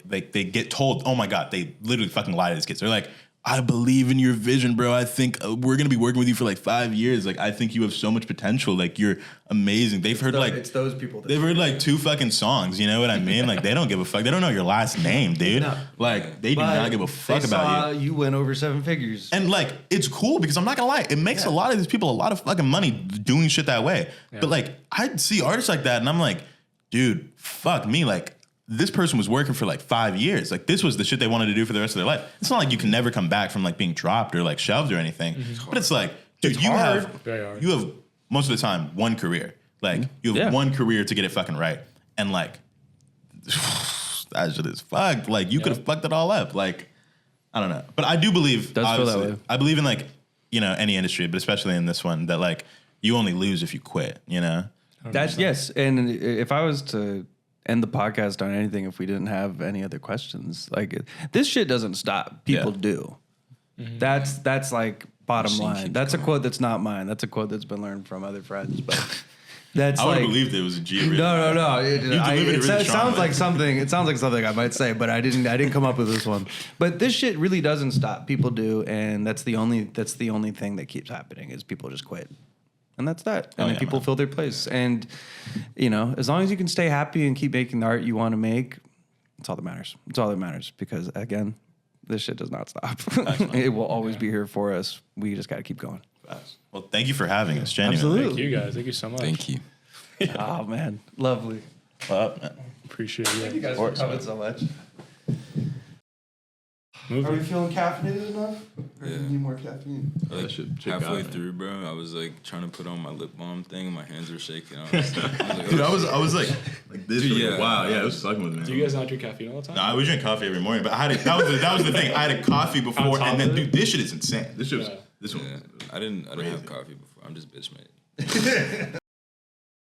get told, oh my god, they literally fucking lie to these kids. They're like, I believe in your vision, bro. I think we're gonna be working with you for like 5 years. Like I think you have so much potential. Like you're amazing. They've heard like it's those people. they've heard like 2 fucking songs. You know what I mean? Like they don't give a fuck. They don't know your last name, dude. No. Like they do not give a fuck they about saw you. you went over 7 figures. And like, it's cool because I'm not gonna lie, it makes a lot of these people a lot of fucking money doing shit that way. Yeah. But like, I see artists like that and I'm like, dude, fuck me. Like, this person was working for like 5 years. Like, this was the shit they wanted to do for the rest of their life. It's not like you can never come back from like being dropped or like shelved or anything. But it's like, dude, you have most of the time one career. Like, you have one career to get it fucking right. And like, that shit is fucked. Like, you could have fucked it all up. Like, I don't know. But I do believe, Does feel that obviously, way. I believe in like, any industry, but especially in this one, that like, you only lose if you quit, That's yes. And if I was to end the podcast on anything, if we didn't have any other questions, like this shit doesn't stop. People do. That's like bottom Machine line. keeps That's a going. quote that's not mine. That's a quote that's been learned from other friends. But that's I would like have believed it was a G. no. It delivered it really sounds strongly. like something. It sounds like something I might say, but I didn't come up with this one. But this shit really doesn't stop. People do, and that's the only thing that keeps happening is people just quit. And that's that. And then people fill their place. And, as long as you can stay happy and keep making the art you want to make, it's all that matters. It's all that matters. Because, again, this shit does not stop. It will always be here for us. We just got to keep going. Well, thank you for having us, genuinely. Absolutely. Thank you guys. Thank you so much. Thank you. Oh, man. Lovely. Well, man. Appreciate it. You guys for coming so much. Are we Moving. feeling caffeinated enough? Or do Yeah. we need more caffeine? Like halfway through, bro, I was like trying to put on my lip balm thing, and my hands were shaking. I was like, Dude, I was like this. Dude, for yeah. a while. Yeah, it was fucking with me. Do you guys not drink caffeine all the time? Nah, we drink coffee every morning, but I had that was the thing. I had a coffee before, top and then of it? dude, this shit is insane. This shit was Yeah. this yeah, one. I didn't have coffee before. I'm just bitch made.